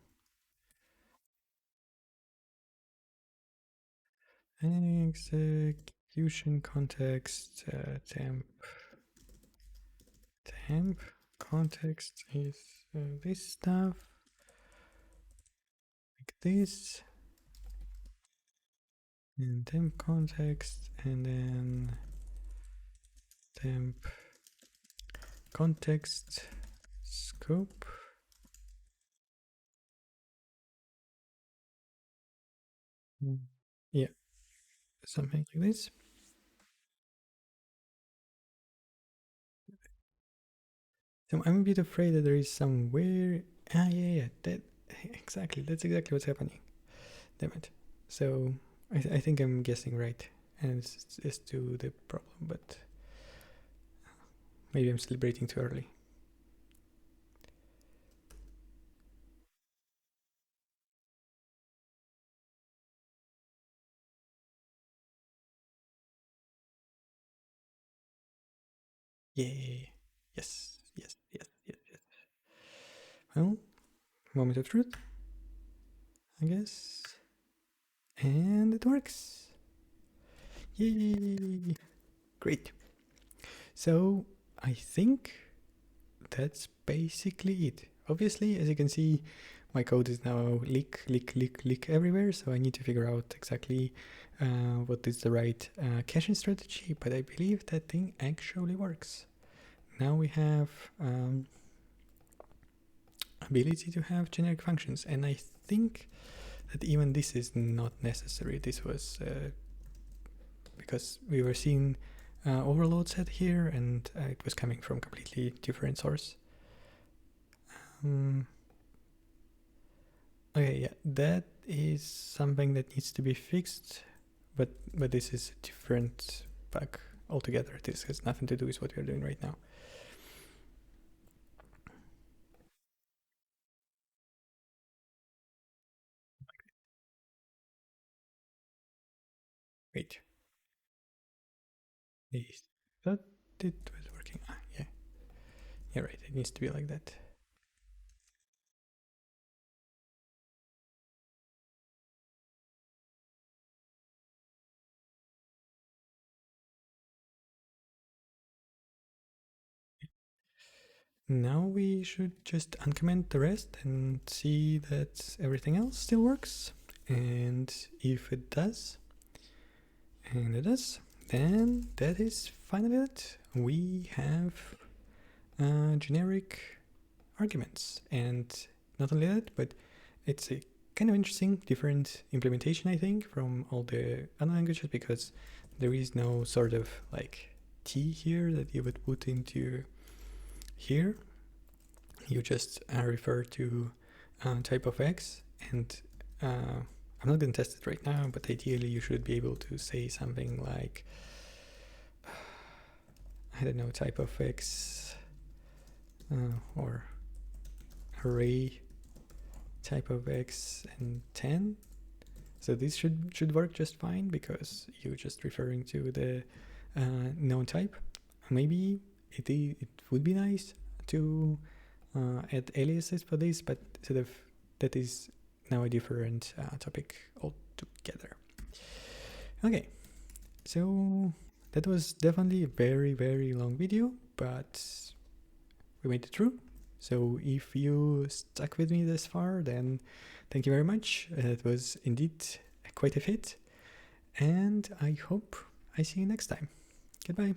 execution context temp context is this stuff like this, and temp context, and then temp context scope. Yeah, something like this. So I'm a bit afraid that there is somewhere. Yeah, that exactly. That's exactly what's happening. Damn it. So I think I'm guessing right, and it's to the problem, but maybe I'm celebrating too early. Yay! Yes, yes, yes, yes, yes. Well, moment of truth, I guess, and it works. Yay! Great. So I think that's basically it. Obviously, as you can see, my code is now leak everywhere, so I need to figure out exactly what is the right caching strategy, but I believe that thing actually works. Now we have ability to have generic functions, and I think that even this is not necessary. This was because we were seeing overload set here, and it was coming from completely different source. Okay, yeah, that is something that needs to be fixed, but this is a different bug altogether. This has nothing to do with what we are doing right now. Wait, is that it was working? Yeah, yeah, right. It needs to be like that. Now we should just uncomment the rest and see that everything else still works. And if it does, and it does, then that is finally it. We have generic arguments, and not only that, but it's a kind of interesting, different implementation, I think, from all the other languages, because there is no sort of like T here that you would put into here. You just refer to type of X, and I'm not going to test it right now, but ideally you should be able to say something like, I don't know, type of X or array type of X and 10. So this should work just fine, because you're just referring to the known type. Maybe it would be nice to add aliases for this, but sort of that is now a different topic altogether. Okay, so that was definitely a very, very long video, but we made it through. So if you stuck with me this far, then thank you very much. It was indeed quite a fit, and I hope I see you next time. Goodbye.